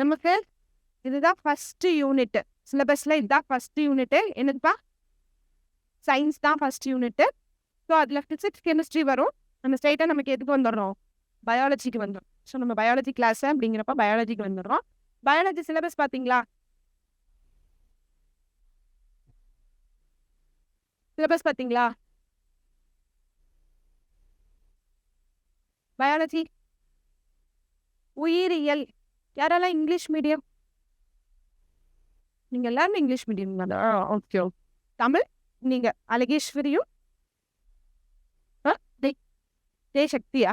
நமக்கு இதுதான் first unit. சிலபஸ்ல இதுதான் ஃபர்ஸ்ட் யூனிட். என்னதுப்பா? சயின்ஸ் தான் ஃபர்ஸ்ட் யூனிட். ஸோ அதில் ஃபிசிக்ஸ் கெமிஸ்ட்ரி வரும். நம்ம ஸ்ட்ரைட்டாக நமக்கு எதுக்கு வந்துடுறோம்? பயாலஜிக்கு வந்துடும். ஸோ நம்ம பயாலஜி கிளாஸ் அப்படிங்கிறப்ப பயாலஜிக்கு வந்துடுறோம். பயாலஜி சிலபஸ் பார்த்தீங்களா? சிலபஸ் பார்த்தீங்களா? பயாலஜி உயிரியல் யாரெல்லாம் இங்கிலீஷ் மீடியம்? நீங்க எல்லாருமே இங்கிலீஷ் மீடியம் தானே? ஓகே. தமிழ் நீங்க அழகேஸ்வரியும் சக்தியா?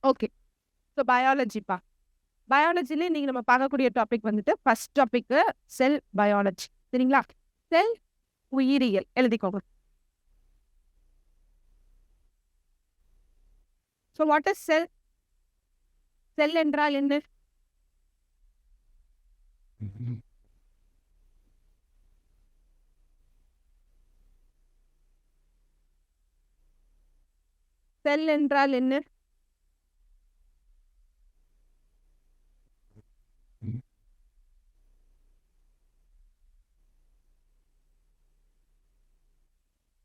ஓகே. ஸோ பயாலஜிப்பா. பயாலஜிலே நீங்க நம்ம பார்க்கக்கூடிய டாபிக் வந்துட்டு ஃபர்ஸ்ட் டாபிக் செல் பயாலஜி. சரிங்களா? செல் உயிரியல் எழுதிக்கோங்க. ஸோ வாட் இஸ் செல்? செல் என்றால் என்ன? செல் என்றால் என்ன?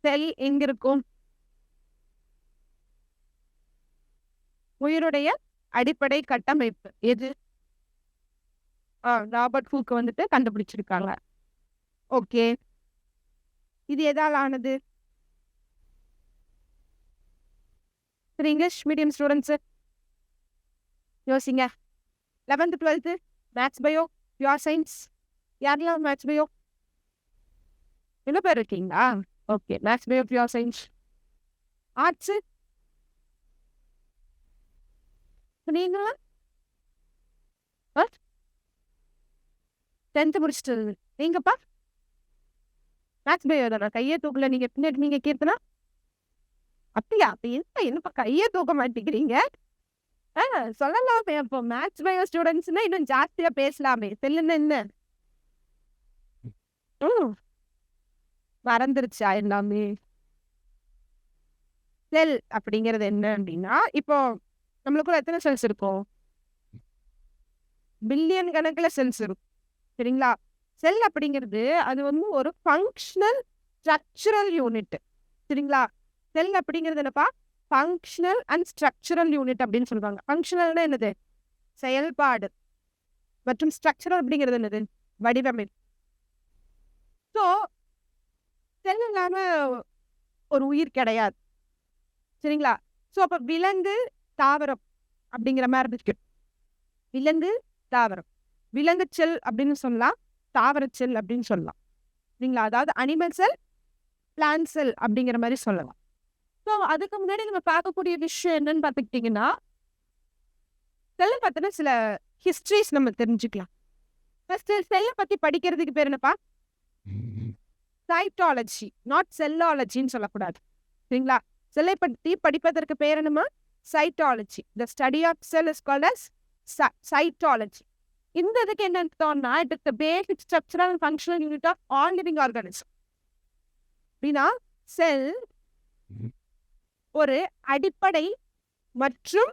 செல் எங்க இருக்கும்? உயிருடைய அடிப்படை கட்டமைப்பு எது? ராபர்ட் ஹூக் வந்துட்டு கண்டுபிடிச்சிருக்காங்க. ஓகே. இது எதால் ஆனது? இங்கிலீஷ் மீடியம் ஸ்டூடெண்ட்ஸ் யோசிங்க. 11th 12th maths bio pure science யாரெல்லாம் மேத்ஸ் பயோ? என்ன பேர் இருக்கீங்களா? Okay. Maths bio pure science. Arts நீங்களா? 10th முடிச்சுட்டு நீங்கப்பா மேத்ஸ் பயோ தானே? கையே தூக்கல. நீங்க பின்னாடி நீங்க கீர்த்தனா அப்படியா? அப்ப என்னப்பா கையே தூக்க மாட்டேங்கிறீங்க? சொல்லலாமே. அப்போ மேத்ஸ் பயோ ஸ்டூடெண்ட்ஸ்னா இன்னும் ஜாஸ்தியா பேசலாமே. செல்லுன்னு என்ன மறந்துருச்சா எல்லாமே? செல் அப்படிங்கிறது என்ன அப்படின்னா, இப்போ நம்மளுக்குள்ள எத்தனை செல்ஸ் இருக்கும்? பில்லியன் கணக்கில் செல்ஸ் இருக்கும். சரிங்களா? செல் அப்படிங்கிறது அது வந்து ஒரு ஃபங்க்ஷனல் ஸ்ட்ரக்சரல் யூனிட். சரிங்களா? செல் அப்படிங்கிறது என்னப்பா? ஃபங்க்ஷனல் அண்ட் ஸ்ட்ரக்சரல் யூனிட் அப்படின்னு சொல்லுவாங்க. ஃபங்க்ஷனல்னா என்னது? செயல்பாடு. மற்றும் ஸ்ட்ரக்சரல் அப்படிங்கிறது என்னது? வடிவமைப்பு. ஸோ செல் இல்லாம ஒரு உயிர் கிடையாது. சரிங்களா? ஸோ அப்போ விலங்கு தாவரம் அப்படிங்கிற மாதிரி இருக்கு. விலங்கு தாவரம். விலங்கு செல் அப்படின்னு சொல்லலாம், தாவர செல் அப்படின்னு சொல்லலாம். சரிங்களா? அதாவது அனிமல் செல், பிளான்ட் செல் அப்படிங்கிற மாதிரி சொல்லலாம். ஸோ அதுக்கு முன்னாடி நம்ம பார்க்கக்கூடிய விஷயம் என்னன்னு பார்த்துக்கிட்டிங்கன்னா, செல்லை பற்றின சில ஹிஸ்ட்ரிஸ் நம்ம தெரிஞ்சுக்கலாம். ஃபர்ஸ்ட் செல்லை பற்றி படிக்கிறதுக்கு பேர் என்னப்பா? சைட்டாலஜி, நாட் செல்லாலஜின்னு சொல்லக்கூடாது. சரிங்களா? செல்லை பற்றி படிப்பதற்கு பேர் என்னமா? Cytology. The study of cell is called as cytology. இந்த இதுக்கு என்ன அர்த்தம்னா, it is the basic structural and functional unit of all living organism. அப்படின்னா செல் ஒரு அடிப்படை மற்றும்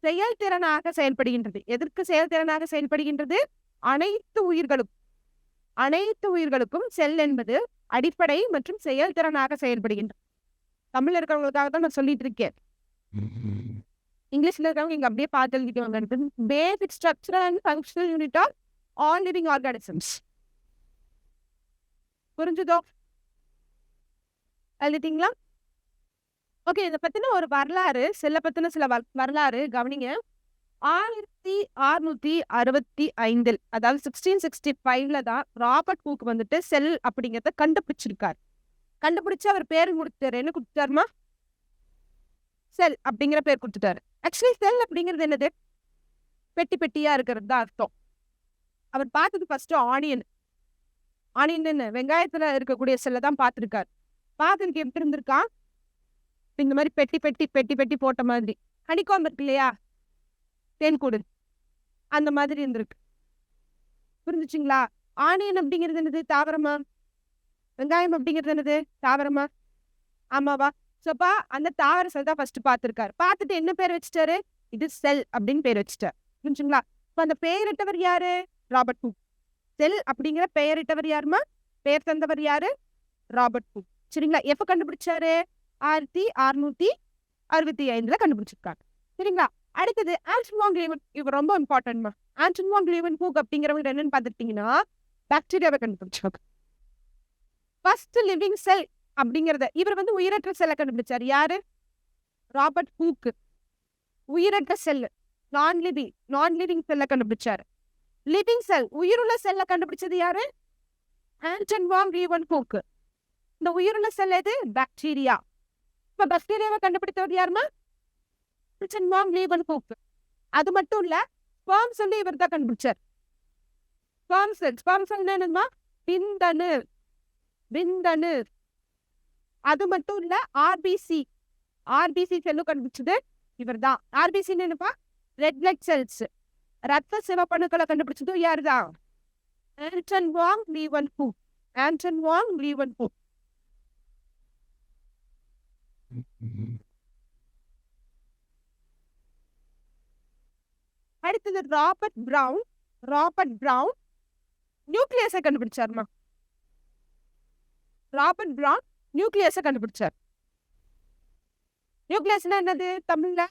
செயல்திறனாக செயல்படுகின்றது. எதற்கு செயல்திறனாக செயல்படுகின்றது? அனைத்து உயிர்களுக்கும் செல் என்பது அடிப்படை மற்றும் செயல்திறனாக செயல்படுகின்றது. தமிழ்ல இருக்கிறவங்களுக்காக தான் நான் சொல்லிட்டு இருக்கேன். இங்கிலீஷ்ல இருக்கிறவங்க இங்க அப்படியே பார்த்து எழுதிக்கோங்க. Basic structural and functional unit of all living organisms. புரிஞ்சுதோ? எழுதிட்டீங்களா? ஓகே. இதை பத்தின ஒரு வரலாறு, செல்லை பத்தின சில வரலாறு கவனிங்க. 1665 அதாவது 1665 தான் ராபர்ட் ஹூக் வந்துட்டு செல் அப்படிங்கிறத கண்டுபிடிச்சிருக்காரு. கண்டுபிடிச்சு அவர் பேர் கொடுத்தாரு. என்ன கொடுத்தாருமா? செல் அப்படிங்கிற பேர் கொடுத்துட்டாரு. ஆக்சுவலி செல் அப்படிங்கிறது என்னது? பெட்டி பெட்டியா இருக்கிறது தான் அர்த்தம். அவர் பார்த்தது ஃபர்ஸ்ட் ஆனியன். ஆனியன் வெங்காயத்துல இருக்கக்கூடிய செல்லை தான் பார்த்துருக்காரு. பார்த்துருக்கு எப்படி இருந்திருக்கா? இந்த மாதிரி பெட்டி பெட்டி பெட்டி பெட்டி போட்ட மாதிரி. ஹனிகாம் இருக்கு இல்லையா? தேன்கூடு அந்த மாதிரி இருந்திருக்கு. புரிஞ்சுச்சிங்களா? ஆனியன் அப்படிங்கிறது என்னது? தாவரமா? வெங்காயம் அப்படிங்கிறது என்னது? தாவரமா? ஆமாவா? சோப்பா அந்த தாவர செல் தான் ஃபர்ஸ்ட் பார்த்திருக்காரு. பார்த்துட்டு என்ன பேர் வச்சுட்டாரு? இது செல் அப்படின்னு பேர் வச்சுட்டார். புரிஞ்சுங்களா? இப்ப அந்த பெயரிட்டவர் யாரு? Robert Hooke. செல் அப்படிங்கிற பெயரிட்டவர் யாருமா? பெயர் தந்தவர் யாரு? Robert Hooke. சரிங்களா? எப்ப கண்டுபிடிச்சாரு? 1665 கண்டுபிடிச்சிருக்காங்க. சரிங்களா? அடுத்தது ஆண்டன் வான் லீவன். இவர் ரொம்ப இம்பார்ட்டன்ட்மா. ஆண்டன் வான் லீவன் ஹூக் அப்படிங்கிறவங்க என்னன்னு பார்த்துட்டீங்கன்னா பாக்டீரியாவை கண்டுபிடிச்சாங்க. ஃபர்ஸ்ட் லிவிங் செல் அப்படிங்கிறத இவர் வந்து உயிரற்ற செல்லை கண்டுபிடிச்சார். யாரு? Robert Hooke. உயிரற்ற செல், நான் லிவிங் செல்லை கண்டுபிடிச்சாரு. லிவிங் செல், உயிருள்ள செல்லை கண்டுபிடிச்சது யாரு? Anton van லீவன் hook. இந்த உயிருள்ள செல் எது? பாக்டீரியா. இப்ப பாக்டீரியாவை கண்டுபிடித்தவர் யாருமா? Anton van லீவன் hook. அது மட்டும் இல்ல, ஸ்பெர்ம் செல் இவர் தான் கண்டுபிடிச்சார். ஸ்பெர்ம் செல் என்னமா? விந்தணு. அது மட்டும் இல்ல, ஆர்பிசி செல்லும் கண்டுபிடிச்சது இவர் தான். ஆர்பிசி என்னப்பா? ரெட் பிளட் செல்ஸ், ரத்த சிவப்பணுக்களை கண்டுபிடிச்சதும் யாருதான்? Anton van Leeuwenhoek. அடுத்தது ராபர்ட் பிரவுன் நியூக்ளியஸை கண்டுபிடிச்சாருமா. ராபர்ட் பிரவுன் நியூக்ளியஸை கண்டுபிடிச்சார். நியூக்ளியஸ்னா என்னது தமிழ்ல?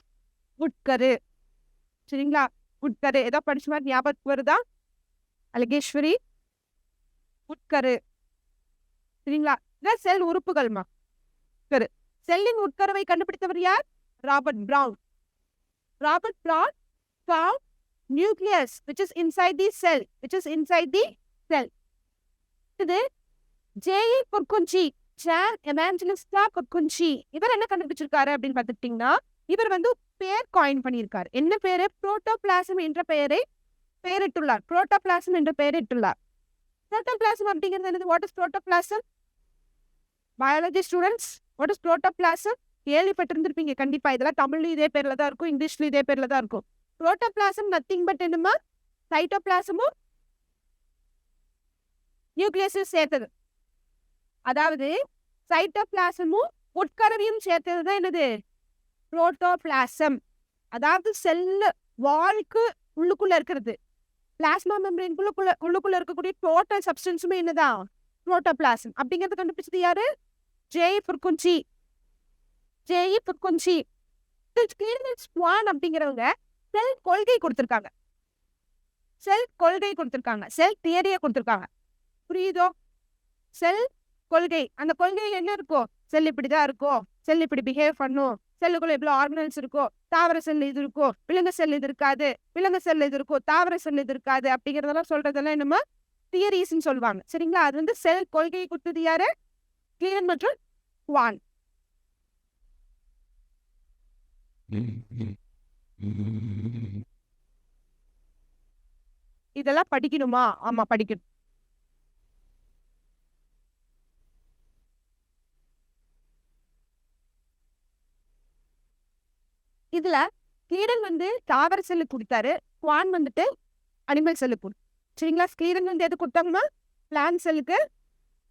உட்கரு. சரிங்களா? உட்கரு ஏதோ படிச்ச மாதிரி ஞாபகம் வருதா? அழகேஸ்வரி, உட்கரு. சரிங்களா? இதான் செல் உறுப்புகள்மா. செல்லின் உட்கருவை கண்டுபிடித்தவர் யார்? Robert brown found nucleus which is inside the cell. இது ஜேஇ குர்குஞ்சி, சான் எவாஞ்சலிஸ்டா குர்குஞ்சி. இவர் என்ன கண்டுபிடிச்சிருக்காரு அப்படின்னு பார்த்துட்டீங்கன்னா, இவர் வந்து பேர் காயின் பண்ணியிருக்காரு. என்ன பேரு? புரோட்டோபிளாசம் என்ற பெயரிட்டுள்ளார். புரோட்டோபிளாசம் அப்படிங்கிறது என்னது? What is protoplasm? Biology students, what is protoplasm? கேள்விப்பட்டிருந்திருப்பீங்க கண்டிப்பா. இதெல்லாம் தமிழ்ல இதே பேர்ல தான் இருக்கும், இங்கிலீஷ்ல இதே பேர்ல தான் இருக்கும். புரோட்டோபிளாசம் நத்திங் பட் என்னமா? சைட்டோபிளாசமும் நியூக்ளியஸும் சேர்த்தது. அதாவது சைட்டோபிளாசமும் உட்கருவையும் சேர்த்தது தான் என்னது? புரோட்டோபிளாசம். அதாவது செல்லு வால்க்கு உள்ளுக்குள்ள இருக்கிறது, பிளாஸ்மா மெம்பரேன் உள்ளுக்குள்ள இருக்கக்கூடிய டோட்டல் சப்ஸ்டன்ஸுமே என்னதான்? புரோட்டோபிளாசம். அப்படிங்கிறது கண்டுபிடிச்சது யாரு? ஜேஇ குர்குஞ்சி. அப்படிங்கிறவங்க செல் கொள்கை கொடுத்திருக்காங்க. செல் தியரியை கொடுத்திருக்காங்க. புரியுதோ? செல் கொள்கை. அந்த கொள்கை என்ன இருக்கும்? செல் இப்படிதான் இருக்கும், செல் இப்படி பிஹேவ் பண்ணும், செல்லுக்குள்ள எவ்வளவு ஆர்கனல்ஸ் இருக்கும், தாவர செல் இது இருக்கும், விலங்கு செல் இது இருக்காது, விலங்கு செல் இது இருக்கும், தாவர செல் இது இருக்காது அப்படிங்கறதெல்லாம் சொல்றதெல்லாம் என்னமா? தியரிஸ்ன்னு சொல்லுவாங்க. சரிங்களா? அது வந்து செல் கொள்கையை கொடுத்தது யாரு? கிளீன் மற்றும் வான். இதெல்லாம் படிக்கணுமா? ஆமா, படிக்கணும். இதுல ஸ்க்லீரன் வந்து தாவர செல்லுக்கு கொடுத்தாரு, குவான் வந்துட்டு அனிமல் செல்லுக்கு கொடுத்தாரு. சரிங்களா? ஸ்க்லீரன் வந்து எது கொடுத்தாங்கன்னா பிளான்ட் செல்லுக்கு,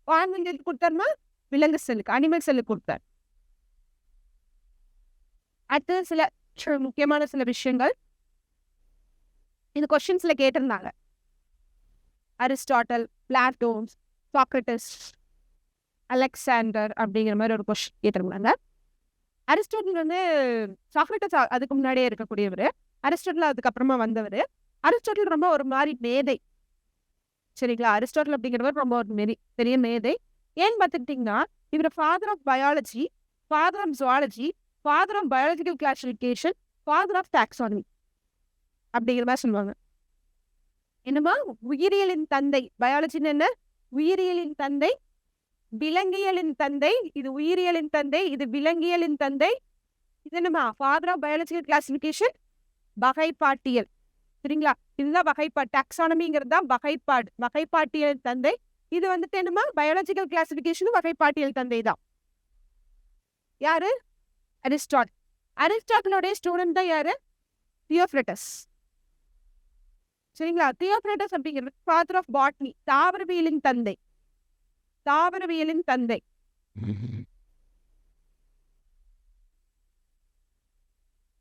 குவான் வந்து எது கொடுத்தாருன்னா விலங்கு செல்லுக்கு, அனிமல் செல்லுக்கு கொடுத்தாரு. அடுத்து சில முக்கியமான சில விஷயங்கள் இந்த கொஸ்டின்ஸ்ல கேட்டிருந்தாங்க. அரிஸ்டாட்டல், பிளாட்டோ, சாக்ரட்டிஸ், அலெக்சாண்டர் அப்படிங்கிற மாதிரி ஒரு கொஸ்டின் கேட்டிருந்தாங்க. அரிஸ்டாட்டில் வந்து சாக்ரட்டிஸ் அதுக்கு முன்னாடியே இருக்கக்கூடியவர், அரிஸ்டாட்டில் அதுக்கப்புறமா வந்தவர். அரிஸ்டாட்டில் ரொம்ப ஒரு மாதிரி மேதை. சரிங்களா? அரிஸ்டாட்டில் அப்படிங்கிறவர் ரொம்ப ஒரு பெரிய மேதை. ஏன்னு பார்த்துக்கிட்டிங்கன்னா, இவர் father of biology, father of zoology, father of biological classification, father of taxonomy அப்படிங்கிற மாதிரி சொல்லுவாங்க. என்னமா? உயிரியலின் தந்தை. பயாலஜின்னு என்ன? உயிரியலின் தந்தை, விலங்கியலின் தந்தை. இது உயிரியலின் தந்தை, இது விலங்கியலின் தந்தை. இது என்னமா? ஃபாதர் ஆஃப் பயாலஜிக்கல் கிளாசிஃபிகேஷன், வகைப்பாட்டியல். சரிங்களா? இதுதான் வகைப்பாடு. டாக்ஸானமிங்கிறது தான் வகைப்பாட்டியல் தந்தை. இது வந்துட்டு என்னமா? பயாலஜிக்கல் கிளாசிஃபிகேஷனும் வகைப்பாட்டியல் தந்தை தான். யாரு? அரிஸ்டாட்டில். அரிஸ்டாட்டிலோடைய ஸ்டூடெண்ட் தான் யாரு? தியோஃப்ரட்டஸ். சரிங்களா? தியோஃப்ரேட்டஸ் அப்படிங்கிறது ஃபாதர் ஆஃப் பாட்னி, தாவரவியலின் தந்தை. தாவரவியலின் தந்தை.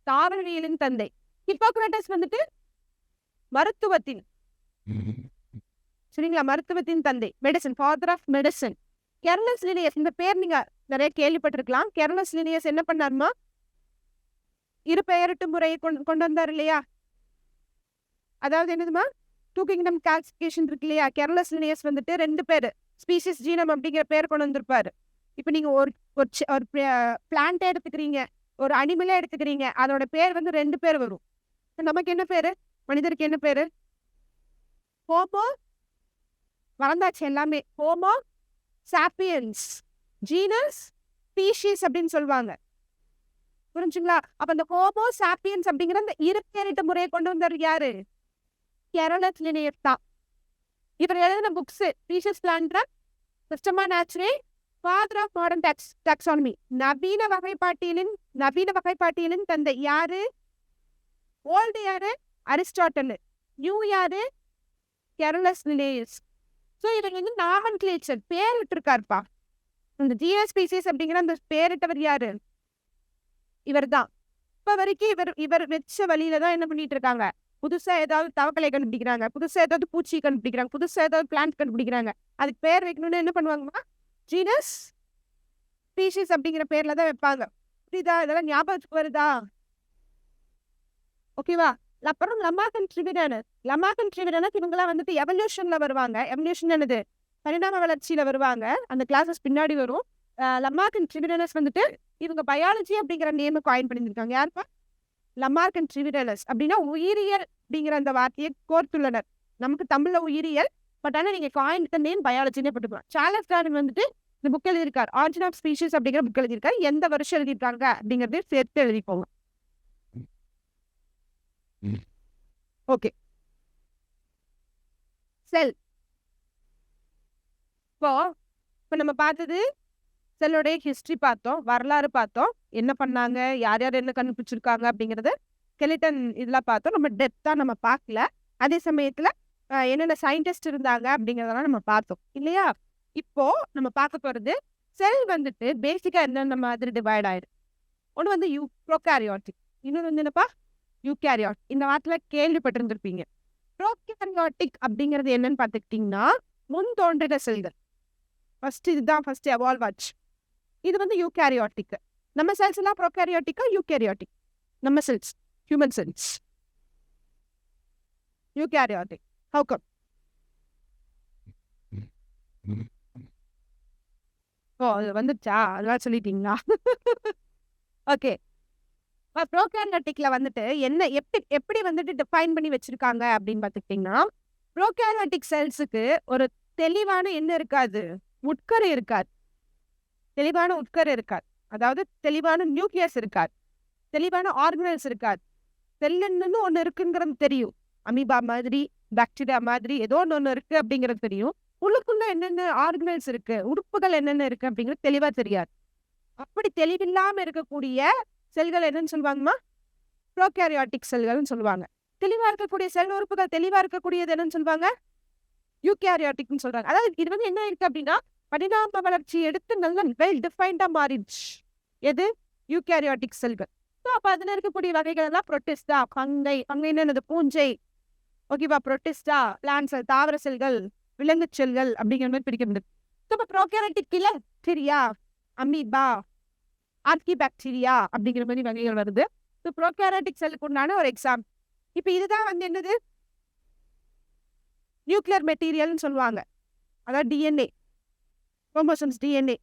தாவரவியலின் தந்தை. ஹிப்போக்ரட்டஸ் வந்துட்டு மருத்துவத்தின், சரிங்களா, மருத்துவத்தின் தந்தை. Medicine, father of medicine. Carolus Linnaeus, இந்த பேர் நீங்க நிறைய கேள்விப்பட்டிருக்கலாம். கெர்லஸ் லினியஸ் என்ன பண்ணாருமா? இரு பெயரிட்டு முறையை கொண்டு வந்தார் இல்லையா? அதாவது என்னதுமா, டூ கிங்டம் கிளாசிபிகேஷன் இருக்கு இல்லையா? கெர்லஸ் லினியஸ் வந்துட்டு 2 பேர் ஸ்பீசிஸ் ஜீனம் அப்படிங்கிற பேர் கொண்டு வந்திருப்பாரு. இப்போ நீங்க ஒரு பிளான்ட் எடுத்துக்கிறீங்க, ஒரு அனிமலே எடுத்துக்கிறீங்க, அதோட பேர் வந்து 2 பேர் வரும். நமக்கு என்ன பேரு? மனிதருக்கு என்ன பேரு? ஹோமோ, வளர்ந்தாச்சு எல்லாமே. ஹோமோ சாப்பியன்ஸ், ஜீனஸ், ஸ்பீஷீஸ் அப்படின்னு சொல்லுவாங்க. புரிஞ்சுங்களா? அப்ப அந்த ஹோமோ சாப்பியன்ஸ் அப்படிங்கிற அந்த இருபெயரிட்ட முறையை கொண்டு வந்தார் யாரு? கெர்லஸ் லினியஸ் தான். இவர் எழுதின books species plant, Systema Naturae, father of modern taxonomy, நவீன வகைப்பாட்டியலின் தந்தை யாரு? ஓல்டு யாரு? அரிஸ்டாட்டல். நியூ யாரு? கெர்லஸ் லினியஸ். ஸோ இவர் வந்து நாமன்கிளேச்சர் பேர் விட்டுருக்காருப்பா. இந்த ஜீனஸ் ஸ்பீசிஸ் அப்படிங்கிற அந்த பேரிட்டவர் யாரு? இவர் தான். இப்ப வரைக்கும் இவர் வச்ச வழியில தான் என்ன பண்ணிட்டு இருக்காங்க? புதுசா ஏதாவது தவக்கலை கண்டுபிடிக்கிறாங்க, புதுசா ஏதாவது பூச்சி கண்டுபிடிக்கிறாங்க, புதுசா ஏதாவது பிளான்ட் கண்டுபிடிக்கிறாங்க. அதுக்கு பேர் வைக்கணும்னு என்ன பண்ணுவாங்கம்மா? ஜீனஸ் ஸ்பீஷிஸ் அப்படிங்கிற பேர்ல தான் வைப்பாங்க. புரியுதா? இதெல்லாம் ஞாபகத்துக்கு வருதா? ஓகேவா? அப்புறம் லமார்க் ட்ரிவிடனஸ் இவங்கெல்லாம் வந்துட்டு எவல்யூஷன்ல வருவாங்க. எவல்யூஷன் என்னது? பரிணாம வளர்ச்சியில வருவாங்க. அந்த கிளாஸஸ் பின்னாடி வரும். லமார்க் அண்ட் ட்ரிவிடனஸ் வந்துட்டு இவங்க பயாலஜி அப்படிங்கிற நேம் காயின் பண்ணியிருக்காங்க. யாருப்பா? லமார்க் அண்ட் ட்ரிவிடனஸ் அப்படின்னா உயிரியல் அப்படிங்கிற அந்த வார்த்தையை கோர்த்துள்ளனர். நமக்கு தமிழ்ல உயிரியல், பட் ஆனால் நீங்க காயின் நேம் பயாலஜினே போட்டுக்கலாம். சார்லஸ் டார்வின் வந்துட்டு இந்த புக் எழுதியிருக்காரு, ஆரிஜின் ஆஃப் ஸ்பீஷிஸ் அப்படிங்கிற புக் எழுதியிருக்காரு. எந்த வருஷம் எழுதியிருக்காங்க அப்படிங்கறதையும் சேர்த்து எழுதிக்கோங்க. ஓகே. செல். இப்போ நம்ம பார்த்தது செல்லோடைய ஹிஸ்டரி பார்த்தோம், வரலாறு பார்த்தோம், என்ன பண்ணாங்க, யார் யார் என்ன கண்டுபிடிச்சிருக்காங்க அப்படிங்கிறது ஸ்கெலிட்டன் இதெல்லாம் பார்த்தோம். நம்ம டெப்தா நம்ம பார்க்கல. அதே சமயத்துல என்னென்ன சயின்டிஸ்ட் இருந்தாங்க அப்படிங்கிறதெல்லாம் நம்ம பார்த்தோம் இல்லையா? இப்போ நம்ம பார்க்க போறது செல் வந்துட்டு பேசிக்கா என்னென்ன மாதிரி டிவைட் ஆயிடும். ஒன்று வந்து ப்ரோகாரியாட்டிக், இன்னொன்று வந்து என்னப்பா? யூகேரியாட். இந்த வார்த்தையில கேள்விப்பட்டிருந்திருப்பீங்க. ப்ரோகாரியாட்டிக் அப்படிங்கிறது என்னன்னு பார்த்துக்கிட்டீங்கன்னா முன் தோன்றின செல்கள். இதுதான் ஃபர்ஸ்ட் எவால்வ் ஆச்சு. இது வந்து யூகேரியாட்டிக். நம்ம செல்ஸ் எல்லாம் ப்ரோகாரியாட்டிக்கா யூகேரியாட்டிக்? நம்ம cells, human cells eukaryotic. How come? அது வந்துச்சா? அதெல்லாம் சொல்லிட்டீங்களா? ஓகே. ப்ரோகாரியாட்டிக்ல வந்துட்டு என்ன எப்படி வந்துட்டு டிஃபைன் பண்ணி வச்சிருக்காங்க அப்படின்னு பார்த்துக்கிட்டீங்கன்னா, ப்ரோகாரியாட்டிக் செல்ஸுக்கு ஒரு தெளிவான என்ன இருக்காது? உட்கரு இருக்காது. தெளிவான உட்கரு இருக்காது. அதாவது தெளிவான நியூக்ளியஸ் இருக்காது, தெளிவான ஆர்கனல்ஸ் இருக்காது. செல்லுன்னு ஒண்ணு இருக்குங்கிறது தெரியும். அமீபா மாதிரி, பாக்டீரியா மாதிரி ஏதோ ஒண்ணு இருக்கு அப்படிங்கிறது தெரியும். உள்ளுக்குள்ள என்னென்ன ஆர்கனல்ஸ் இருக்கு, உறுப்புகள் என்னென்ன இருக்கு அப்படிங்கிறது தெளிவா தெரியாது. அப்படி தெளிவில்லாம இருக்கக்கூடிய செல்கள் என்னன்னு சொல்லுவாங்கம்மா? ப்ரோகாரியாட்டிக் செல்கள்னு சொல்லுவாங்க. தெளிவா இருக்கக்கூடிய செல் உறுப்புகள் தெளிவா இருக்கக்கூடியது என்னன்னு சொல்லுவாங்க? யூகேரியாட்டிக்னு சொல்றாங்க. அதாவது இது வந்து என்ன இருக்கு அப்படின்னா, பரிணாம வளர்ச்சி எடுத்து நல்ல வெல் டிஃபைன்டா மாறிடுச்சு. எது? யூகேரியாட்டிக் செல்கள். அப்ப அதுல இருக்கக்கூடிய வகைகள் எல்லாம் புரோட்டிஸ்டா, பங்கைன்னு என்னது? பூஞ்சை. ஓகேவா? புரோட்டிஸ்டா, பிளான்ட் செல், தாவர செல்கள், விலங்கு செல்கள் அப்படிங்கிற மாதிரி பிரிக்கிறது. இப்ப ப்ரோகாரியாட்டிக் இல்ல சரியா? அமீபா, ஆர்கிபாக்டீரியா அப்படிங்கிற மாதிரி வகைகள் வருது. ப்ரோகாரியாட்டிக் செல்லுக்கு உண்டான ஒரு எக்ஸாம்பிள். இப்ப இதுதான் வந்து என்னது? நியூக்ளியர் மெட்டீரியல்னு சொல்லுவாங்க. அதாவது டிஎன்ஏ, குரோமோசோம்ஸ், டிஎன்ஏ.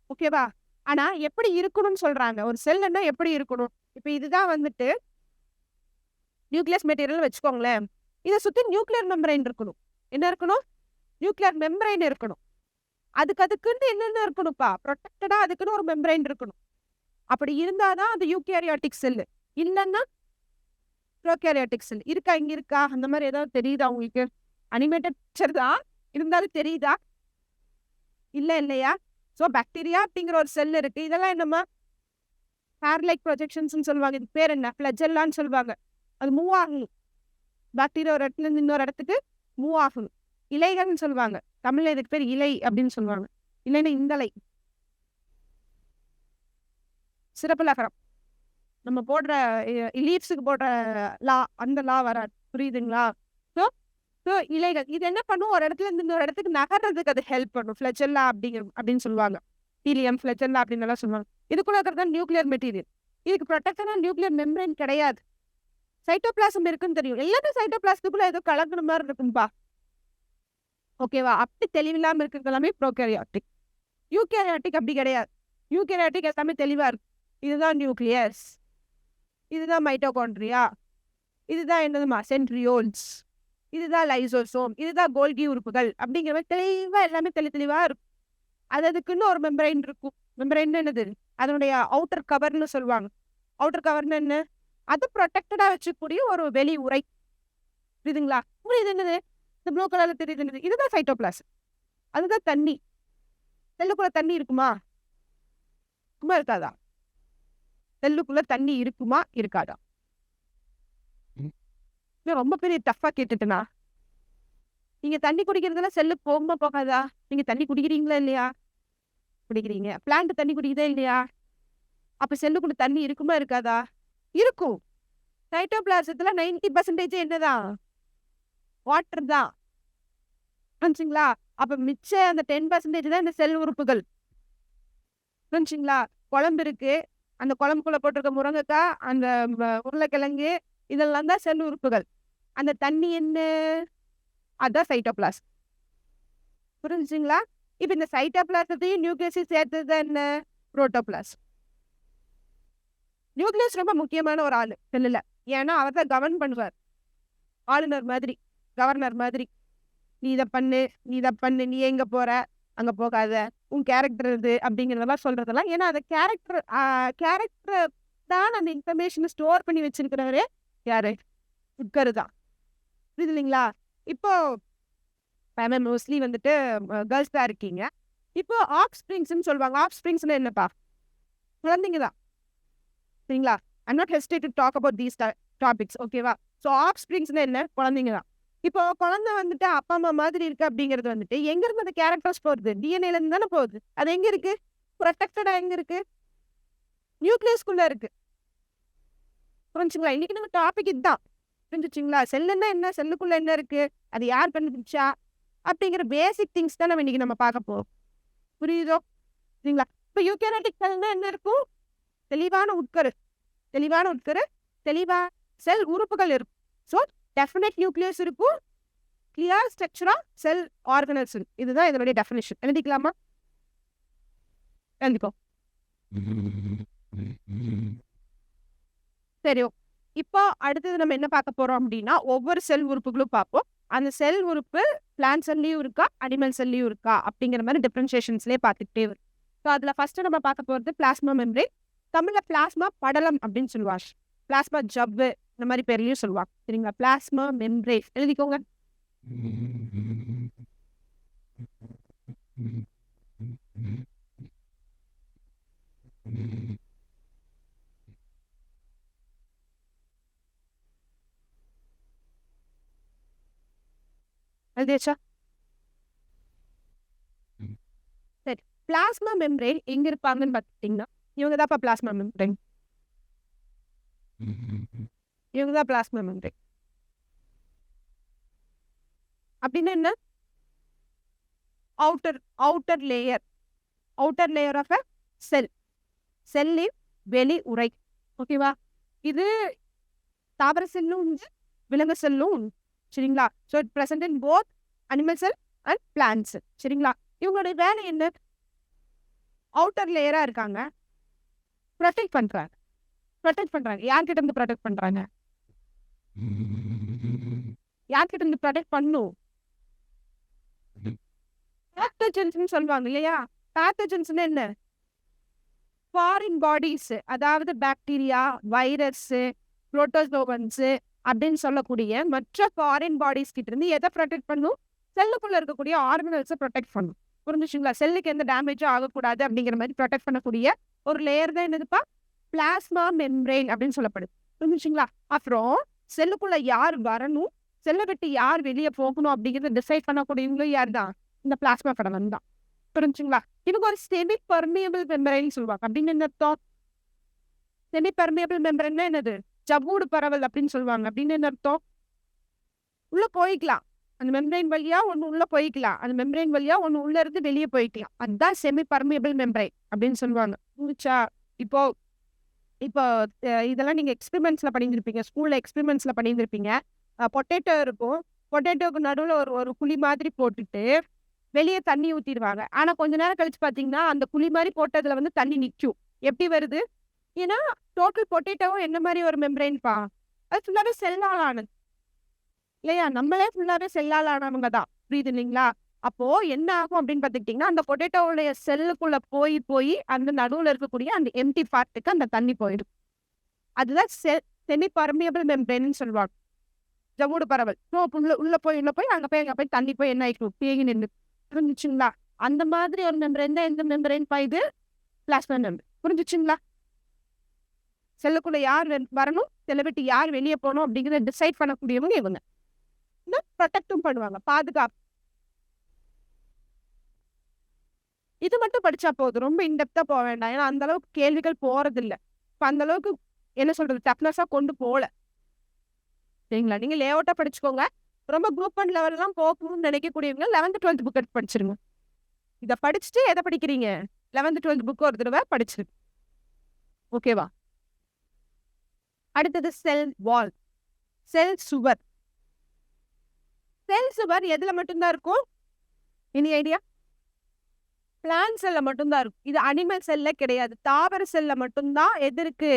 ஓகேவா? ஆனா எப்படி இருக்கணும்னு சொல்றாங்க. ஒரு செல்லுன்னா எப்படி இருக்கணும்? இப்ப இதுதான் வந்துட்டு நியூக்ளியஸ் மெட்டீரியல் வச்சுக்கோங்களேன். இதை சுத்தி நியூக்ளியர் மெம்பரைன் இருக்கணும். என்ன இருக்கணும்? நியூக்ளியர் மெம்பரைன் இருக்கணும். அதுக்குன்னு என்னென்ன இருக்கணும்ப்பா? ப்ரொடெக்டடா அதுக்குன்னு ஒரு மெம்பரைன் இருக்கணும். அப்படி இருந்தாதான் அது யூகேரியாட்டிக் செல்லு. இல்லைன்னா ப்ரோகாரியாட்டிக் செல். இருக்கா? இங்க இருக்கா? அந்த மாதிரி ஏதாவது தெரியுதா உங்களுக்கு? அனிமேட்டட் பிக்சர் தான் இருந்தாலும் தெரியுதா? இல்லையா? ஸோ பாக்டீரியா அப்படிங்கிற ஒரு செல் இருக்கு. இதெல்லாம் என்னம்மா? ஹேர் லைக் ப்ரொஜெக்ஷன்ஸ் சொல்லுவாங்க. இது பேர் என்ன? ஃப்ளஜெல்லான்னு சொல்லுவாங்க. அது மூவ் ஆகும். பாக்டீரியா ஒரு இடத்துல இருந்து இன்னொரு இடத்துக்கு மூவ் ஆகணும். இலைகள்னு சொல்லுவாங்க. தமிழ்ல இதுக்கு பேர் இலை அப்படின்னு சொல்லுவாங்க. இல்லைன்னா இந்தலை. சிறப்பு லகரம். நம்ம போடுற லீவ்ஸுக்கு போடுற லா, அந்த லா வராது. புரியுதுங்களா? ஸோ இலைகள் இது என்ன பண்ணும், ஒரு இடத்துல இருந்து இன்னொரு இடத்துக்கு நகர்றதுக்கு அது ஹெல்ப் பண்ணும். ஃபிளெச்சல்லா அப்படின்னு சொல்லுவாங்க. ஹீலியம் ஃபிளெச்சல்லா அப்படின்னு எல்லாம் சொல்லுவாங்க. இதுக்குள்ள இருக்கிறது தான் நியூக்ளியர் மெட்டீரியல். இதுக்கு ப்ரொடெக்டான நியூக்ளியர் மெம்பரேன் கிடையாது. சைட்டோபிளாசம் இருக்குன்னு தெரியும். எல்லாமே சைட்டோபிளாசத்துக்குள்ள ஏதோ கலக்குற மாதிரி இருக்கும்பா. ஓகேவா? அப்படி தெளிவில்லாம இருக்கிறது எல்லாமே ப்ரோகேரியாட்டிக். யூகேரியாட்டிக் அப்படி கிடையாது. யூகேரியாட்டிக் எல்லாமே தெளிவா இருக்கு. இதுதான் நியூக்ளியஸ், இதுதான் மைட்டோகாண்ட்ரியா, இதுதான் என்னதுமா சென்ட்ரியோல்ஸ், இதுதான் லைசோசோம், இதுதான் கோல்கி உறுப்புகள் அப்படிங்கிற மாதிரி தெளிவா எல்லாமே தெளிவா இருக்கும். அதுக்குன்னு ஒரு மெம்பரைன் இருக்கும். மெம்பரைன் என்னது? அதனுடைய அவுட்டர் கவர்னு சொல்லுவாங்க. அவுட்டர் கவர்னு என்ன? அது ப்ரொடெக்டடா வச்சுக்கூடிய ஒரு வெளி உரை. புரியுதுங்களா? இது என்னது? இந்த ப்ளூ கலர்ல தெரியுது, இதுதான் சைட்டோபிளாசம். அதுதான் தண்ணி. செல்லுக்குள்ள தண்ணி இருக்குமா? இருக்குமா இருக்காதா? செல்லுக்குள்ள தண்ணி இருக்குமா இருக்காதா? ரொம்ப பெரிய டஃபா கேட்டுட்டுனா, நீங்க தண்ணி குடிக்கிறதுல செல்லுக்கு போகுமா போகாதா? நீங்க தண்ணி குடிக்கிறீங்களா இல்லையா? குடிக்கிறீங்க. பிளான்ட் தண்ணி குடிக்குதா இல்லையா? அப்ப செல்லுக்குள்ள தண்ணி இருக்குமா இருக்காதா? இருக்கும். சைட்டோபிளாசத்துல 90% என்னதான்? வாட்டர் தான். புரிஞ்சுங்களா? அப்ப மிச்ச அந்த 10% தான் இந்த செல் உறுப்புகள். புரிஞ்சுங்களா? குழம்பு இருக்கு, அந்த குழம்புக்குள்ள போட்டிருக்க முருங்கைக்காய், அந்த உருளைக்கிழங்கு, இதெல்லாம் தான் செல் உறுப்புகள். அந்த தண்ணி என்ன? அதான் சைட்டோபிளாசம். புரிஞ்சுங்களா? இப்ப இந்த சைட்டோபிளாசத்தையும் நியூக்ளியஸையும் சேர்த்தது என்ன? புரோட்டோபிளாசம். நியூக்ளியஸ் ரொம்ப முக்கியமான ஒரு ஆளு செல்லுல. ஏன்னா அவர் தான் கவர்ன் பண்ணுவார். ஆளுநர் மாதிரி, கவர்னர் மாதிரி. நீ இதை பண்ணு, நீ இதை பண்ணு, நீ எங்க போற, அங்க போகாத, உன் கேரக்டர் இது அப்படிங்கிறதெல்லாம் சொல்றதெல்லாம். ஏன்னா அந்த கேரக்டர் தான் அந்த இன்ஃபர்மேஷனை ஸ்டோர் பண்ணி வச்சிருக்கிறவரே யாரு? உட்கரு தான். புரியுது இல்லைங்களா? இப்போ மோஸ்ட்லி வந்துட்டு கேர்ள்ஸ் தான் இருக்கீங்க. இப்போ ஆஃப் ஸ்ப்ரிங்ஸ்ன்னு சொல்லுவாங்க. ஆஃப் ஸ்ப்ரிங்ஸ்ல என்னப்பா? குழந்தைங்க தான். சரிங்களா? I'm not hesitate to talk about these topics. ஓகேவா? ஸோ ஆஃப் ஸ்ப்ரிங்ஸ்ல என்ன? குழந்தைங்க தான். இப்போ குழந்தை வந்துட்டு அப்பா அம்மா மாதிரி இருக்கு அப்படிங்கிறது வந்துட்டு எங்க இருந்து அந்த கேரக்டர்ஸ் போகுது? டிஎன்ஏல இருந்து தானே போகுது. அது எங்க இருக்கு? ப்ரொடெக்டடா எங்க இருக்கு? நியூக்ளியஸ்குள்ள இருக்கு. புரிஞ்சுங்களா? இன்னைக்கு நம்ம டாபிக் இதுதான். புரிஞ்சுச்சுங்களா? செல்லுன்னா என்ன, செல்லுக்குள்ள என்ன இருக்கு, அது யார் கண்டுபிடிச்சா அப்படிங்கிற பேசிக் திங்ஸ் தான் நம்ம இன்னைக்கு நம்ம பார்க்க போறோம். புரியுதோ? சரிங்களா? இப்போ யூகேரியாட்டிக் செல்னா என்ன இருக்கும்? தெளிவான உட்கரு, தெளிவா செல் உறுப்புகள் இருக்கும். ஸோ டெஃபினட் நியூக்ளியஸ் இருக்கும், கிளியர் ஸ்ட்ரக்சரா செல் ஆர்கனல்ஸ் இருக்கும். இதுதான் இதனுடைய டெஃபினிஷன். எழுதிக்கலாமா? எழுதிக்கோ. சரி, இப்போ அடுத்தது நம்ம என்ன பார்க்க போறோம் அப்படின்னா, ஒவ்வொரு செல் உறுப்புகளும் பார்ப்போம். அந்த செல் உறுப்பு பிளான்ட் செல்லையும் இருக்கா, அனிமல் செல்லையும் இருக்கா அப்படிங்கிற மாதிரி டிஃபரன்ஷியேஷன்ஸ்லேயே பார்த்துக்கிட்டே வரும். ஸோ அதில் ஃபர்ஸ்ட் நம்ம பார்க்க போகிறது பிளாஸ்மா மெம்பரேன். தமிழ்ல பிளாஸ்மா படலம் அப்படின்னு சொல்லுவாங்க. பிளாஸ்மா ஜவ்வு இந்த மாதிரி பேர்லயும் சொல்லுவாங்க. சரிங்களா? பிளாஸ்மா மெம்பரேன் எழுதிக்கோங்க. எழுதியாச்சா? சரி, பிளாஸ்மா மெம்பரேன் எங்க இருப்பாங்கன்னு பார்த்துட்டீங்கன்னா, இவங்க தான் பிளாஸ்மா மெம்பரேன். இவங்க தான் பிளாஸ்மா மெம்பரேன். அப்படின்னா என்ன? அவுட்டர் லேயர் ஆஃப் அ செல். செல்லின் வெளி உரை. ஓகேவா? இது தாவர செல்லும் உண்டு, விலங்கு செல்லும் உண்டு. சரிங்களா? So it present in both animal sell and plant cell. சரிங்களா? இவங்களுடைய வேலை என்ன? அவுட்டர் லேயரா இருக்காங்க, ப்ரொடெக்ட் பண்றாங்க. யார்கிட்ட இருந்து ப்ரொடெக்ட் பண்றாங்க? யார்கிட்ட இருந்து ப்ரொடெக்ட் பண்ணும்? பேத்தோஜன்ஸ் சொல்லுவாங்க இல்லையா? பேத்தோஜன்ஸ் என்ன? ஃபாரின் பாடிஸ், அதாவது பாக்டீரியா, வைரஸ், புரோட்டோசோவன்ஸ் அப்படின்னு சொல்லக்கூடிய மற்ற ஃபாரின் பாடிஸ் கிட்ட இருந்து எதை ப்ரொடெக்ட் பண்ணும்? செல்லுக்குள்ள இருக்கக்கூடிய ஆர்கனல்ஸை ப்ரொடெக்ட் பண்ணும். புரிஞ்சுச்சுங்களா? செல்லுக்கு எந்த டேமேஜும் ஆகக்கூடாது அப்படிங்கிற மாதிரி ப்ரொடெக்ட் பண்ணக்கூடிய ஒரு லேயர் தான் என்னதுப்பா? பிளாஸ்மா மெம்பரேன் அப்படின்னு சொல்லப்படுது. புரிஞ்சுச்சுங்களா? அப்புறம் செல்லுக்குள்ள யார் வரணும், செல்லை விட்டு யார் வெளியே போகணும் அப்படிங்கிறத டிசைட் பண்ணக்கூடியவங்களும் யார் தான்? இந்த பிளாஸ்மா படம் தான். புரிஞ்சுங்களா? இதுக்கு ஒரு செமி பர்மியபிள் மெம்பரைன் சொல்லுவாங்க. அப்படின்னு என்ன அர்த்தம்? செமி பர்மியபிள் மெம்பரைன்னா என்னது? ஜவ்வூடு பரவல் அப்படின்னு சொல்லுவாங்க. அப்படின்னு என்ன அர்த்தம்? உள்ள போய்க்கலாம். அந்த மெம்பரைன் வழியா ஒண்ணு உள்ள போய்க்கலாம். அந்த மெம்பரைன் வழியா ஒண்ணு உள்ள இருந்து வெளியே போய்க்கலாம். அதுதான் செமி பர்மியபிள் மெம்பரைன் அப்படின்னு சொல்லுவாங்க. புரிச்சா? இப்போ இப்போ இதெல்லாம் நீங்க எக்ஸ்பெரிமெண்ட்ஸ்ல பண்ணியிருப்பீங்க. ஸ்கூல்ல எக்ஸ்பெரிமெண்ட்ஸ்ல பண்ணியிருப்பீங்க. பொட்டேட்டோ இருக்கும். பொட்டேட்டோக்கு நடுவுல ஒரு குழி மாதிரி போட்டுட்டு வெளியே தண்ணி ஊத்திடுவாங்க. ஆனா கொஞ்ச நேரம் கழிச்சு பாத்தீங்கன்னா அந்த குழி மாதிரி போட்டதுல வந்து தண்ணி நிக்கும். எப்படி வருது? ஏன்னா டோட்டல் பொட்டேட்டோவும் என்ன மாதிரி ஒரு மெம்பரைன்பா? அது ஃபுல்லாவே செல்லால் ஆனது இல்லையா? நம்மளே ஃபுல்லாவே செல்லால் ஆனவங்க தான். புரியுது இல்லைங்களா? அப்போ என்ன ஆகும் அப்படின்னு பாத்துக்கிட்டீங்கன்னா அந்த பொட்டேட்டோவுடைய செல்லுக்குள்ள போய் அந்த நடுவுல இருக்கக்கூடிய அந்த எம்டி பார்ட்டுக்கு அந்த தண்ணி போயிடும். அதுதான் செமி பர்மியபிள் மெம்பரைன்னு சொல்லுவாங்க. ஜவ்வூடு பரவல். உள்ள போய் அங்க போய் தண்ணி போய் என்ன ஆயிக்கும்? தேங்கி நின்று. புரிஞ்சுச்சுங்களா? அந்த மாதிரி ஒரு மெம்பரைன் தான் எந்த மெம்பரைன் இது? Plasma membrane. புரிஞ்சுச்சுங்களா? செல்லுக்குள்ள யார் வரணும், செல்லை விட்டு யார் வெளியே போகணும் அப்படிங்கிறத டிசைட் பண்ணக்கூடியவங்க இவங்க. ப்ரொடெக்டும் பண்ணுவாங்க, பாதுகாப்பு. இது மட்டும் படிச்சா போதும். ரொம்ப இன்டெப்தா போக வேண்டாம். ஏன்னா அந்த அளவுக்கு கேள்விகள் போறது இல்லை. இப்ப அந்த அளவுக்கு என்ன சொல்றது டஃப்னஸா கொண்டு போகல. சரிங்களா? நீங்க லே அவுட்டா படிச்சுக்கோங்க. ரொம்ப குரூப் 1 லெவல்லாம் போகணும்னு நினைக்கக்கூடியவங்க 11th 12th புக் எடுத்து படிச்சிருங்க. இதை படிச்சுட்டு எதை படிக்கிறீங்க? 11th 12th புக் ஒரு தடவை படிச்சிருக்கு. ஓகேவா? அடுத்தது செல் வால், செல் சுவர். செல் சுவர் எதுல மட்டும்தான் இருக்கும்? Any idea? பிளான்ட் செல்ல மட்டும்தான் இருக்கும். இது அனிமல் செல்ல கிடையாது. தாவர செல்ல மட்டும்தான் எது இருக்கு?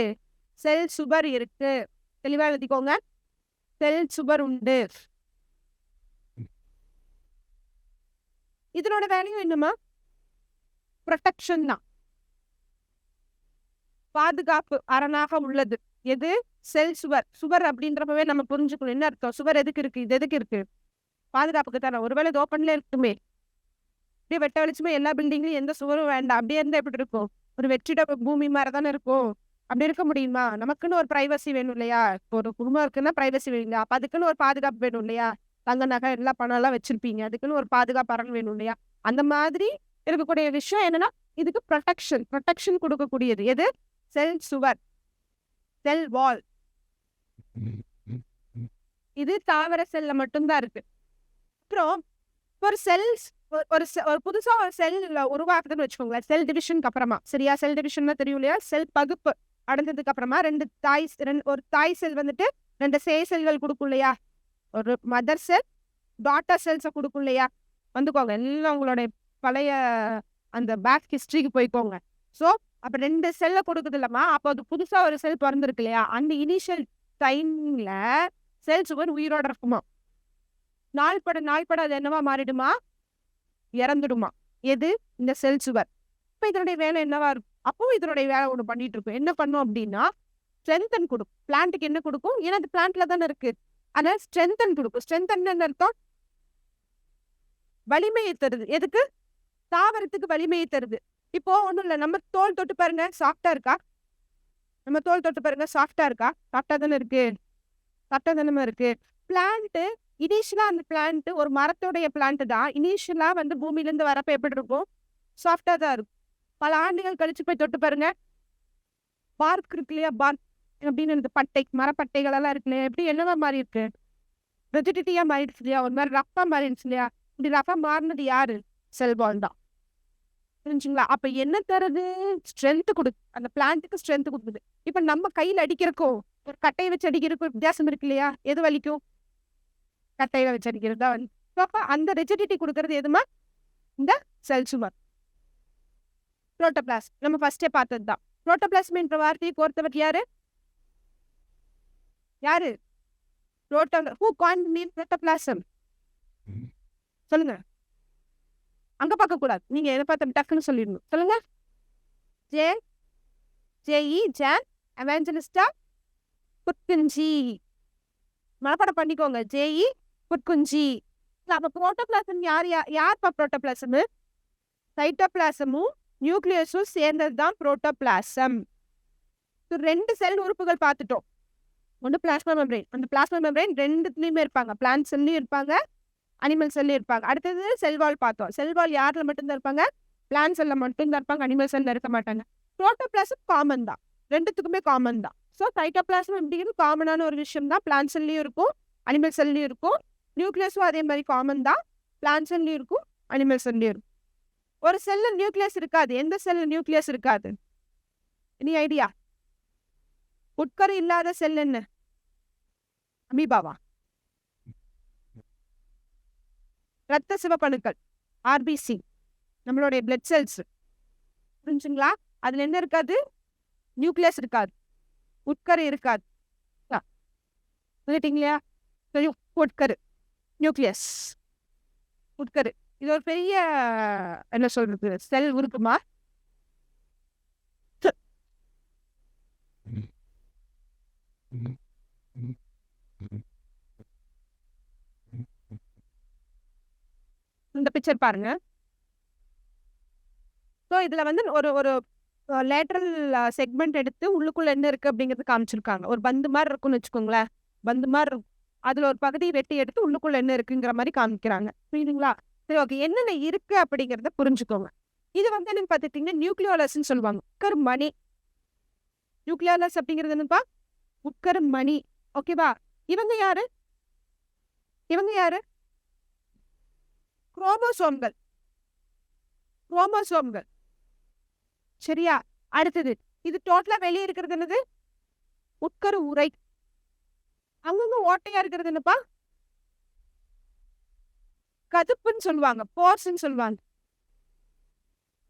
செல் சுவர் இருக்கு. தெளிவா எழுதிக்கோங்க. செல் சுவர் உண்டு. இதனோட வேல்யூ என்னமா? ப்ரொடெக்ஷன் தான். பாதுகாப்பு அரணாக உள்ளது. எது? செல் சுவர். சுவர் அப்படின்றப்பவே நம்ம புரிஞ்சுக்கணும் என்ன அர்த்தம். சுவர் எதுக்கு இருக்கு? இது எதுக்கு இருக்கு? பாதுகாப்புக்கு தானே. ஒருவேளை இது ஓப்பன்ல இருக்குமே, அப்படியே வெட்ட வெளிச்சுமே எல்லா பில்டிங்லயும் எந்த சுவரும் வேண்டாம், அப்படியே இருந்தா எப்படி இருக்கும்? ஒரு வெற்றிட பூமி மாதிரி தானே இருக்கும். அப்படி இருக்க முடியுமா? நமக்குன்னு ஒரு பிரைவசி வேணும் இல்லையா? இப்போ ஒரு குடும்பம் இருக்குன்னா பிரைவசி வேணும் இல்லையா? அப்ப அதுக்குன்னு ஒரு பாதுகாப்பு வேணும் இல்லையா? தங்க நகை எல்லா பணம் எல்லாம் வச்சிருப்பீங்க, அதுக்குன்னு ஒரு பாதுகாப்பு அரண் வேணும் இல்லையா? அந்த மாதிரி இருக்கக்கூடிய விஷயம் என்னன்னா இதுக்கு ப்ரொடெக்ஷன் கொடுக்கக்கூடியது எது? செல் சுவர், செல் வால். இது தாவர செல்ல மட்டும்தான் இருக்கு. அப்புறம் ஒரு செல்ஸ் ஒரு புதுசா ஒரு செல் உருவாக்குதுன்னு வச்சுக்கோங்களேன். செல் டிவிஷனுக்கு அப்புறமா, சரியா? செல் டிவிஷன் தெரியும் இல்லையா? செல் பகுப்பு அடைஞ்சதுக்கு அப்புறமா ஒரு தாய் செல் வந்துட்டு 2 சேய் செல்கள் கொடுக்கும் இல்லையா? ஒரு மதர் செல், டாட்டர் செல்ஸை கொடுக்கும் இல்லையா? வந்துக்கோங்க எல்லாம் உங்களுடைய பழைய அந்த பேக் ஹிஸ்டரிக்கு போய்க்கோங்க. ஸோ அப்ப 2 செல்லை கொடுக்குது இல்லம்மா. அப்போ அது புதுசா ஒரு செல் பிறந்திருக்கு இல்லையா? அந்த இனிஷியல் டைம்ல செல் சுவர் உயிரோட இருக்குமா? நாள்பட அது என்னவா மாறிடுமா? இறந்துடுமா? எது? இந்த செல் சுவர். இப்ப இதனுடைய வேலை என்னவா இருக்கும்? அப்போ இதனுடைய வேலை ஒண்ணு பண்ணிட்டு இருக்கும். என்ன பண்ணும் அப்படின்னா ஸ்ட்ரென்தன் கொடுக்கும். பிளான்ட்டுக்கு என்ன கொடுக்கும்? ஏன்னா அது பிளான்ட்ல தானே இருக்கு. அதனால ஸ்ட்ரென்தன் கொடுக்கும். ஸ்ட்ரென்தன் என்ன அர்த்தம்? வலிமையை தருது. எதுக்கு? தாவரத்துக்கு வலிமையை தருது. இப்போ ஒண்ணும் இல்ல, நம்ம தோல் தொட்டு பாருங்க, சாஃப்டா இருக்கா? நம்ம தோல் தொட்டு பாருங்க, சாஃப்டா இருக்கா? சாஃப்டா தானே இருக்கு. சாஃப்டா தானே இருக்கு. பிளான்ட் இனிஷியலா அந்த பிளான்ட் ஒரு மரத்தோடைய பிளான்ட் தான். இனிஷியலா வந்து பூமியில இருந்து வரப்ப எப்படி இருக்கும்? சாஃப்டா தான் இருக்கும். பல ஆண்டுகள் கழிச்சு போய் தொட்டு பாருங்க, பார்க் இருக்கு இல்லையா? பார்க் அப்படின்னு இந்த மரப்பட்டைகள் எல்லாம் இருக்கு இல்லையா? எப்படி என்னவா மாறி இருக்கு? ரெஜிடிட்டியா மாறிடுச்சு இல்லையா? ஒரு மாதிரி ரஃபா மாறிடுச்சு இல்லையா? இப்படி ரஃபா மாறினது யாரு? செல்பால் தான். புரிஞ்சுங்களா? அப்ப என்ன தருது? ஸ்ட்ரென்த் கொடுக்கு. அந்த பிளான்ட்டுக்கு ஸ்ட்ரென்த் கொடுக்குது. இப்ப நம்ம கையில அடிக்கிறக்கும் ஒரு கட்டையை வச்சு அடிக்கிறக்கும் வித்தியாசம் இருக்கு இல்லையா? எது வலிக்கும்? கட்டையில வச்சு அடிக்கிறது தான். அப்ப அந்த ரெஜிடிட்டி கொடுக்கறது எதுமா? இந்த செல் சுவர். புரோட்டோபிளாஸ்ம் நம்ம ஃபர்ஸ்டே பார்த்தது தான். புரோட்டோபிளாஸ்ம் என்ற வார்த்தையை கோர்த்தவர் யாரு? Who coined the name protoplasm? சொல்லுங்க. அங்க பார்க்க கூடாது. நீங்க எதை பார்த்து டக்குன்னு சொல்லிடணும். சொல்லுங்க. John Evangelista Purkinje. மனப்பாடம் பண்ணிக்கோங்க. புட்குஞ்சி. அப்ப புரோட்டோபிளாசம் யார்ப்பா புரோட்டோபிளாசம்? சைட்டோபிளாசமும் நியூக்ளியஸும் சேர்ந்தது தான் புரோட்டோபிளாசம். 2 செல் உறுப்புகள் பார்த்துட்டோம். ஒன்று பிளாஸ்மா மெம்பரேன். அந்த பிளாஸ்மா மெம்பரேன் ரெண்டுத்துலையுமே இருப்பாங்க. பிளான்ட் செல்லையும் இருப்பாங்க, அனிமல் செல்லையும் இருப்பாங்க. அடுத்தது செல்வால் பார்த்தோம். செல்வால் யாரில் மட்டும்தான் இருப்பாங்க? பிளான்ட் செல்லில் மட்டும்தான் இருப்பாங்க, அனிமல் செல்லில் இருக்க மாட்டாங்க. புரோட்டோபிளாசம் காமன் தான், ரெண்டுத்துக்குமே காமன் தான். ஸோ சைட்டோபிளாசம் அப்படிங்கிறது காமனான ஒரு விஷயம் தான். பிளான்ட் செல்லையும் இருக்கும், அனிமல் செல்லையும் இருக்கும். நியூக்ளியஸும் அதே மாதிரி காமன் தான். பிளான்ட் செல்லையும் இருக்கும், அனிமல் செல்லையும் இருக்கும். ஒரு செல்லில் நியூக்ளியஸ் இருக்காது. எந்த செல்லில் நியூக்ளியஸ் இருக்காது? Any idea? உட்கரு இல்லாத செல் என்ன? அமீபாவா? ரத்த சிவப்பணுக்கள், ஆர்பிசி, நம்மளுடைய பிளட் செல்ஸ். புரிஞ்சுங்களா? அதுல என்ன இருக்காது? நியூக்ளியஸ் இருக்காது, உட்கரு இருக்காது. சொல்லிட்டீங்களா? சரி, உட்கரு, நியூக்ளியஸ், உட்கரு. இது ஒரு பெரிய என்ன சொல்றது செல் உறுப்புமா? இந்த பிக்சர் பாருங்க. ஸோ இதுல வந்து ஒரு ஒரு லேட்டரல் செக்மெண்ட் எடுத்து உள்ளுக்குள்ள என்ன இருக்கு அப்படிங்கிறது காமிச்சிருக்காங்க. ஒரு பந்து மாதிரி இருக்கும்னு வச்சுக்கோங்களேன். பந்து மாதிரி இருக்கும். அதுல ஒரு பகுதியை வெட்டி எடுத்து உள்ளுக்குள்ள என்ன இருக்குங்கிற மாதிரி காமிக்கிறாங்க. புரியுதுங்களா? சரி, ஓகே. என்னென்ன இருக்கு அப்படிங்கிறத புரிஞ்சுக்கோங்க. இது வந்து என்னன்னு பார்த்துட்டீங்கன்னா நியூக்ளியோலஸ்ன்னு சொல்லுவாங்க. உட்கரு மணி. நியூக்ளியோலஸ் அப்படிங்கிறது என்னப்பா? உட்கரு மணி. ஓகேவா? இவங்க யாரு? இவங்க யாரு? குரோமோசோம்கள். குரோமோசோம்கள். சரியா? அடுத்தது இது டோட்டலா வெளியே இருக்கிறது என்னது? உட்கரு உறை. அங்கங்க ஓட்டையா இருக்கிறது என்னப்பா? கதுப்புன்னு சொல்லுவாங்க, போர்ஸ்ன்னு சொல்லுவாங்க.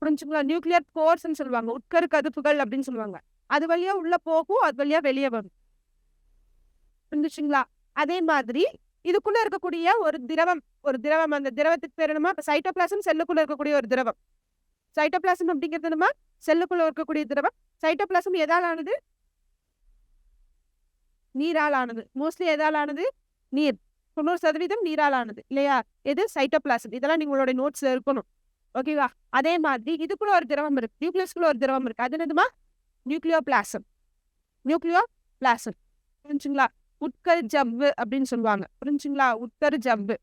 புரிஞ்சுங்களா? நியூக்ளியர் போர்ஸ்ன்னு சொல்லுவாங்க, உட்கரு கதுப்புகள் அப்படின்னு சொல்லுவாங்க. அது வழியா உள்ள போகும், அது வழியா வெளியே வரும். புரிஞ்சுச்சுங்களா? அதே மாதிரி இதுக்குள்ள இருக்கக்கூடிய ஒரு திரவம், அந்த திரவத்துக்கு பேர் என்னமா? சைட்டோபிளாசம் செல்லுக்குள்ள இருக்கக்கூடிய ஒரு திரவம். சைட்டோபிளாசம் அப்படிங்கிறது என்னமா? செல்லுக்குள்ள இருக்கக்கூடிய திரவம். சைட்டோபிளாசம் எதால் ஆனது? நீரால் ஆனது. மோஸ்ட்லி எதால் ஆனது? நீர். 90% நீரால் ஆனது இல்லையா? எது? சைட்டோபிளாசம். இதெல்லாம் நீங்களோட நோட்ஸ்ல இருக்கணும். ஓகேவா? அதே மாதிரி இதுக்குள்ள ஒரு திரவம் இருக்கு, நியூக்ளியஸ்குள்ள ஒரு திரவம் இருக்கு. அது என்னதுமா? நியூக்ளியோபிளாசம். நியூக்ளியோபிளாசம். புரிஞ்சுங்களா? உட்கரு ஜவ்வு அப்படின்னு சொல்லுவாங்க. புரிஞ்சுங்களா? உட்கரு ஜவ்வு.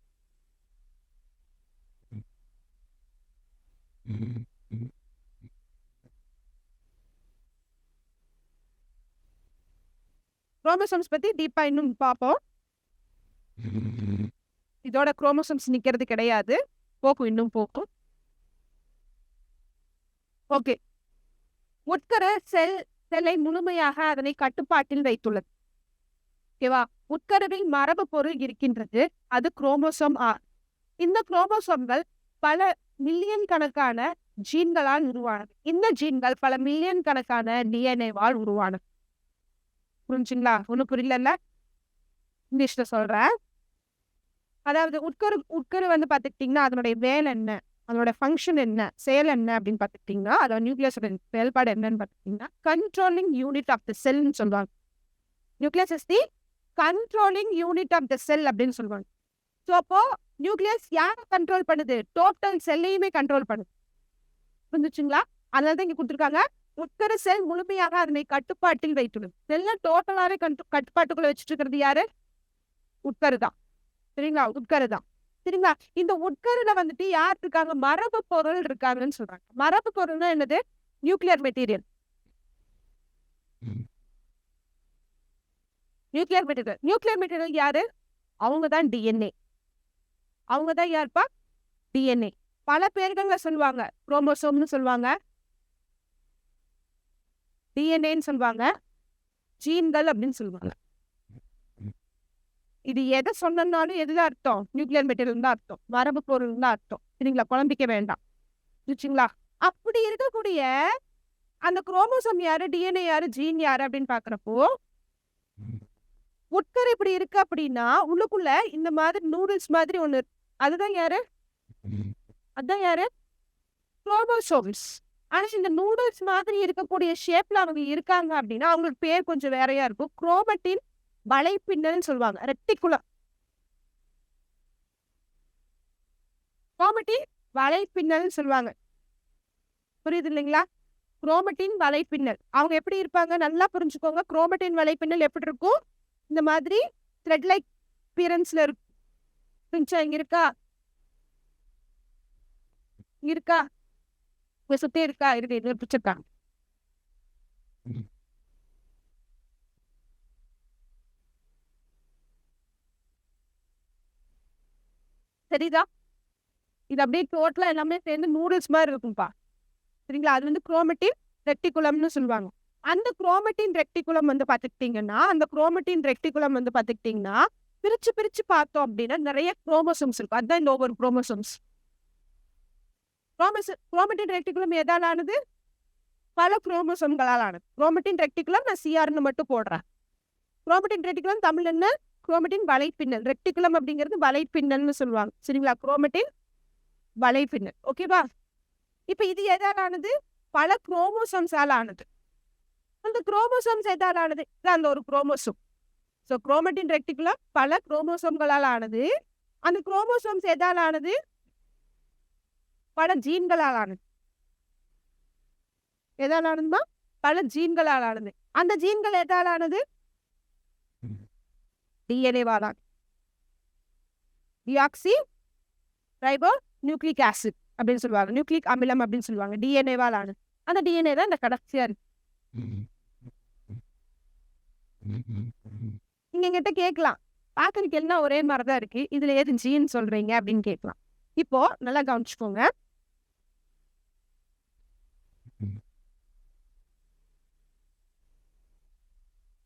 குரோமோசோம்ஸ் பத்தி டீப்பா இன்னும் பார்ப்போம். இதோட குரோமோசோம்ஸ் நிக்கிறது கிடையாது, போக்கும், இன்னும் போக்கும். ஓகே. உட்கரு செல்லை முழுமையாக அதனை கட்டுப்பாட்டில் வைத்துள்ளது. ஓகேவா? உட்கருவில் மரபு பொருள் இருக்கின்றது, அது குரோமோசோம் ஆர். இந்த குரோமோசோம்கள் பல மில்லியன் கணக்கான ஜீன்களால் உருவானது. இந்த ஜீன்கள் பல மில்லியன் கணக்கான டிஎன்ஏவால் உருவானது. புரிஞ்சுங்களா? ஒன்றும் புரியல, இங்கிலீஷ்ல சொல்றேன். அதாவது உட்கரு வந்து பார்த்துக்கிட்டிங்கன்னா அதனுடைய வேலை என்ன, அதோட ஃபங்க்ஷன் என்ன, செயல் என்ன அப்படின்னு பார்த்துக்கிட்டிங்கன்னா, அதோட நியூக்ளியஸோட செயல்பாடு என்னன்னு பார்த்துக்கிட்டிங்கன்னா கண்ட்ரோலிங் யூனிட் ஆஃப் த செல்னு சொல்லுவாங்க. Nucleus is the controlling unit of the cell அப்படின்னு சொல்லுவாங்க. ஸோ அப்போ நியூக்ளியஸ் யாரை கண்ட்ரோல் பண்ணுது? டோட்டல் செல்லையுமே கண்ட்ரோல் பண்ணுது. புரிஞ்சுச்சுங்களா? அதனால தான் இங்க கொடுத்துருக்காங்க, உட்கரு செல் முழுமையாக அதனை கட்டுப்பாட்டில் வைத்துள்ளது. செல்ல டோட்டலாவே கட்டுப்பாட்டுக்குள்ள வச்சுட்டு இருக்கிறது யாரு? உட்கரு தான். சரிங்களா? உட்கரு தான். சரிங்களா? இந்த உட்கருல வந்துட்டு யார் இருக்காங்க? மரபு பொருள் இருக்காங்கன்னு சொல்றாங்க. மரபு பொருள்னா என்னது? Nuclear material. நியூக்ளியர் மெட்டீரியல் யாரு? அவங்கதான் டிஎன்ஏ. அவங்கதான் யாருப்பா? டிஎன்ஏ. பல பேர்கள்ல சொல்லுவாங்க. குரோமோசோம்னு சொல்லுவாங்க, டிஎன்ஏன்னு சொல்லுவாங்க, ஜீன்கள் அப்படின்னு சொல்லுவாங்க. இது எதை சொன்னாலும் எதுதான் அர்த்தம்? நியூக்ளியர் மெட்டீரியல் தான் அர்த்தம், மரபு பொருள் தான் அர்த்தம். சரிங்களா? குழம்பிக்க வேண்டாம். புரிச்சுங்களா? அப்படி இருக்கக்கூடிய அந்த குரோமோசோம் யாரு, டிஎன்ஏ யாரு, ஜீன் யாரு அப்படின்னு பாக்குறப்போ உட்கரு இப்படி இருக்கு அப்படின்னா உள்ளுக்குள்ள இந்த மாதிரி நூடுல்ஸ் மாதிரி ஒண்ணு இருக்கு. அதுதான் யாரு? அதான் யாரு? குரோமோசோம்ஸ். ஆனா இந்த நூடுல்ஸ் மாதிரி இருக்கக்கூடிய ஷேப்ல அவங்க இருக்காங்க அப்படின்னா அவங்களுக்கு பேர் கொஞ்சம் வேறையா இருக்கும். குரோமட்டின் வலைப்பின்னல்னு சொல்லுவாங்க, ரெட்டிகுலம். குரோமட்டின் வலைப்பின்னல் சொல்லுவாங்க. புரியுது இல்லைங்களா? குரோமட்டின் வலைப்பின்னல் அவங்க எப்படி இருப்பாங்க நல்லா புரிஞ்சுக்கோங்க. குரோமட்டின் வலைப்பின்னல் எப்படி இருக்கும்? இந்த மாதிரி த்ரெட் லைக் அப்பியரன்ஸ்ல இருந்துச்சா? இங்க இருக்கா? இங்க இருக்கா? இங்க சுத்தி இருக்கா? இருக்கு, இது பிடிச்சிருக்காங்க. சரிதா? இது அப்படியே டோட்டலா எல்லாமே சேர்ந்து நூடுல்ஸ் மாதிரி இருக்கும்பா. சரிங்களா? அது வந்து குரோமட்டின் ரெட்டிகுலம்னு சொல்லுவாங்க. அந்த குரோமட்டின் ரெட்டிகுலம் வந்து பாத்துக்கிட்டீங்கன்னா, பிரிச்சு பிரிச்சு பார்த்தோம் அப்படின்னா நிறைய குரோமோசோம்ஸ் இருக்கும். அதுதான் இந்த ஒவ்வொரு குரோமோசோம்ஸ். குரோமட்டின் ரெட்டிகுலம் எதால் ஆனது? பல குரோமோசோம்களால் ஆனது. குரோமட்டின் ரெட்டிகுலம் நான் சிஆர்னு மட்டும் போடுறேன். குரோமட்டின் ரெட்டிகுலம் தமிழ் என்ன? குரோமட்டின் வலைப்பின்னல். ரெட்டிகுலம் அப்படிங்கிறது வலைப்பின்னல்னு சொல்லுவாங்க. சரிங்களா? குரோமட்டின் வலைப்பின்னல். ஓகேவா? இப்ப இது எதால் ஆனது? பல குரோமோசோம்ஸால் ஆனது. அந்த குரோமோசோம்ஸ் எதால் ஆனது? அந்த ஒரு குரோமோசோம். ஸோ குரோமட்டின் ரெட்டிகுலம் பல குரோமோசோம்களால் ஆனது. அந்த குரோமோசோம்ஸ் எதால் ஆனது? பல ஜீன்களால் ஆனது. எதால் ஆனதுமா? பல ஜீன்களால் ஆனது. அந்த ஜீன்கள் எதால் ஆனது? டிஎன்ஏவால். டிஆக்சி ரைபோ நியூக்ளிக் ஆசிட் அப்படின்னு சொல்லுவாங்க. நியூக்ளிக் அமிலம் அப்படின்னு சொல்லுவாங்க. டிஎன்ஏவால் ஆனது. அந்த டிஎன்ஏ தான் இந்த கடைசியா இருக்கு. நீங்க என்கிட்ட கேட்கலாம், பாக்குறதுக்கு எல்லாம் ஒரே மாதிரிதான் இருக்கு, இதுல ஏது ஜீன் சொல்றீங்க அப்படின்னு கேட்கலாம். இப்போ நல்லா கவனிச்சுக்கோங்க.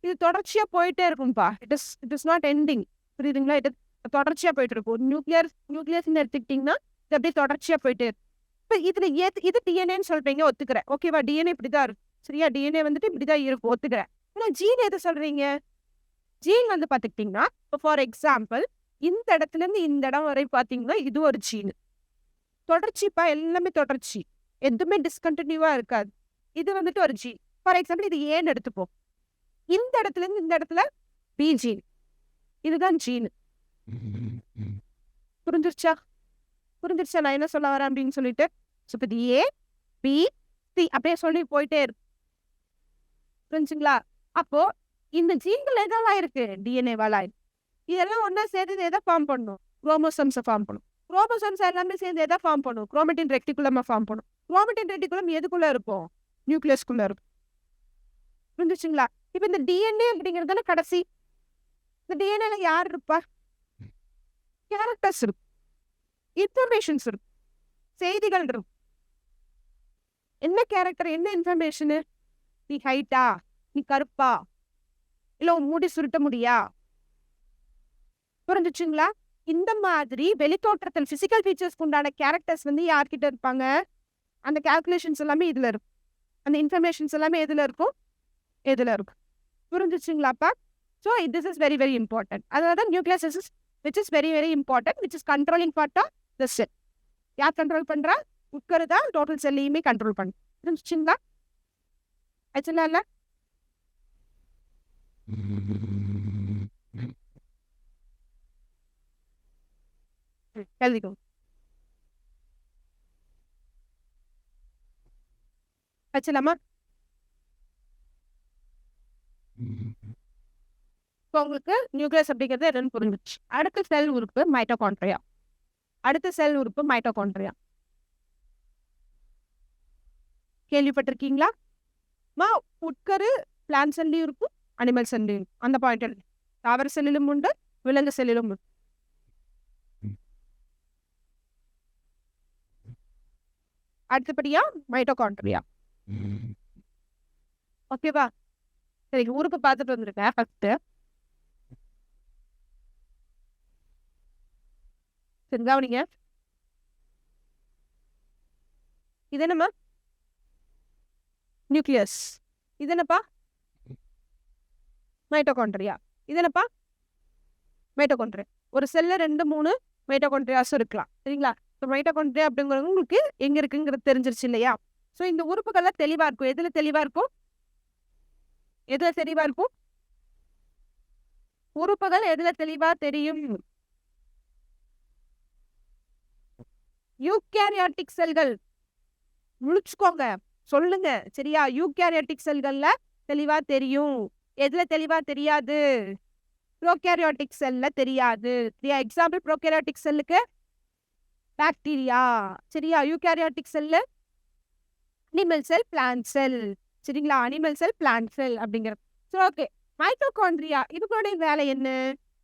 இது தொடர்ச்சியா போயிட்டே இருக்கும்பா. It is not ending. புரியுதுங்களா? இது தொடர்ச்சியா போயிட்டு இருக்கும். நியூக்ளியஸ் எடுத்துக்கிட்டீங்கன்னா இது அப்படியே தொடர்ச்சியா போயிட்டே இருக்கு. இப்ப இதுல இது டிஎன்ஏன்னு சொல்றீங்க, ஒத்துக்கிறேன். ஓகேவா? டிஎன்ஏ இப்படிதான் இருக்கும். சரியா? டிஎன்ஏ வந்துட்டு இப்படிதான் இருக்கும், ஒத்துக்கிறேன். ஆனா ஜீன் எது சொல்றீங்க? ஜீன் வந்து பாத்துக்கிட்டீங்கன்னா, ஃபார் எக்ஸாம்பிள் இந்த இடத்துல இருந்து இந்த இடம் வரை பாத்தீங்கன்னா இது ஒரு ஜீன். தொடர்ச்சிப்பா, எல்லாமே தொடர்ச்சி, எதுவுமே டிஸ்கண்டினியூவா இருக்காது. இது வந்துட்டு ஒரு ஜீன். ஃபார் எக்ஸாம்பிள் இது ஏன்னு எடுத்துப்போம். இந்த இடத்துல இருந்து இந்த இடத்துல பி ஜீன். இதுதான் ஜீன். புரிஞ்சிருச்சா நான் என்ன சொல்ல வரேன் அப்படின்னு சொல்லிட்டு? இது ஏ பி சி அப்படியே சொல்லி போயிட்டே இருக்கு. புரிஞ்சுங்களா? அப்போ இந்த ஜீன்கள் எதெல்லாம் இருக்கு? டிஎன்ஏவால இருக்கு. இதெல்லாம் ஒன்னா சேர்ந்து எதை ஃபார்ம் பண்ணும்? குரோமோசோம்ஸை ஃபார்ம் பண்ணும். குரோமோசோம்ஸ் எல்லாமே சேர்ந்து எதை ஃபார்ம் பண்ணும்? குரோமட்டின் ரெட்டிகுலமா ஃபார்ம் பண்ணும். குரோமட்டின் ரெட்டிகுலம் எதுக்குள்ள இருக்கும்? நியூக்ளியஸ்குள்ள இருக்கும். புரிஞ்சுச்சுங்களா? இப்ப இந்த டிஎன்ஏ அப்படிங்கிறது கடைசி. இந்த டிஎன்ஏல யார் இருப்பா? கேரக்டர்ஸ் இருக்கும், இன்ஃபர்மேஷன்ஸ் இருக்கும், செய்திகள் இருக்கும். என்ன கேரக்டர், என்ன இன்ஃபர்மேஷனு? நீ ஹைட்டா, நீ கருப்பா, இல்ல முடி சுருட்ட முடியா? புரிஞ்சுச்சுங்களா? இந்த மாதிரி வெளித்தோற்றத்தில் பிசிக்கல் ஃபீச்சர்ஸ்க்கு உண்டான கேரக்டர்ஸ் வந்து யார்கிட்ட இருப்பாங்க? அந்த கால்குலேஷன்ஸ் எல்லாமே இதுல இருக்கும். அந்த இன்ஃபர்மேஷன்ஸ் எல்லாமே எதுல இருக்கும்? புரிஞ்சுச்சுங்களாப்பா? So this is very very important. அதனால nucleus is which is very very important, which is controlling part of the cell. யார் கண்ட்ரோல் பண்றா? உட்கரு தான் டோட்டல் செல்லையுமே கண்ட்ரோல் பண்ணும். புரிஞ்சுச்சுங்களா? ஆச்சுங்களா? இல்ல எழுதிக்கோ. ஆச்சுலாமா? இப்போ உங்களுக்கு நியூக்ளியஸ் அப்படிங்கிறது என்னன்னு புரிஞ்சிச்சு. அடுத்த செல் உறுப்பு மைட்டோகாண்ட்ரியா. கேள்விப்பட்டிருக்கீங்களா? உட்கரு பிளான்ட் செல்லையும் இருக்கும், அனிமல் செல்லையும் இருக்கும். அந்த பாயிண்ட் தாவர செல்லிலும் உண்டு, விலங்கு செல்லிலும் உண்டு. அடுத்தபடியா மைட்டோகாண்ட்ரியா. ஓகேவா? சரி, உறுப்பு பார்த்துட்டு வந்திருக்கேன். ஃபர்ஸ்ட் சரி கவனிங்க. இது என்னம்மா? நியூக்ளியஸ். இது என்னப்பா? மைட்டோகாண்ட்ரியா. இது என்னப்பா? மைட்டோகாண்ட்ரியா. ஒரு செல்ல 2-3 மைட்டோகாண்ட்ரியாஸும் இருக்கலாம். சரிங்களா? மைட்டோகாண்ட்ரியா அப்படிங்கிறது உங்களுக்கு எங்க இருக்குங்கிறது தெரிஞ்சிருச்சு இல்லையா? ஸோ இந்த உறுப்புகள்லாம் தெளிவா இருக்கும். எதுல தெளிவா இருக்கும்? உறுப்புகள் எதுல தெளிவா தெரியும்? யூகேரியாட்டிக் செல்கள். முழிச்சுக்கோங்க, சொல்லுங்க. சரியா? யூகேரியாட்டிக் செல்கள்ல தெளிவா தெரியும். எதுல தெளிவா தெரியாது? ப்ரோகேரியாட்டிக் செல்ல தெரியாது. எக்ஸாம்பிள் ப்ரோகேரியாட்டிக் செல்லுக்கு பாக்டீரியா, சரியா? Eukaryotic cell animal cell, plant cell, சரிங்களா? அனிமல் செல், பிளான்ட் செல் அப்படிங்கிறது. ஸோ ஓகே, மைட்டோகாண்ட்ரியா இதுகளுடைய வேலை என்ன?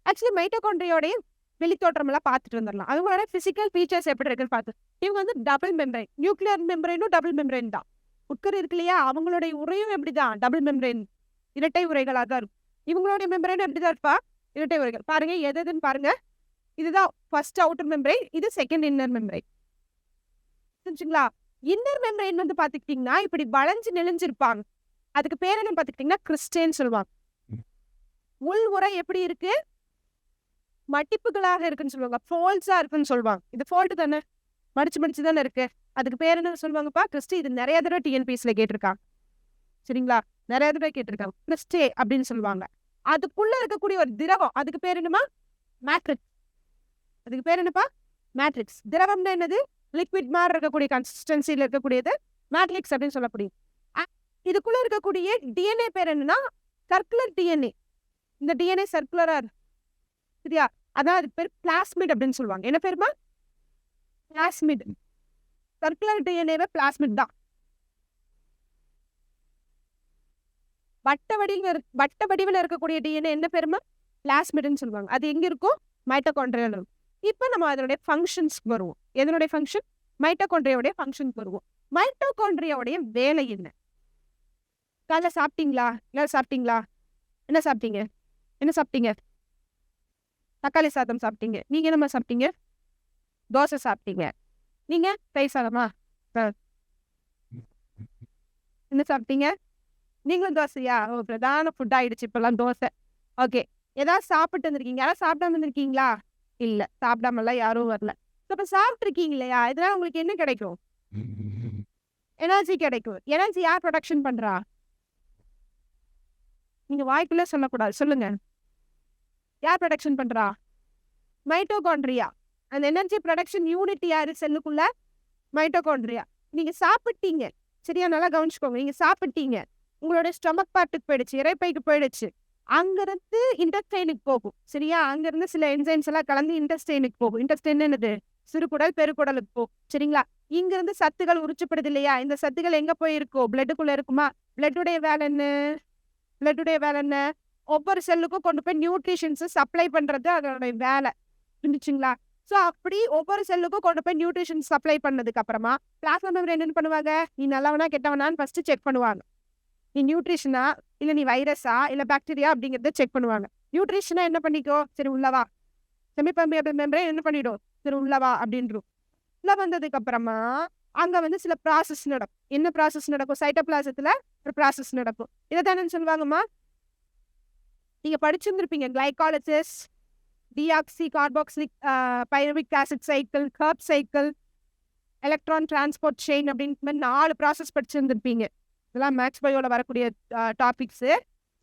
ஆக்சுவலி மைட்டோகாண்ட்ரியோடைய வெளித்தோற்றம் எல்லாம் பார்த்துட்டு வந்துடலாம். அவங்களோட பிசிக்கல் ஃபீச்சர்ஸ் எப்படி இருக்குன்னு பார்த்து, இவங்க வந்து டபுள் மெம்பரைன், நியூக்ளியர் மெம்பரைனும் டபுள் மெம்பரைன் தான். உட்கரு இருக்கு இல்லையா, அவங்களுடைய உரையும் எப்படிதான் டபுள் மெம்பரைன், இரட்டை உரைகளாக தான் இருக்கும். இவங்களுடைய மெம்பரைன் எப்படிதான் இருப்பா, இரட்டை உரைகள். பாருங்க எதுன்னு பாருங்க, இதுதான் ஃபர்ஸ்ட் அவுட்டர் மெம்பரைன், இது செகண்ட் இன்னர் மெம்பரைன். புரிஞ்சுங்களா? இன்னர் மெம்பரைன் வந்து பாத்துக்கிட்டீங்கன்னா இப்படி வளைஞ்சு நெளிஞ்சிருப்பாங்க. அதுக்கு பேர் என்ன பாத்துக்கிட்டீங்கன்னா கிறிஸ்டேன்னு சொல்லுவாங்க. உள் உரை எப்படி இருக்கு, மடிப்புகளாக இருக்குன்னு சொல்லுவாங்க, ஃபோல்ட்ஸா இருக்குன்னு சொல்லுவாங்க. இது ஃபோல்ட் தானே, மடிச்சு மடிச்சு தானே இருக்கு. அதுக்கு பேர் என்ன சொல்லுவாங்கப்பா, கிறிஸ்டி. இது நிறைய தடவை டிஎன்பிஎஸ்ல கேட்டிருக்காங்க, சரிங்களா? நிறைய தடவை கேட்டிருக்காங்க, கிறிஸ்டே அப்படின்னு சொல்லுவாங்க. அதுக்குள்ள இருக்கக்கூடிய ஒரு திரவம், அதுக்கு பேர் என்னமா, மேட்ரிக்ஸ். அதுக்கு பேர் என்னப்பா, மேட்ரிக்ஸ். திரவம்னா என்னது, லிக்விட் மாதிரி இருக்கக்கூடிய கன்சிஸ்டன்சியில் இருக்கக்கூடியது மேட்ரிக்ஸ் அப்படின்னு சொல்லக்கூடியது. இதுக்குள்ள இருக்கக்கூடிய டிஎன்ஏ பேர் என்னன்னா சர்க்குலர் டிஎன்ஏ. இந்த டிஎன்ஏ சர்க்குலரா சரியா, அதான் அது பேர் பிளாஸ்மிட் அப்படின்னு சொல்லுவாங்க. என்ன பேருமா, பிளாஸ்மிட். சர்க்குலர் டிஎன்ஏ பிளாஸ்மிட் தான். வட்ட வடிவில் இருக்கக்கூடிய டிஎன்ஏ என்ன பேருமா, பிளாஸ்மிட்னு சொல்லுவாங்க. அது எங்க இருக்கும், மைட்டோகாண்ட்ரியால இருக்கும். இப்போ நம்ம அதனுடைய ஃபங்க்ஷன்ஸ் வருவோம். எதனுடைய ஃபங்க்ஷன், மைட்டோகாண்ட்ரியாவுடைய ஃபங்க்ஷன் வருவோம். மைட்டோகாண்ட்ரியாவுடைய வேலை என்ன? காலைல சாப்பிட்டீங்களா, எல்லாரும் சாப்பிட்டீங்களா? என்ன சாப்பிட்டீங்க, என்ன சாப்பிட்டீங்க? தக்காளி சாதம் சாப்பிட்டீங்க. நீங்க என்னமா சாப்பிட்டீங்க, தோசை சாப்பிட்டீங்க. நீங்க தயிர் சாதமா, என்ன சாப்பிட்டீங்க? நீங்களும் தோசையா? ஓ, பிரதான ஃபுட் ஆயிடுச்சு இப்பெல்லாம் தோசை. ஓகே, ஏதாவது சாப்பிட்டு வந்திருக்கீங்க, யாராவது சாப்பிடாம வந்திருக்கீங்களா? இல்ல, சாப்பிடாமலாம் யாரும் வரல. இப்ப சாப்பிட்டு இருக்கீங்க இல்லையா, இதனால உங்களுக்கு என்ன கிடைக்கும், எனர்ஜி கிடைக்கும். எனர்ஜி யார் ப்ரொடக்ஷன் பண்றா, நீங்க வாய்க்குள்ள சொல்லக்கூடாது, சொல்லுங்க. யார் ப்ரொடக்ஷன் பண்றா, மைட்டோகாண்ட்ரியா. அந்த எனர்ஜி ப்ரொடக்ஷன் யூனிட் யாரு செல்லுக்குள்ள, மைட்டோகாண்ட்ரியா. நீங்க சாப்பிட்டீங்க, சரியா, நல்லா கவனிச்சுக்கோங்க. நீங்க சாப்பிட்டீங்க, உங்களோட ஸ்டொமக் பார்ட்டுக்கு போயிடுச்சு, இறைப்பைக்கு போயிடுச்சு. அங்கிருந்து இன்டெஸ்டைனுக்கு போகும், சரியா? அங்கிருந்து சில என்சைம்ஸ் எல்லாம் கலந்து இன்டெஸ்டைனுக்கு போகும். இன்டெஸ்டைன் என்னது, சிறுகுடல், பெருக்குடலுக்கு போகும், சரிங்களா? இங்கிருந்து சத்துகள் உறிச்சப்படுது இல்லையா, இந்த சத்துகள் எங்க போயிருக்கோம், பிளட்டுக்குள்ள இருக்குமா? பிளட்டுடைய வேலை என்ன, பிளட்டுடைய வேலை என்ன, ஒவ்வொரு செல்லுக்கும் கொண்டு போய் நியூட்ரிஷன்ஸ் சப்ளை பண்றது அதோட வேலை, புரிஞ்சுச்சுங்களா? ஸோ அப்படி ஒவ்வொரு செல்லுக்கும் கொண்டு போய் நியூட்ரிஷன் சப்ளை பண்ணதுக்கு அப்புறமா பிளாஸ்மா மெம்பரேன் என்ன பண்ணுவாங்க, நீ நல்லவனா கெட்டவனான்னு ஃபர்ஸ்ட் செக் பண்ணுவாங்க. நீ நியூட்ரிஷனா இல்ல நீ வைரஸா இல்ல பாக்டீரியா அப்படிங்கறத செக் பண்ணுவாங்க. நியூட்ரிஷனா என்ன பண்ணிக்கோ, சரி உள்ளவா, செமிபர்மியபிள் மெம்பரேன் என்ன பண்ணிடும், சரி உள்ளவா அப்படின்றும். உள்ள வந்ததுக்கு அப்புறமா அங்க வந்து சில ப்ராசஸ் நடக்கும். என்ன ப்ராசஸ் நடக்கும், சைட்டோபிளாசத்துல ஒரு ப்ராசஸ் நடக்கும். இதை தானே சொல்லுவாங்கம்மா, நீங்க படிச்சிருந்திருப்பீங்க, glycolysis, deoxy carboxylic pyruvic acid cycle, Krebs cycle, electron transport chain அப்படின்னு 4 ப்ராசஸ் படிச்சிருந்திருப்பீங்க. இதெல்லாம் மேக்ஸ் பயோல வரக்கூடிய டாபிக்ஸு.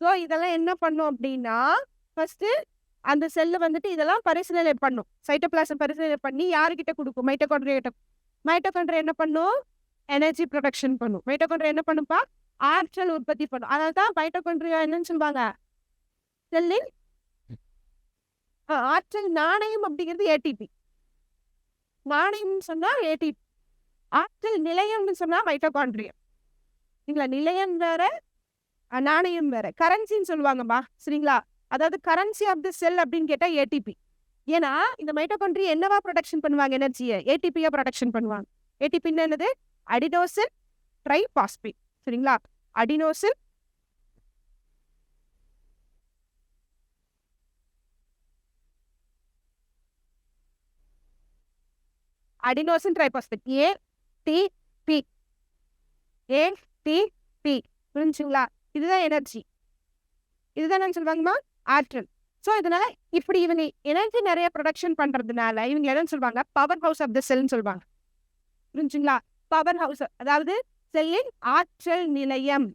ஸோ இதெல்லாம் என்ன பண்ணும் அப்படின்னா, ஃபர்ஸ்ட் அந்த செல்லு வந்துட்டு இதெல்லாம் பரிசீலனை பண்ணும். சைட்டோபிளாசம் பரிசீலனை பண்ணி யாருக்கிட்ட கொடுக்கும், மைட்டோகாண்ட்ரியா கிட்ட. மைட்டோகாண்ட்ரியா என்ன பண்ணும், எனர்ஜி ப்ரொடக்ஷன் பண்ணும். மைட்டோகாண்ட்ரியா என்ன பண்ணுப்பா, ஆற்றல் உற்பத்தி பண்ணும். அதனால தான் மைட்டோகாண்ட்ரியா என்னன்னு சொல்லுவாங்க, செல்லின் ஆற்றல் நாணயம் அப்படிங்கிறது ஏடிபி. நாணயம் சொன்னா ஏடிபி, ஆற்றல் நிலையம்னு சொன்னா மைட்டோகாண்ட்ரியா. சரிங்களா? நிலையம் வேற, நாணயம் வேற. கரன்சின்னு சொல்லுவாங்கம்மா, சரிங்களா? அதாவது கரன்சி ஆஃப் தி செல் அப்படின்னு கேட்டா ஏடிபி. ஏன்னா இந்த மைட்டோகாண்ட்ரியா என்னவா ப்ரொடக்ஷன் பண்ணுவாங்க, எனர்ஜியை ஏடிபியா ப்ரொடக்ஷன் பண்ணுவாங்க. ஏடிபின்னு என்னது, அடினோசின் ட்ரைபாஸ்பேட், சரிங்களா? Adenosine adenosine triphosphate, ATP, ATP, புரிஞ்சுங்களா? இதுதான் எனர்ஜி, இதுதான் என்ன சொல்லுவாங்கம்மா, ஆற்றல். ஸோ இதனால இப்படி இவங்க எனர்ஜி நிறைய ப்ரொடக்ஷன் பண்றதுனால இவங்க என்னன்னு சொல்லுவாங்க, பவர் ஹவுஸ் ஆஃப் த செல்னு சொல்லுவாங்க. புரிஞ்சுங்களா? பவர் ஹவுஸ், அதாவது செல்லின் ஆற்றல் நிலையம்,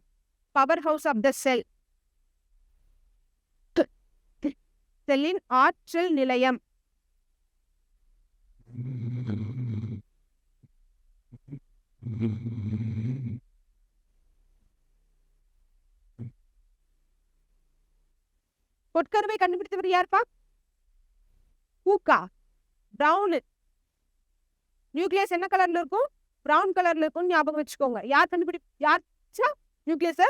பவர் ஹவுஸ் ஆஃப் த செல், செல்லின் ஆற்றல் நிலையம். பொற்கருவை கண்டுபிடித்தவர் யாருப்பா? ஹூக்கா. பிரவுன். நியூக்ளியஸ் என்ன கலர்ல இருக்கும்? பிரவுன் கலர்ல இருக்கும். ஞாபகம் வச்சுக்கோங்க. யார் நியூக்ளியஸ்?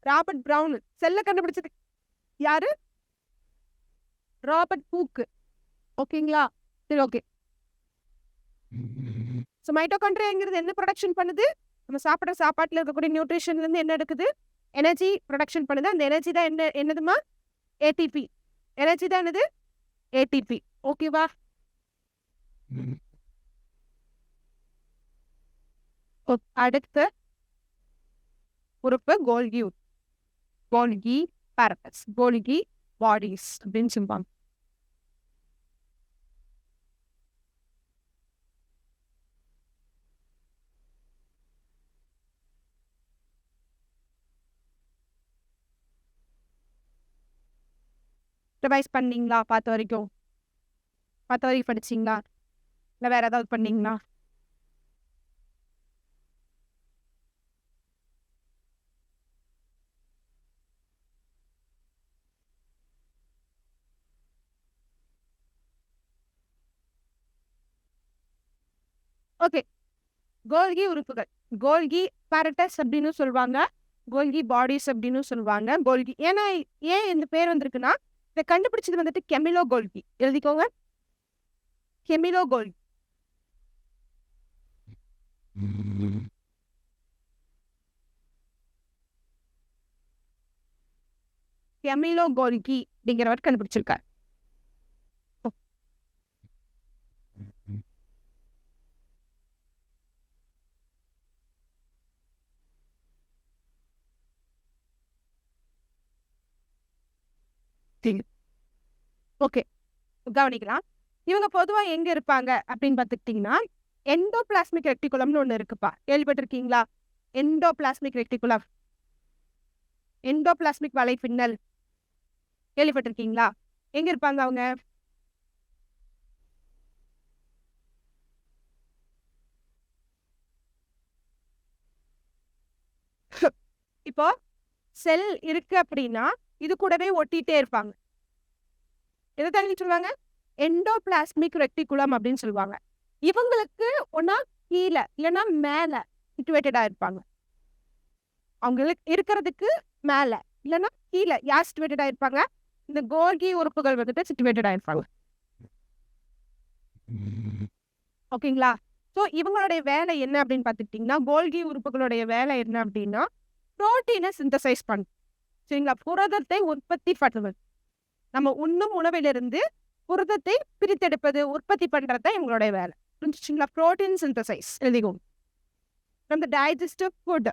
Robert brown. செல்ல கண்டுபிடிச்சது யாரு? Robert Hooke. ஓகேங்களா? சரி, ஓகே. ஸோ மைட்டோகாண்ட்ரியாங்கிறது என்ன ப்ரொடக்ஷன் பண்ணுது? நம்ம சாப்பிட்ற சாப்பாட்டில் இருக்கக்கூடிய நியூட்ரிஷன்ல இருந்து என்ன எடுக்குது? எனர்ஜி ப்ரொடக்ஷன் பண்ணுது. அந்த எனர்ஜி தான் என்னதுமா? ஏடிபி. எனர்ஜி தான் என்னது? ஏடிபி. ஓகேவா? அடுத்த உறுப்பு கோல்கி. கோல்கி பாரட்டஸ், கோல்கி பாடிஸ் அப்படின்னு சொல்லுவாங்க. ரிவைஸ் பண்ணீங்களா? பார்த்த வரைக்கும் படிச்சீங்களா? இல்லை வேற ஏதாவது பண்ணீங்களா? ஓகே. கோல்கி உறுப்புகள். கோல்கி பாரட்டஸ் அப்படின்னு சொல்லுவாங்க. கோல்கி பாடிஸ் அப்படின்னு சொல்லுவாங்க. கோல்கி ஏன்னா ஏன் இந்த பேர் வந்திருக்குன்னா, இதை கண்டுபிடிச்சது வந்துட்டு கெமிலோ கோல்கி. எழுதிக்கோங்க, கெமிலோ கோல்கி. கெமிலோ கோல்கி அப்படிங்கிறவர் கண்டுபிடிச்சிருக்கார். ஓகே, கவனிக்கலாம். இவங்க பொதுவா எங்க இருப்பாங்க அப்படின்னு பார்த்துக்கிட்டீங்கன்னா, எண்டோபிளாஸ்மிக் ரெக்டிகுலம்னு ஒண்ணு இருக்குப்பா. கேள்விப்பட்டிருக்கீங்களா? எண்டோபிளாஸ்மிக் ரெக்டிகுலம், எண்டோபிளாஸ்மிக் வலைப்பின்னல் கேள்விப்பட்டிருக்கீங்களா? எங்க இருப்பாங்க அவங்க? இப்போ செல் இருக்கு அப்படின்னா இது கூடவே ஒட்டிட்டே இருப்பாங்க. எதை தள்ளி சொல்லுவாங்க? எண்டோபிளாஸ்மிக் ரெக்டிகுலம் அப்படின்னு சொல்லுவாங்க. இவங்களுக்கு ஒன்னா கீழே இல்லைன்னா மேல சிச்சுவேட்டடா இருப்பாங்க. அவங்களுக்கு இருக்கிறதுக்கு மேல இல்லைன்னா கீழே யார் சிச்சுவேட்டடா இருப்பாங்க? இந்த கோல்கி உறுப்புகள் வந்துட்டு சிச்சுவேட்டடா இருப்பாங்க. ஓகேங்களா? ஸோ இவங்களுடைய வேலை என்ன அப்படின்னு பார்த்துக்கிட்டிங்கன்னா, கோல்கி உறுப்புகளுடைய வேலை என்ன அப்படின்னா, புரோட்டீனை சிந்தசைஸ் பண்ணும். சரிங்களா? புரதத்தை உற்பத்தி பண்ணுவது. நம்ம உண்ணும் உணவிலிருந்து புரதத்தை பிரித்தெடுப்பது, உற்பத்தி பண்றது தான் இவங்களுடைய வேலை. புரிஞ்சுச்சுங்களா? புரோட்டீன் சிந்தசைஸ் எழுதிக்கும். From the digestive food.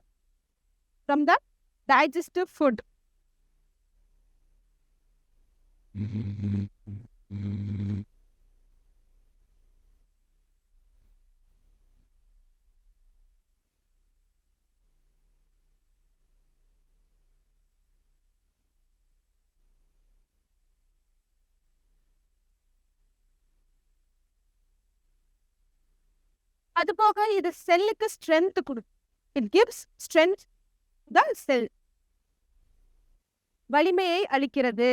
From the digestive food. அது போக இது செல்லுக்கு ஸ்ட்ரென்த் கொடுக்கும். இட் கிவ்ஸ் ஸ்ட்ரென்த் த செல். வலிமையை அளிக்கிறது.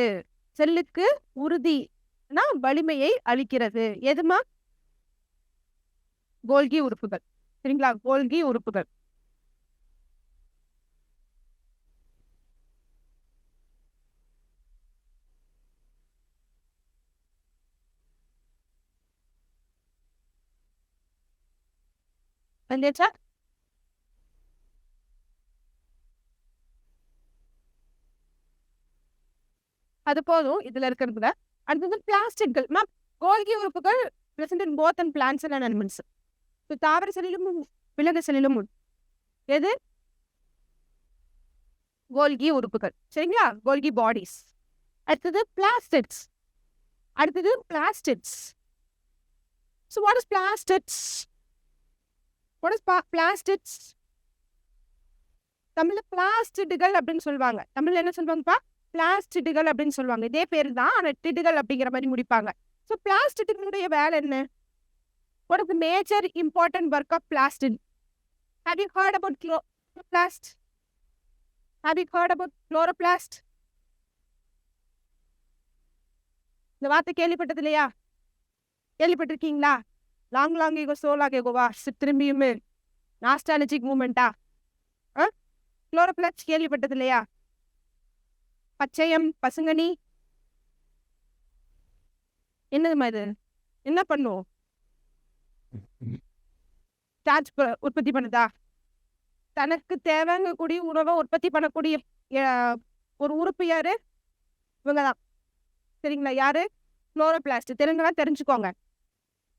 செல்லுக்கு உறுதினா வலிமையை அளிக்கிறது. எதுமா? கோல்கி உறுப்புகள். சரிங்களா? கோல்கி உறுப்புகள். வந்துச்சா? அது போதும் இதுல இருக்கிறதுல. அடுத்தது பிளாஸ்டிக்கள். மேம், கோல்கி உறுப்புகள் present in both in plants and animals. தாவர செல்லிலும் விலங்கு செல்லிலும் எது? கோல்கி உறுப்புகள். சரிங்களா? கோல்கி பாடிஸ். அடுத்தது பிளாஸ்டிட்ஸ். So what is plastids? Plastids? தமிழ்ல பிளாஸ்டிடுகள் அப்படின்னு சொல்லுவாங்க. தமிழ்ல என்ன சொல்லுவாங்கப்பா? பிளாஸ்டிடுகள் அப்படின்னு சொல்லுவாங்க. இதே பேர் தான், ஆனா டிடுகள் அப்படிங்கிற மாதிரி முடிப்பாங்க. ஸோ பிளாஸ்டிடுகளுடைய வேலை என்ன? What is the major important work of plastid? Have you heard about chloroplast? இந்த வார்த்தை கேள்விப்பட்டது இல்லையா? கேள்விப்பட்டிருக்கீங்களா? லாங் ஏகோ சோலாக் ஏகோவா திரும்பியுமே நாஸ்டாலஜிக் மூமெண்டா? குளோரோபிளாஸ்ட் கேள்விப்பட்டது இல்லையா? பச்சையம், பசுங்கனி என்னதுமா இது? என்ன பண்ணும்? ஸ்டார்ச் உற்பத்தி பண்ணுதா? தனக்கு தேவைங்க கூடிய உணவை உற்பத்தி பண்ணக்கூடிய ஒரு உறுப்பு யாரு? இவங்கதான். சரிங்களா? யாரு? குளோரோபிளாஸ்ட். தெரிஞ்சவங்க தெரிஞ்சுக்கோங்க,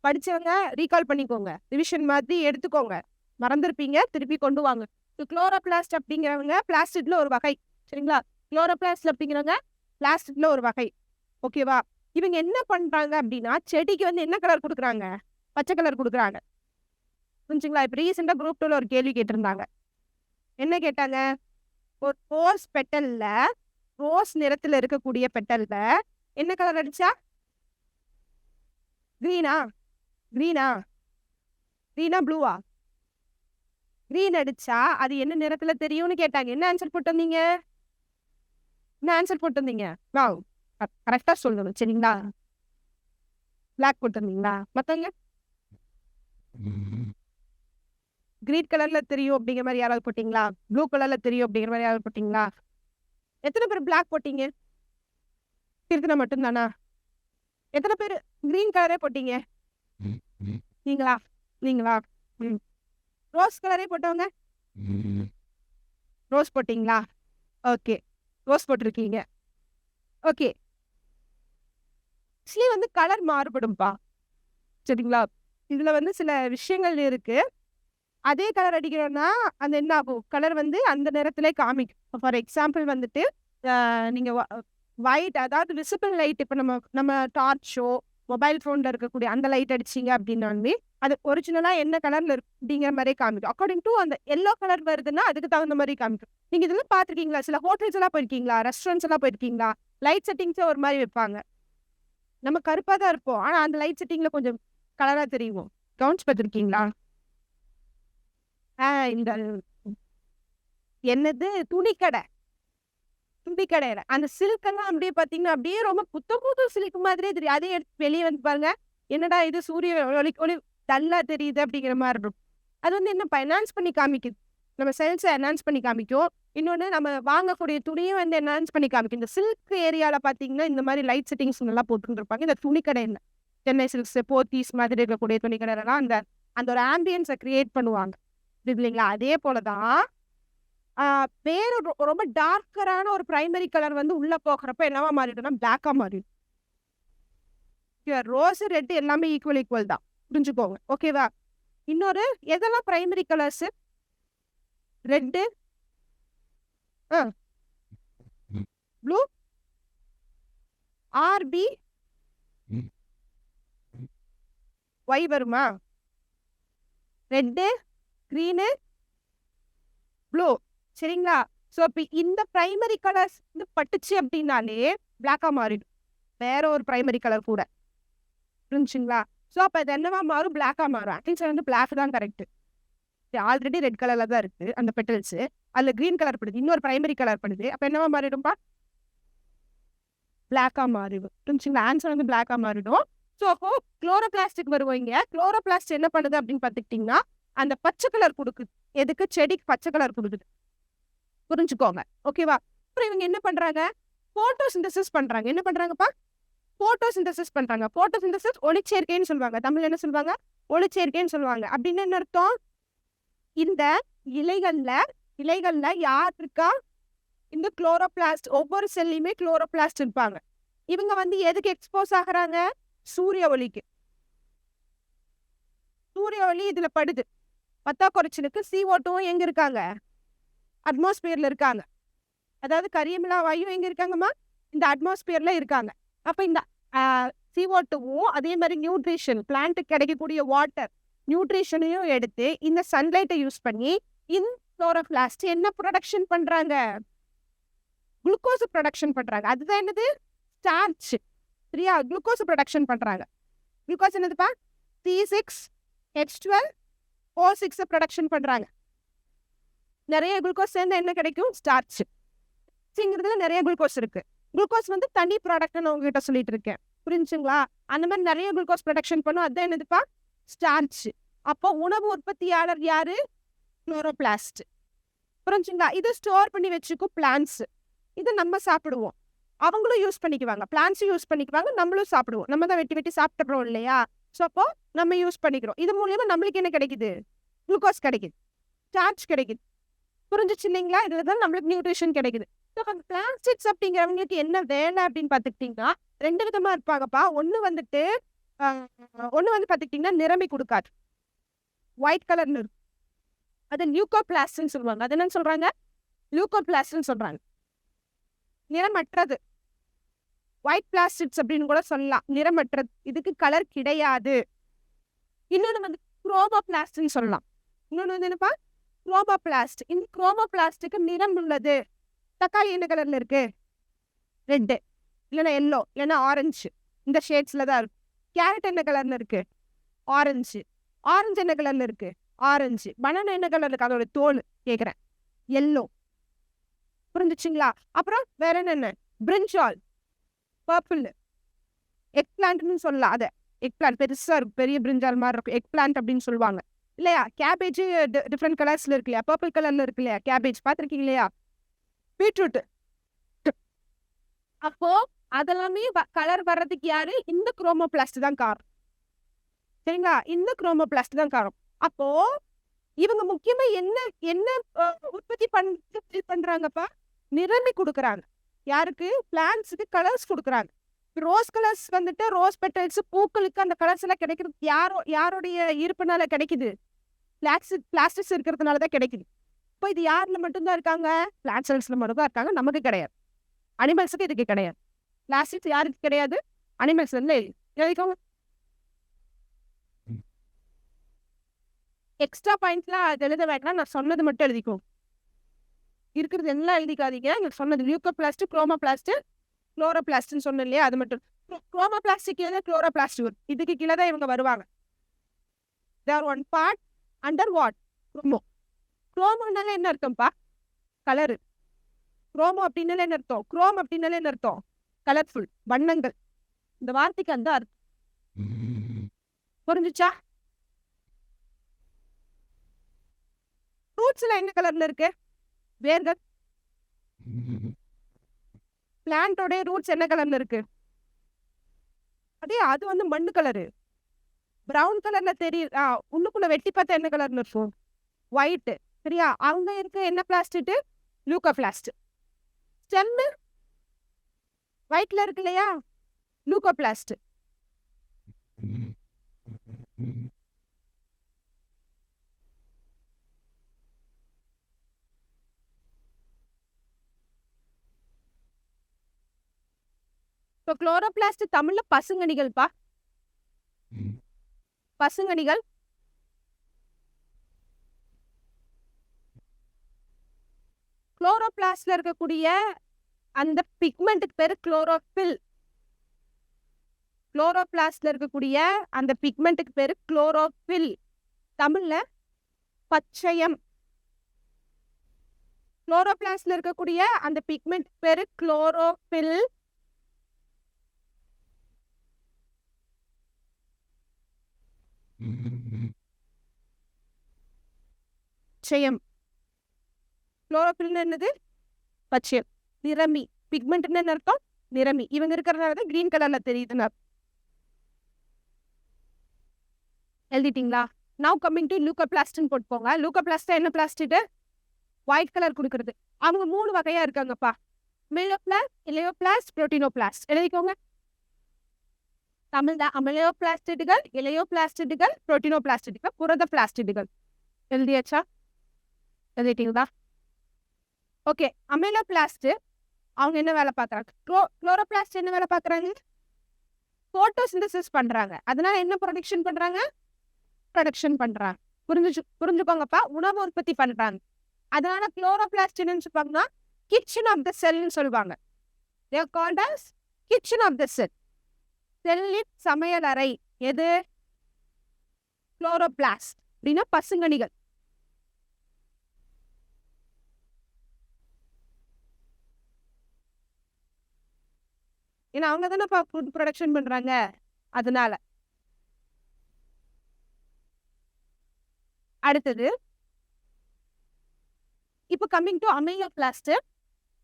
படிச்சவங்க ரீகால் பண்ணிக்கோங்க, ரிவிஷன் மாதிரி எடுத்துக்கோங்க. மறந்துருப்பீங்க, திருப்பி கொண்டு வாங்க. குளோரோபிளாஸ்ட் அப்படிங்கிறவங்க பிளாஸ்டிக்ல ஒரு வகை. சரிங்களா? குளோரோபிளாஸ்ட் அப்படிங்கிறவங்க பிளாஸ்டிக்ல ஒரு வகை. ஓகேவா? இவங்க என்ன பண்றாங்க அப்படின்னா, செடிக்கு வந்து என்ன கலர் கொடுக்குறாங்க? பச்சை கலர் கொடுக்குறாங்க. புரிஞ்சுங்களா? இப்போ ரீசெண்டா குரூப் 2ல ஒரு கேள்வி கேட்டிருந்தாங்க. என்ன கேட்டாங்க? ஒரு ரோஸ் பெட்டல்ல, ரோஸ் நிறத்துல இருக்கக்கூடிய பெட்டல்ல என்ன கலர் அடிச்சா? கிரீனா? கிரீனா? கிரீனா ப்ளூவா? கிரீன் அடிச்சா அது என்ன நிறத்துல தெரியும்னு கேட்டாங்க. என்ன ஆன்சர் போட்டு வந்தீங்க? என்ன ஆன்சர் போட்டு வந்தீங்க? வாவ், கரெக்டா சொல்லணும். சரிங்களா? பிளாக் போட்டு வந்தீங்களா? மத்தவங்க கிரீன் கலர்ல தெரியும் அப்படிங்கிற மாதிரி யாராவது போட்டீங்களா? ப்ளூ கலர்ல தெரியும் அப்படிங்கிற மாதிரி யாராவது போட்டீங்களா? எத்தனை பேர் பிளாக் போட்டீங்க? திருத்தின மட்டும்தானா? எத்தனை பேர் கிரீன் கலரே போட்டீங்க? நீங்களா? நீங்களா? ரோஸ் கலரே போட்டவங்க? ரோஸ் போட்டீங்களா? ஓகே, ரோஸ் போட்டிருக்கீங்க. ஓகே, ஆக்சுவலி வந்து கலர் மாறுபடும்பா. சரிங்களா? இதுல வந்து சில விஷயங்கள் இருக்கு. அதே கலர் அடிக்கிறோம்னா அந்த என்ன ஆகும்? கலர் வந்து அந்த நேரத்திலே காமிக்கும். ஃபார் எக்ஸாம்பிள் வந்துட்டு நீங்க ஒயிட், அதாவது விசிபிள் லைட், இப்போ நம்ம டார்ச்சோ மொபைல் ஃபோன்ல இருக்கக்கூடிய அந்த லைட் அடிச்சிங்க அப்படின்னாலுமே அது ஒரிஜினலா என்ன கலர்ல இருக்கு அப்படிங்கிற மாதிரி காமிக்கும். அக்கார்டிங் டு அந்த எல்லோ கலர் வருதுன்னா அதுக்கு தகுந்த மாதிரி காமிக்கும். நீங்க இதெல்லாம் பார்த்துருக்கீங்களா? சில ஹோட்டல்ஸ் எல்லாம் போயிருக்கீங்களா? ரெஸ்டாரண்ட்ஸ் எல்லாம் போயிருக்கீங்களா? லைட் செட்டிங்ஸே ஒரு மாதிரி வைப்பாங்க. நம்ம கருப்பா தான் இருப்போம், ஆனா அந்த லைட் செட்டிங்ல கொஞ்சம் கலரா தெரியும். கவுன்ஸ் பார்த்துருக்கீங்களா? இந்த என்னது துணிக்கடை, துணிக்கடையில அந்த சில்க் எல்லாம் அப்படியே பாத்தீங்கன்னா அப்படியே ரொம்ப புது சில்க் மாதிரியே தெரியும். அதே எடுத்து வெளியே வந்து பாருங்க, என்னடா இது சூரிய ஒளி டல்லா தெரியுது அப்படிங்கிற மாதிரி இருக்கும். அது வந்து என்ன என்ஹான்ஸ் பண்ணி காமிக்குது, நம்ம செல்ஸை என்ஹான்ஸ் பண்ணி காமிக்கும். இன்னொன்று, நம்ம வாங்கக்கூடிய துணியும் வந்து என்ஹான்ஸ் பண்ணி காமிக்கும். இந்த சில்க் ஏரியால பாத்தீங்கன்னா இந்த மாதிரி லைட் செட்டிங்ஸ் நல்லா போட்டுட்டு இருப்பாங்க. இந்த துணிக்கடையில் சென்னை சில்க்ஸ், போத்தீஸ் மாதிரி இருக்கக்கூடிய துணிக்கடைலாம் அந்த அந்த ஒரு ஆம்பியன்ஸை கிரியேட் பண்ணுவாங்க. இது இல்லைங்களா? அதே போலதான் வேற ரொம்ப டார்க்கரான ஒரு பிரைமரி கலர் வந்து உள்ள போகிறப்ப என்னவா மாறிடும்னா பிளாக்கா மாறிடும். ரோஸ், ரெட் எல்லாமே ஈக்குவல் தான், புரிஞ்சுக்கோங்க. ஓகேவா? இன்னொரு எதெல்லாம் primary colours? Red, blue, R B, Y வருமா? Red, green, blue. சரிங்களா? ஸோ இப்போ இந்த பிரைமரி கலர்ஸ் வந்து பட்டுச்சு அப்படின்னாலே பிளாக்கா மாறிடும், வேற ஒரு பிரைமரி கலர் கூட. புரிஞ்சுங்களா? ஸோ அப்போ அது என்னவா மாறும்? பிளாக்கா மாறும். அட்லீஸ்ட் வந்து பிளாக் தான் கரெக்ட். ஆல்ரெடி ரெட் கலர்ல தான் இருக்கு அந்த பெட்டல்ஸ், அதுல கிரீன் கலர் படுது, இன்னொரு பிரைமரி கலர் படுது. அப்போ என்னவா மாறிடும்பா? பிளாக்கா மாறிடும். புரிஞ்சுங்களா? ஆன்சர் வந்து பிளாக்கா மாறிடும். ஸோ அப்போ குளோரோபிளாஸ்டிக் வருவீங்க. குளோரோபிளாஸ்ட் என்ன பண்ணுது அப்படின்னு பார்த்துக்கிட்டிங்கன்னா அந்த பச்சை கலர் கொடுக்குது. எதுக்கு? செடிக்கு பச்சை கலர் கொடுக்குது. புரிஞ்சுக்கோங்க. ஓகேவா? அப்புறம் இவங்க என்ன பண்றாங்க? போட்டோசிந்தசிஸ் பண்றாங்க. என்ன பண்றாங்கப்பா? போட்டோசிந்தசிஸ் பண்றாங்க. போட்டோசிந்தசிஸ் ஒளிச்சேர்க்கைன்னு சொல்லுவாங்க. தமிழ்ல என்ன சொல்லுவாங்க? ஒளிச்சேர்க்கைன்னு சொல்லுவாங்க. அப்படின்னு என்ன அர்த்தம்? இந்த இலைகள்ல யார் இருக்கா? இந்த குளோரோபிளாஸ்ட். ஒவ்வொரு செல்லையுமே குளோரோபிளாஸ்ட் இருப்பாங்க. இவங்க வந்து எதுக்கு எக்ஸ்போஸ் ஆகுறாங்க? சூரிய ஒளிக்கு. சூரிய ஒளி இதுல படுது. பத்தாக்குறைச்சலுக்கு CO2 எங்க இருக்காங்க? அட்மாஸ்பியர்ல இருக்காங்க. அதாவது கரியமிலா வாயு எங்க இருக்காங்கம்மா? இந்த அட்மாஸ்பியர்ல இருக்காங்க. அப்ப இந்த CO2வும் அதே மாதிரி நியூட்ரிஷன், பிளான்ட்டுக்கு கிடைக்கக்கூடிய வாட்டர், நியூட்ரிஷனையும் எடுத்து இந்த சன்லைட்டை யூஸ் பண்ணி இந்த குளோரோபிளாஸ்ட் என்ன ப்ரொடக்ஷன் பண்றாங்க? குளுக்கோஸ் ப்ரொடக்ஷன் பண்றாங்க. அதுதான் என்னது? ஸ்டார்ச். சரியா? குளுக்கோஸ் ப்ரொடக்ஷன் பண்றாங்க. குளுக்கோஸ் என்னதுப்பா? C6H12O6 ப்ரொடக்ஷன் பண்றாங்க. நிறைய குளுக்கோஸ் சேர்ந்தா என்ன கிடைக்கும்? ஸ்டார்ச். சிங்கிறதுல நிறைய குளுக்கோஸ் இருக்கு. குளுக்கோஸ் வந்து தனி ப்ராடக்ட்னு நான் உங்ககிட்ட சொல்லிட்டு இருக்கேன். புரிஞ்சுங்களா? அந்த மாதிரி நிறைய குளுக்கோஸ் ப்ரொடக்ஷன் பண்ணும். அதான் என்னதுப்பா? ஸ்டார்ச். அப்போ உணவு உற்பத்தியாளர் யாரு? குளோரோபிளாஸ்ட். புரிஞ்சுங்களா? இது ஸ்டோர் பண்ணி வச்சுக்கும் பிளான்ட்ஸ். இது நம்ம சாப்பிடுவோம். அவங்களும் யூஸ் பண்ணிக்குவாங்க. பிளான்ட்ஸும் யூஸ் பண்ணிக்குவாங்க. நம்மளும் சாப்பிடுவோம். நம்ம தான் வெட்டி வெட்டி சாப்பிட்டுறோம் இல்லையா? ஸோ அப்போ நம்ம யூஸ் பண்ணிக்கிறோம். இது மூலியமா நம்மளுக்கு என்ன கிடைக்குது? குளுக்கோஸ் கிடைக்குது, ஸ்டார்ச் கிடைக்குது. புரிஞ்சிச்சு இல்லைங்களா? இதுல தான் நம்மளுக்கு நியூட்ரிஷன் கிடைக்குது. ஸோ அந்த பிளாஸ்டிக்ஸ் அப்படிங்கிறவங்களுக்கு என்ன வேலை அப்படின்னு பார்த்துக்கிட்டிங்கன்னா 2 விதமா இருப்பாங்கப்பா. ஒன்று வந்து பார்த்துக்கிட்டிங்கன்னா நிரம்பி கொடுக்காது. ஒயிட் கலர்னு இருக்கும். அது லியூகோபிளாஸ்ட்னு சொல்லுவாங்க. அது என்னன்னு சொல்றாங்க? லியூகோபிளாஸ்ட்னு சொல்றாங்க. நிறமற்றது. ஒயிட் பிளாஸ்டிக்ஸ் அப்படின்னு கூட சொல்லலாம். நிறமற்றது. இதுக்கு கலர் கிடையாது. இன்னொன்று வந்து குரோமோபிளாஸ்ட்னு சொல்லலாம். இன்னொன்று வந்து என்னப்பா? குரோமோபிளாஸ்ட். இந்த குரோமோபிளாஸ்டுக்கு நிறம் உள்ளது. தக்காளி என்ன கலர்ல இருக்கு? ரெட்டு, இல்லைன்னா எல்லோ, இல்லைன்னா ஆரஞ்சு. இந்த ஷேட்ஸ்ல தான் இருக்கும். கேரட் என்ன கலர்ல இருக்கு? ஆரஞ்சு. ஆரஞ்சு என்ன கலர்ல இருக்கு? ஆரஞ்சு. பனானா என்ன கலர்ல இருக்கு? அதோட தோல் கேட்குறேன். எல்லோ. புரிஞ்சுச்சுங்களா? அப்புறம் வேற என்னென்ன? பிரிஞ்சால் பர்பிள். எக் பிளான்ட்னு சொல்லலாம். அதை எக் பிளான்ட் பெருசா இருக்கும். பெரிய பிரிஞ்சால் மாதிரி இருக்கும். எக் பிளான்ட் அப்படின்னு சொல்லுவாங்க இல்லையா? கேபேஜ் டிஃப்ரெண்ட் கலர்ஸ்ல இருக்கு இல்லையா? பர்பிள் கலர்ல இருக்கு இல்லையா? கேபேஜ் பார்த்துருக்கீங்க இல்லையா? பீட்ரூட். அப்போ அதெல்லாமே கலர் வர்றதுக்கு யாரு? இந்த குரோமோபிளாஸ்ட் தான் காரணம். சரிங்களா? இந்த குரோமோபிளாஸ்ட் தான் காரணம். அப்போ இவங்க முக்கியமா என்ன என்ன உற்பத்தி பண்றாங்கப்பா? நிரம்பி கொடுக்குறாங்க. யாருக்கு? பிளான்ட்ஸுக்கு கலர்ஸ் கொடுக்குறாங்க. ரோஸ் கலர்ஸ் வந்துட்டு ரோஸ் பெட்டல்ஸ் பூக்களுக்கு அந்த கலர்ஸ் எல்லாம் கிடைக்கிறது யாருடைய இருப்புனால கிடைக்குது? பிளாஸ்டிக்ஸ் இருக்கிறதுனால தான் கிடைக்குது. இப்போ இது யாருல மட்டும்தான் இருக்காங்க? பிளான்ட் செல்ஸ்ல மட்டும் தான் இருக்காங்க. நமக்கு கிடையாது. அனிமல்ஸுக்கு இதுக்கு கிடையாது. பிளாஸ்டிக்ஸ் யாருக்கு கிடையாது? அனிமல்ஸ் வந்து எழுதிக்கோங்க. எக்ஸ்ட்ரா பாயிண்ட்ஸ்லாம் அது எழுத வேண்டாம். நான் சொன்னது மட்டும் எழுதிக்கோங்க. இருக்கிறது எல்லாம் எழுதிக்காதீங்க. நான் சொன்னது லியூகோபிளாஸ்ட், குரோமோபிளாஸ்ட், குளோரோபிளாஸ்ட்னு சொன்னேன் இல்லையா? அது மட்டும். குரோமோபிளாஸ்ட் கீழே குளோரோபிளாஸ்ட் வரும். இதுக்கு கீழே தான் இவங்க வருவாங்க. There one part under what? Chromo. குரோமோனால என்ன அர்த்தம்ப்பா? கலரு. குரோமோ அப்படின்னால என்ன அர்த்தம்? குரோம் அப்படின்னால என்ன அர்த்தம்? கலர்ஃபுல், வண்ணங்கள். இந்த வார்த்தைக்கு அந்த அர்த்தம். புரிஞ்சுச்சா? ஃப்ரூட்ஸ்ல என்ன கலர்ல இருக்கு? வேர்கள். பிளான்டோட ரூட்ஸ் என்ன கலர்ல இருக்கு? அதே அது வந்து மண்ணு கலரு. பிரவுன் கலர்ல தெரியும். உள்ளுக்குள்ள வெட்டி பார்த்தா என்ன கலர்ல இருக்கும்? ஒயிட். சரியா? அங்க இருக்க என்ன பிளாஸ்டிக்? லியூகோபிளாஸ்ட். ஸ்டெம் ஒயிட்ல இருக்கு இல்லையா? லியூகோபிளாஸ்ட். இப்போ குளோரோபிளாஸ்ட் தமிழ்ல பசுங்கணிகள்ப்பா. பசுங்கணிகள். குளோரோபிளாஸ்ட்ல இருக்கக்கூடிய அந்த பிக்மெண்ட்டுக்கு பேரு குளோரோபில். குளோரோபிளாஸ்ட்ல இருக்கக்கூடிய அந்த பிக்மெண்ட்டுக்கு பேரு குளோரோபில். தமிழ்ல பச்சையம். குளோரோபிளாஸ்ட்ல இருக்கக்கூடிய அந்த பிக்மெண்ட் பேரு குளோரோபில். பச்சையம். குளோரோபில் என்னது? பச்சையம். நிறமி. பிக்மெண்ட் என்ன அர்த்தம்? நிறமி. இவங்க இருக்கிறதுனால தான் கிரீன் கலர்ல தெரியுதுன்னு. எழுதிட்டீங்களா? நவ் கம்மிங் டு லியூகோபிளாஸ்ட்னு போட்டுக்கோங்க. லியூகோபிளாஸ்ட் என்ன பிளாஸ்டிக்? ஒயிட் கலர் கொடுக்கறது. அவங்க 3 வகையா இருக்காங்கப்பா. அமிலோபிளாஸ்ட், இலையோபிளாஸ்ட், புரோட்டீனோபிளாஸ்ட். எழுதிக்கோங்க. தமிழ்ல அமிலோபிளாஸ்டிடுகள், இலையோபிளாஸ்டிடுகள், புரோட்டீனோபிளாஸ்டிடுகள், புரத பிளாஸ்டிடுகள். எழுதியாச்சா? எழுதிட்டீங்களா? ஓகே. அமிலோபிளாஸ்ட் அவங்க என்ன வேலை பார்க்குறாங்க? குளோரோபிளாஸ்ட் என்ன வேலை பார்க்குறாங்க? போட்டோசிந்தசிஸ் பண்றாங்க. அதனால என்ன ப்ரொடக்ஷன் பண்றாங்க? ப்ரொடக்ஷன் பண்றாங்க. புரிஞ்சுக்கோங்கப்பா. உணவு உற்பத்தி பண்றாங்க. அதனால குளோரோபிளாஸ்ட் என்னன்னு சொல்லுவாங்கன்னா கிச்சன் ஆஃப் த செல்னு சொல்லுவாங்க. they are called as kitchen of the cell. செல்லின் சமையல் அறை. எது? குளோரோபிளாஸ்ட் அப்படின்னா பசுங்கணிகள். ஏன்னா அவங்க தானேப்பா ஃபுட் ப்ரொடக்ஷன் பண்றாங்க. அதனால. அடுத்தது இப்போ கம்மிங் டு அமைலோபிளாஸ்ட்.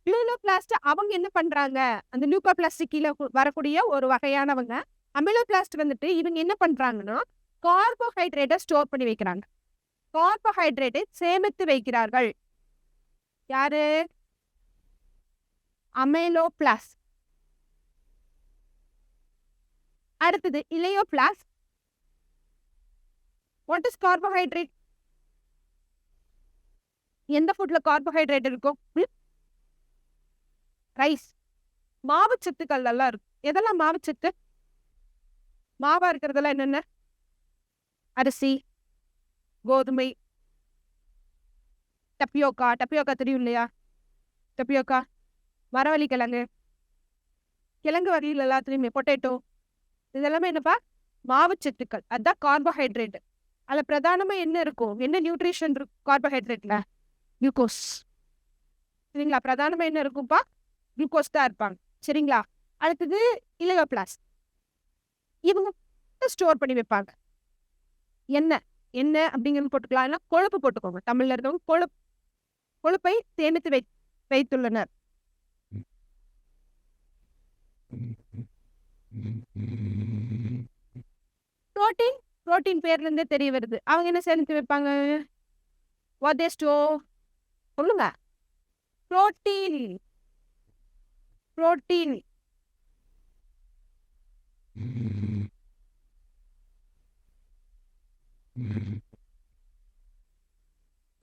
அமைலோபிளாஸ்ட் அவங்க என்ன பண்றாங்க? அந்த லியூகோபிளாஸ்ட் கீழ வரக்கூடிய ஒரு வகையானவங்க. அமைலோபிளாஸ்ட் வந்துட்டு இவங்க என்ன பண்றாங்கன்னா, கார்போஹைட்ரேட்ட ஸ்டோர் பண்ணி வைக்கிறாங்க. கார்போஹைட்ரேட்டை சேமித்து வைக்கிறார்கள். யாரு? அமைலோபிளாஸ்ட். அடுத்தது இலையோபிளாஸ்ட். What is carbohydrate? எந்த ஃபுட்ல கார்போஹைட்ரேட் இருக்கும்? ரைஸ். மாவுச்சத்துக்கள் எல்லாம் இருக்கும். எதெல்லாம் மாவுச்சத்து? மாவா இருக்கிறதெல்லாம் என்னென்ன? அரிசி, கோதுமை, டப்பியோக்கா. டப்பியோக்கா தெரியும் இல்லையா? டப்பியோக்கா, மரவள்ளி கிழங்கு, கிழங்கு வகைகள் எல்லாத்துலயுமே பொட்டேட்டோ, இதெல்லாமே என்னப்பா? மாவுச்சத்துக்கள். அதுதான் கார்போஹைட்ரேட். அதுல பிரதானமா என்ன இருக்கும்? என்ன நியூட்ரிஷன் இருக்கும் கார்போஹைட்ரேட்ல? குளுக்கோஸ். சரிங்களா? பிரதானமா என்ன இருக்கும்பா? குளுக்கோஸ் தான் இருப்பாங்க. சரிங்களா? அடுத்தது இலையோபிளாஸ்ட். இவங்க ஸ்டோர் பண்ணி வைப்பாங்க. என்ன அப்படிங்கிறது போட்டுக்கலாம். இல்ல கொழுப்பு போட்டுக்கோங்க. தமிழ்ல இருக்கவங்க கொழுப்பை சேமித்து வைத்துள்ளனர். புரோட்டீன் பேர்ல இருந்தே தெரிய வருது. அவங்க என்ன சேமித்து வைப்பாங்க? What they store? சொல்லுங்க. புரோட்டீன்.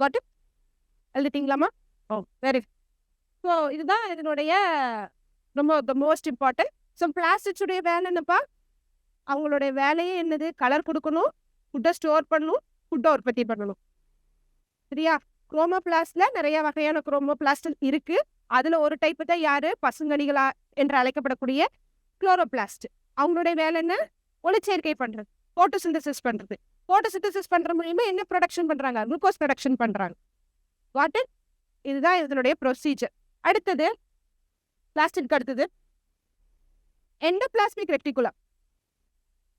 Got it? எழுதிட்டீங்களாமா? Oh very. ஸோ இதுதான் இதனுடைய ரொம்ப மோஸ்ட் இம்பார்ட்டன்ட். ஸோ பிளாஸ்டிக்ஸுடைய வேலை என்னப்பா? அவங்களுடைய வேலையே என்னது? கலர் கொடுக்கணும், ஃபுட்டை ஸ்டோர் பண்ணணும், ஃபுட்டை உற்பத்தி பண்ணணும். சரியா? குரோமோபிளாஸ்ட்ல நிறைய வகையான குரோமோபிளாஸ்ட் இருக்கு. அதுல ஒரு டைப் தான் யாரு? பசுங்கனிகளா என்று அழைக்கப்படக்கூடிய குளோரோபிளாஸ்ட். அவங்களுடைய வேலை என்ன? ஒளிச்சேர்க்கை பண்றது, போட்டோசிந்தசிஸ் பண்றது. போட்டோசிந்தசிஸ் பண்ற மூலியமா என்ன ப்ரொடக்ஷன் பண்றாங்க? குளுக்கோஸ் ப்ரொடக்ஷன் பண்றாங்க. What it? இதுதான் இதனுடைய ப்ரொசீஜர். அடுத்தது பிளாஸ்டிக் அடுத்தது எண்டோபிளாஸ்மிக் ரெட்டிகுலம்.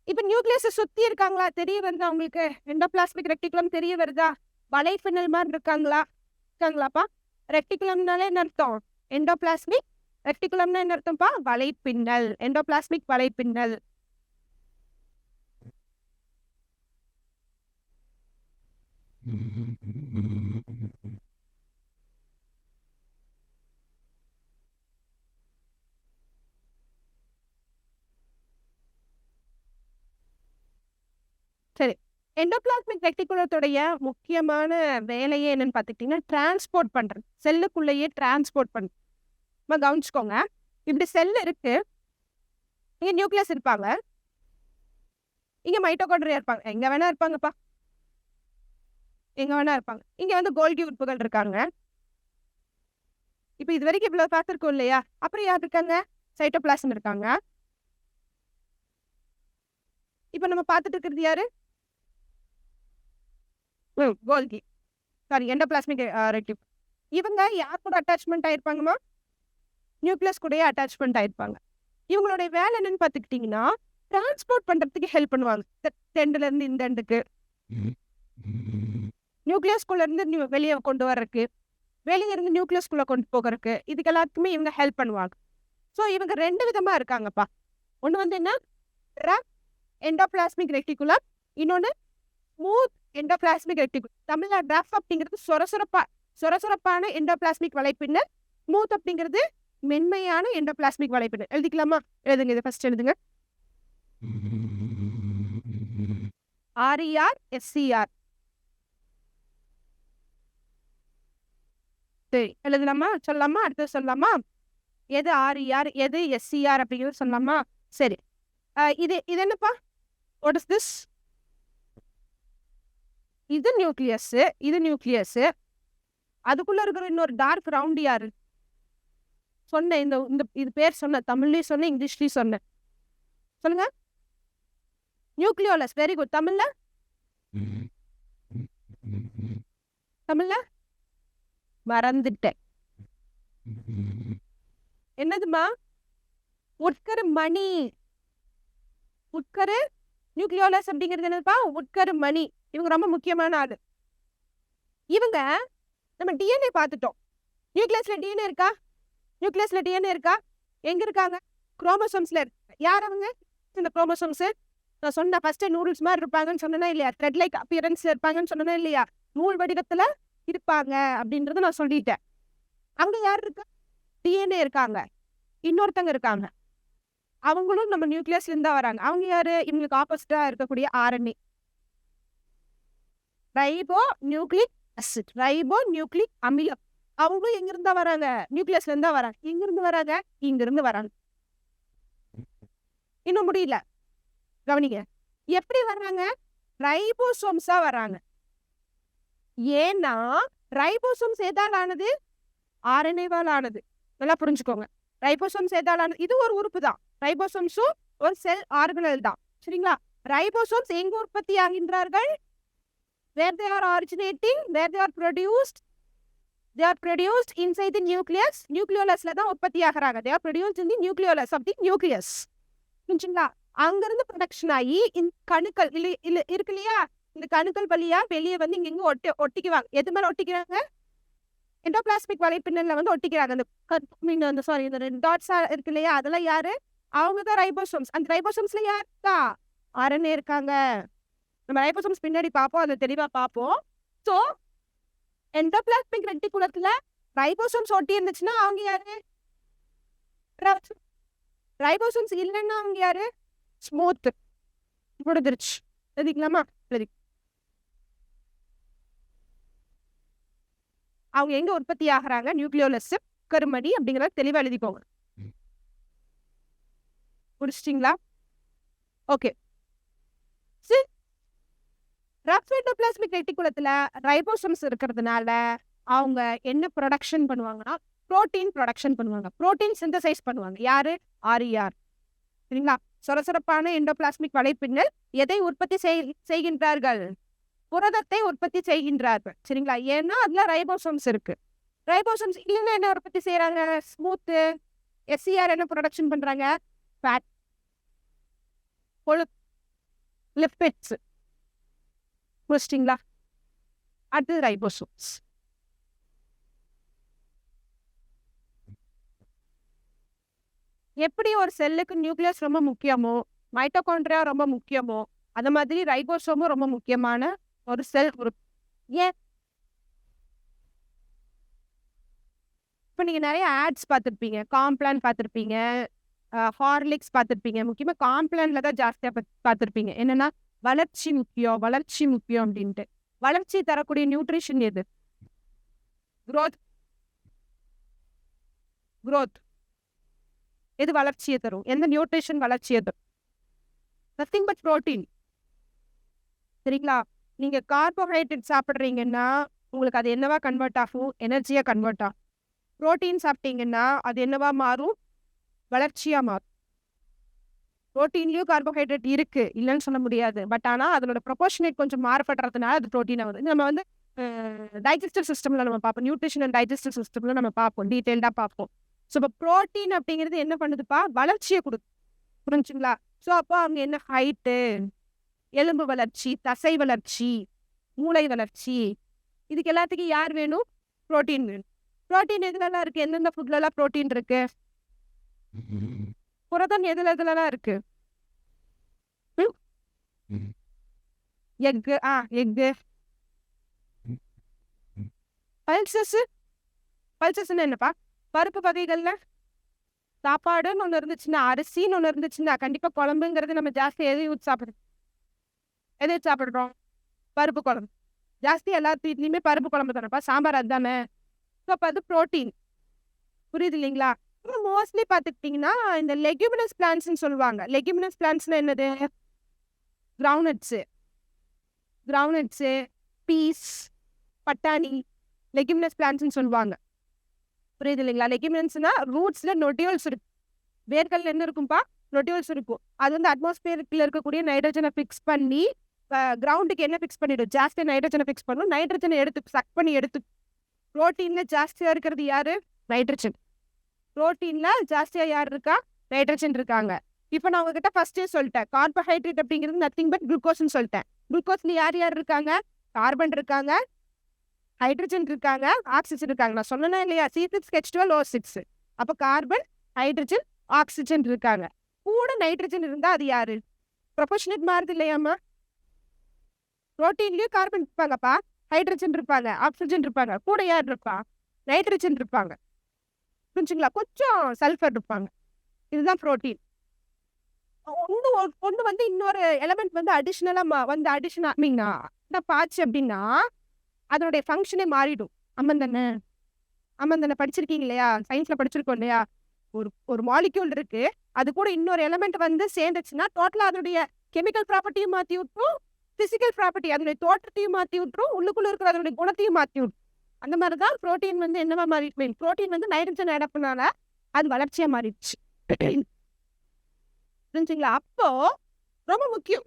இப்ப நியூக்ளியஸை சுத்தி இருக்காங்களா? தெரிய வருதா உங்களுக்கு? எண்டோபிளாஸ்மிக் ரெட்டிகுலம் தெரிய வருதா? வலைப்பின்னல் மாதிரி இருக்காங்களாப்பா? ரெட்டிகுலம்னாலே என்ன அர்த்தம்? எண்டோபிளாஸ்மிக் ரெட்டிகுலம்னா என்ன அர்த்தம்ப்பா? வலைப்பின்னல். எண்டோபிளாஸ்மிக் வலைப்பின்னல். சரி, எண்டோபிளாஸ்மிக் ரெட்டிகுலத்துடைய முக்கியமான வேலையே என்னன்னு பார்த்துக்கிட்டீங்கன்னா, டிரான்ஸ்போர்ட் பண்றது. செல்லுக்குள்ளேயே டிரான்ஸ்போர்ட் பண்றது. கவனிச்சுக்கோங்க. இப்படி செல் இருக்கு, இங்க நியூக்ளியஸ் இருப்பாங்க, இங்க மைட்டோகாண்ட்ரியா இருப்பாங்க. எங்க வேணா இருப்பாங்கப்பா, எங்க வேணா இருப்பாங்க. இங்க வந்து கோல்கி உறுப்புகள் இருக்காங்க. இப்ப இது வரைக்கும் இவ்வளவு பார்த்திருக்கோம் இல்லையா? அப்புறம் யார் இருக்காங்க? சைட்டோபிளாசம் இருக்காங்க. இப்ப நம்ம பார்த்துட்டு இருக்கிறது யாரு? கோல்கி. Sorry, endoplasmic reticulum. இவங்க யார் கூட அட்டாச்மெண்ட் ஆயிருப்பாங்கம்மா? நியூக்ளியஸ் கூடயே அட்டாச்மெண்ட் ஆயிருப்பாங்க. இவங்களுடைய வேலை என்னன்னு பார்த்துக்கிட்டீங்கன்னா, டிரான்ஸ்போர்ட் பண்றதுக்கு ஹெல்ப் பண்ணுவாங்க. எண்டுல இருந்து இந்த எண்டுக்கு, நியூக்ளியஸ்குள்ள இருந்து வெளியே கொண்டு வர்றதுக்கு, வெளியே இருந்து நியூக்ளியஸ்குள்ள கொண்டு போகிறதுக்கு, இதுக்கு எல்லாத்துக்குமே இவங்க ஹெல்ப் பண்ணுவாங்க. ஸோ இவங்க 2 விதமா இருக்காங்கப்பா. ஒன்று வந்து என்ன? Endoplasmic reticulum. இன்னொன்று ஸ்மூத் எண்டோபிளாஸ்மிக் ரெட்டிகுலம். தமிழ்ல ரஃப் அப்படிங்கிறது சொரசொரப்பான எண்டோபிளாஸ்மிக் வலைப்பின்னல். ஸ்மூத் அப்படிங்கிறது மென்மையான எண்டோபிளாஸ்மிக் வலைப்பின்னல். எழுதிக்கலாமா? எழுதுங்க. இதை ஃபர்ஸ்ட் எழுதுங்க. RER SCR. சரி, எழுதலாமா? சொல்லலாமா? அடுத்தது சொல்லலாமா? எது RER, எது SCR அப்படிங்கிறது சொல்லலாமா? சரி, இது என்னப்பா? What is this? இது நியூக்ளியஸ். அதுக்குள்ள இருக்கிற இன்னொரு டார்க் ரவுண்ட் யாரு? சொன்ன இந்த இது பேர் சொன்ன, தமிழ்லயும் சொன்ன, இங்கிலீஷ்லயும் சொன்ன. சொல்லுங்க. நியூக்ளியோலஸ். Very good. தமிழ்ல மறந்துட்டேன். என்னதுமா? உட்கரு மணி. உட்கரு நியூக்ளியோலஸ் அப்படிங்கிறது என்னப்பா? உட்கரு மணி. இவங்க ரொம்ப முக்கியமான ஆளு. இவங்க நம்ம டிஎன்ஏ பார்த்துட்டோம். நியூக்ளியஸ்ல டிஎன்ஏ இருக்கா? நியூக்ளியஸ்ல டிஎன்ஏ இருக்கா? எங்க இருக்காங்க? குரோமோசோம்ஸ்ல இருக்கு. யார் அவங்க? இந்த குரோமோசோம்ஸ் நான் சொன்ன ஃபர்ஸ்ட் நூடுல்ஸ் மாதிரி இருப்பாங்கன்னு சொன்னேன்னா இல்லையா? த்ரெட் லைக் அப்பியரன்ஸ்ல இருப்பாங்கன்னு சொன்னேன்னா இல்லையா? நூல் வடிவத்துல இருப்பாங்க அப்படின்றத நான் சொல்லிட்டேன். அங்க யார் இருக்கா? டிஎன்ஏ இருக்காங்க. இன்னொருத்தங்க இருக்காங்க. அவங்களும் நம்ம நியூக்ளியஸ்ல இருந்தா வராங்க. அவங்க யாரு? இவங்களுக்கு ஆப்போசிட்டா இருக்கக்கூடிய RNA. Ribo nucleic acid, ribo nucleic அமிலம். அவங்களும் எங்க இருந்தா வராங்க? நியூக்ளியஸ்ல இருந்தா வராங்க. எங்க இருந்து வராங்க? இங்க இருந்து வராங்க. இன்னும் முடியல, கவனிங்க. எப்படி வர்றாங்க? ரைபோசோம்ஸா வராங்க. ஏன்னா ரைபோசோம்ஸ் எதால் ஆனது? ஆர்என்ஏவால் ஆனது. நல்லா புரிஞ்சுக்கோங்க. ரைபோசோம்ஸ் எதால் ஆனது? இது ஒரு உறுப்பு தான். ரைபோசோம்ஸும் ஒரு செல் ஆர்கனல் தான். சரிங்களா? ரைபோசோம்ஸ் எங்க உற்பத்தி ஆகின்றார்கள்? Where they are originating, where they are produced, they are produced inside the nucleus. Nucleolusல தான் உற்பத்தி ஆகிறாங்க. They are produced in the nucleolus of the nucleus. புரிஞ்சுங்களா? அங்கிருந்து ப்ரொடக்ஷன் ஆகி இந்த கணுக்கள் இருக்கு இல்லையா? இந்த கணுக்கள் வழியா வெளியே வந்து இங்க ஒட்டிக்குவாங்க. எது மேல ஒட்டிக்கிறாங்க? எண்டோபிளாஸ்மிக் வலைப்பின்னல்ல வந்து ஒட்டிக்கிறாங்க. அந்த சாரி இந்த ரெண்டு டாட்ஸா இருக்கு இல்லையா? அதெல்லாம் யாரு? அவங்க தான் ரைபோசோம்ஸ். அந்த ரைபோசோம்ஸ்ல யார் இருக்கா? ஆர்என்ஏ இருக்காங்க. நம்ம ரைபோசோம்ஸ் பின்னாடி பார்ப்போம், அதை தெளிவா பார்ப்போம். ஸோ எண்டோபிளாஸ்மிக் ரெட்டிகுலத்துல ரைபோசோம்ஸ் ஒட்டி இருந்துச்சுன்னா அவங்க யாரு? ரைபோசோம்ஸ் இல்லைன்னா அவங்க யாரு? ஸ்மூத். முடிஞ்சிருச்சு. எழுதிக்கலாமா? எழுதி. அவங்க எங்க உற்பத்தி ஆகிறாங்க? நியூக்ளியோலஸ் கருமடி அப்படிங்கிறத தெளிவா எழுதிக்கோங்க. முடிச்சிட்டீங்களா? ஓகே. ரஃப் எண்டோபிளாஸ்மிக் ரெட்டிகுலத்துல ரைபோசோம்ஸ் இருக்கிறதுனால அவங்க என்ன ப்ரொடக்ஷன் பண்ணுவாங்கன்னா புரோட்டீன் ப்ரொடக்ஷன் பண்ணுவாங்க. புரோட்டீன் சிந்தசைஸ் பண்ணுவாங்க. யாரு? ஆர்இஆர். சரிங்களா? சொரசொரப்பான எண்டோபிளாஸ்மிக் வலைப்பின்னல் எதை உற்பத்தி செய்கின்றார்கள்? புரதத்தை உற்பத்தி செய்கின்றார்கள். சரிங்களா? ஏன்னா அதுல ரைபோசோம்ஸ் இருக்கு. ரைபோசோம்ஸ் இல்லைன்னா என்ன உற்பத்தி செய்யறாங்க? ஸ்மூத்து. எஸ்சிஆர் என்ன ப்ரொடக்ஷன் பண்றாங்க? ஃபேட், கொழுப்பு, லிப்பிட்ஸ். முடிச்சிட்டிங்களா? அடுத்தது ரைபோசோம்ஸ். எப்படி ஒரு செல்லுக்கு நியூக்ளியஸ் ரொம்ப முக்கியமோ, மைட்டோகாண்ட்ரியா ரொம்ப முக்கியமோ, அது மாதிரி ரைபோசோமும் ரொம்ப முக்கியமான ஒரு செல் உறுப்பு. ஏன்? இப்ப நீங்க நிறைய ஆட்ஸ் பார்த்திருப்பீங்க. காம்ப்ளான் பார்த்திருப்பீங்க, ஹார்லிக்ஸ் பார்த்திருப்பீங்க. முக்கியமா காம்ப்ளான்ல தான் ஜாஸ்தியா பார்த்திருப்பீங்க. என்னன்னா வளர்ச்சி முக்கியம், வளர்ச்சி முக்கியம் அப்படின்ட்டு. வளர்ச்சி தரக்கூடிய நியூட்ரிஷன் எது? growth. growth எது வளர்ச்சியை தரும்? எந்த நியூட்ரிஷன் வளர்ச்சியை தரும்? Nothing but protein. சரிங்களா? நீங்க கார்போஹைட்ரேட் சாப்பிட்றீங்கன்னா உங்களுக்கு அது என்னவா கன்வெர்ட் ஆகும்? எனர்ஜியா கன்வெர்ட் ஆகும். புரோட்டீன் சாப்பிட்டீங்கன்னா அது என்னவா மாறும்? வளர்ச்சியா மாறும். புரோட்டீன்லயும் கார்போஹைட்ரேட் இருக்கு, இல்லைன்னு சொல்ல முடியாது. பட் ஆனா அதனோட ப்ரொபோர்ஷனேட் கொஞ்சம் மாறுபடுறதுனால அது புரோட்டீனா வருது. நம்ம வந்து டைஜஸ்டிவ் சிஸ்டம்ல நம்ம பார்ப்போம். நியூட்ரிஷன் அண்ட் டைஜஸ்டிவ் சிஸ்டம்ல நம்ம பார்ப்போம், டீட்டெயில்டா பார்ப்போம். ஸோ இப்போ புரோட்டீன் அப்படிங்கிறது என்ன பண்ணுதுப்பா? வளர்ச்சியை கொடுக்கும். புரிஞ்சுங்களா? ஸோ அப்போ அவங்க என்ன ஹைட்டு, எலும்பு வளர்ச்சி, தசை வளர்ச்சி, மூளை வளர்ச்சி, இதுக்கு எல்லாத்துக்கும் யார் வேணும்? புரோட்டீன் வேணும். புரோட்டீன் எதுலலாம் இருக்கு? எந்தெந்த ஃபுட்லலாம் புரோட்டீன் இருக்கு? புரதம் எதுலலாம் இருக்கு? எக்கு. எக்கு. பல்சஸ். பல்சஸ்ன்னு என்னப்பா? பருப்பு வகைகள்ல சாப்பாடுன்னு ஒன்று இருந்துச்சுன்னா, அரிசின்னு ஒன்று இருந்துச்சுன்னா, கண்டிப்பா குழம்புங்கிறது நம்ம ஜாஸ்தி எதை ஊற்றி சாப்பிடுறோம்? எதை சாப்பிடுறோம்? பருப்பு குழம்பு. ஜாஸ்தி எல்லாத்து வீட்லையுமே பருப்பு குழம்பு தானேப்பா. சாம்பார் அதுதானே. ஸோ அப்போ அது புரோட்டீன். புரியுது இல்லைங்களா? மோஸ்ட்லி பார்த்துக்கிட்டிங்கன்னா இந்த லெக்யூமினஸ் பிளான்ட்ஸ்ன்னு சொல்லுவாங்க. லெக்யூமினஸ் பிளான்ட்ஸ்னா என்னது? கிரவுண்ட்நட்ஸு, பீஸ், பட்டாணி, லெக்யூமினஸ் பிளான்ட்ஸ்ன்னு சொல்லுவாங்க. புரியுது இல்லைங்களா? லெக்யூமினஸ்னா ரூட்ஸ்ல நொட்டியூல்ஸ் இருக்கு. வேர்கள்ல என்ன இருக்கும்பா? நொட்டியூல்ஸ் இருக்கும். அது வந்து அட்மாஸ்பியருக்குள்ள இருக்கக்கூடிய நைட்ரஜனை ஃபிக்ஸ் பண்ணி கிரவுண்டுக்கு என்ன ஃபிக்ஸ் பண்ணிடும்? ஜாஸ்தியாக நைட்ரஜனை ஃபிக்ஸ் பண்ணும். நைட்ரஜனை சக் பண்ணி எடுத்து. புரோட்டீன்ல ஜாஸ்தியா இருக்கிறது யாரு? நைட்ரஜன். புரோட்டீன்ல ஜாஸ்தியா யார் இருக்கா? நைட்ரஜன் இருக்காங்க. இப்போ நான் உங்ககிட்ட ஃபர்ஸ்டே சொல்லிட்டேன், கார்போஹைட்ரேட் அப்படிங்கிறது நத்திங் பட் குளுக்கோஸ்ன்னு சொல்லிட்டேன். குளுக்கோஸ்ல யார் யார் இருக்காங்க? கார்பன் இருக்காங்க, ஹைட்ரஜன் இருக்காங்க, ஆக்சிஜன் இருக்காங்க. நான் சொன்னேனா இல்லையா? C6H12O6. அப்போ கார்பன், ஹைட்ரஜன், ஆக்சிஜன் இருக்காங்க. கூட நைட்ரஜன் இருந்தா அது யாரு? ப்ரொபோர்ஷனேட் மாறுது இல்லையாம்மா? புரோட்டீன்லயும் கார்பன் இருப்பாங்கப்பா, ஹைட்ரஜன் இருப்பாங்க, ஆக்சிஜன் இருப்பாங்க. கூட யார் இருப்பா? நைட்ரஜன் இருப்பாங்க. புரிஞ்சுங்களா? கொஞ்சம் சல்ஃபர் இருப்பாங்க. இதுதான் புரோட்டீன். ஒண்ணு வந்து இன்னொரு எலமெண்ட் வந்து அடிஷனலா வந்து அடிஷனா பாச்சு அப்படின்னா அதனுடைய ஃபங்க்ஷனே மாறிடும். அம்மந்தனை படிச்சிருக்கீங்க இல்லையா? சயின்ஸ்ல படிச்சிருக்கோம் இல்லையா? ஒரு மாலிக்யூல் இருக்கு, அது கூட இன்னொரு எலமெண்ட் வந்து சேர்ந்துச்சுன்னா டோட்டலா அதனுடைய கெமிக்கல் ப்ராப்பர்ட்டியும் மாத்தி விட்டுரும், பிசிக்கல் ப்ராப்பர்ட்டி அதனுடைய தோற்றத்தையும் மாத்தி விட்டுரும், உள்ளுக்குள்ள இருக்கிற அதனுடைய குணத்தையும் மாத்தி விட்டுரும். அந்த மாதிரிதான் புரோட்டீன் வந்து என்னவா மாறிட்டு, புரோட்டீன் வந்து நைட்ரஜன் ஆட் பண்ணால அது வளர்ச்சியா மாறிடுச்சு. புரிஞ்சுங்களா? அப்போ ரொம்ப முக்கியம்.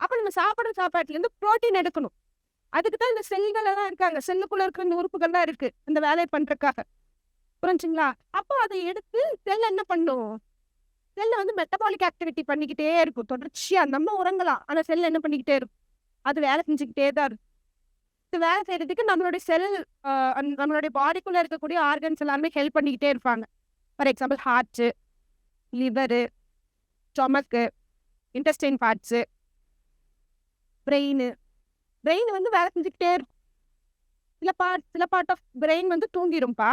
அப்ப நம்ம சாப்பிடுற சாப்பாட்டுல இருந்து புரோட்டீன் எடுக்கணும். அதுக்கு தான் இந்த செல்கள் எல்லாம் இருக்காங்க, செல்லுக்குள்ள இருக்கிற இந்த உறுப்புகள்லாம் இருக்கு இந்த வேலையை பண்றதுக்காக. புரிஞ்சுங்களா? அப்போ அதை எடுத்து செல் என்ன பண்ணும்? செல்ல வந்து மெட்டபாலிக் ஆக்டிவிட்டி பண்ணிக்கிட்டே இருக்கும் தொடர்ச்சியா. நம்ம உறங்கலாம், ஆனா செல் என்ன பண்ணிக்கிட்டே இருக்கும்? அது வேலை செஞ்சுக்கிட்டே தான் இருக்கும். இது வேலை செய்யறதுக்கு நம்மளுடைய செல், நம்மளுடைய பாடிக்குள்ள இருக்கக்கூடிய ஆர்கன்ஸ் எல்லாமே ஹெல்ப் பண்ணிக்கிட்டே இருப்பாங்க. For example heart, liver, stomach, intestine parts, brain வந்து வேலை செஞ்சுக்கிட்டே இருக்கும். சில பார்ட் ஆஃப் பிரெயின் வந்து தூங்கிடும்பா,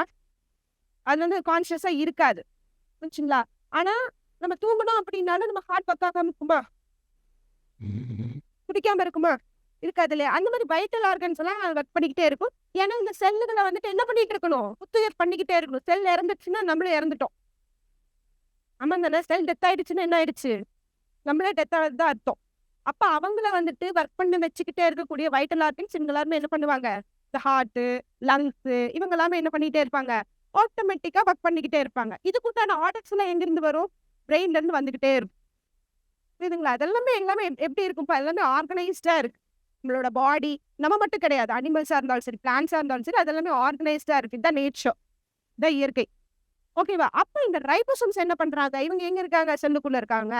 அது வந்து கான்சியஸா இருக்காது. புரிஞ்சுங்களா? ஆனா நம்ம தூங்கணும் அப்படின்னாலும் நம்ம ஹார்ட் பக்காம இருக்குமா? குடிக்காம இருக்குமா? இருக்காது இல்லையா? அந்த மாதிரி வைட்டல் ஆர்கன்ஸ் எல்லாம் ஒர்க் பண்ணிக்கிட்டே இருக்கும். ஏன்னா இந்த செல்லுகளை வந்துட்டு என்ன பண்ணிட்டு இருக்கணும்? புத்துயிர் பண்ணிக்கிட்டே இருக்கணும். செல் இறந்துச்சுன்னா நம்மளே இறந்துட்டோம். ஆமா தானே? செல் டெத் ஆயிடுச்சுன்னா என்ன ஆயிடுச்சு? நம்மளே டெத் ஆகுதுதான் அர்த்தம். அப்ப அவங்கள வந்துட்டு ஒர்க் பண்ணி வச்சுக்கிட்டே இருக்கக்கூடிய வைட்டல் ஆர்கன்ஸ் இவங்க எல்லாருமே என்ன பண்ணுவாங்க? இந்த ஹார்ட், லங்ஸ் இவங்க எல்லாமே என்ன பண்ணிட்டே இருப்பாங்க? ஆட்டோமேட்டிக்கா ஒர்க் பண்ணிக்கிட்டே இருப்பாங்க. இதுக்குண்டான ஆர்டர்ஸ் எல்லாம் எங்கிருந்து வரும்? பிரெயின்ல இருந்து வந்துகிட்டே இருக்கும். புரியுதுங்களா? அதெல்லாமே எல்லாமே எப்படி இருக்கும்ப்பா? எல்லாமே ஆர்கனைஸ்டா இருக்கு. நம்மளோட பாடி நம்ம மட்டும் கிடையாது, அனிமல்ஸா இருந்தாலும் சரி, பிளான்ஸா இருந்தாலும் சரி, அது எல்லாமே ஆர்கனைஸ்டா இருக்கு. இதுதான் நேச்சர், இதான் இயற்கை. ஓகேவா? அப்ப இந்த ரைபோசோம்ஸ் என்ன பண்றாங்க? இவங்க எங்க இருக்காங்க? செல்லுக்குள்ள இருக்காங்க.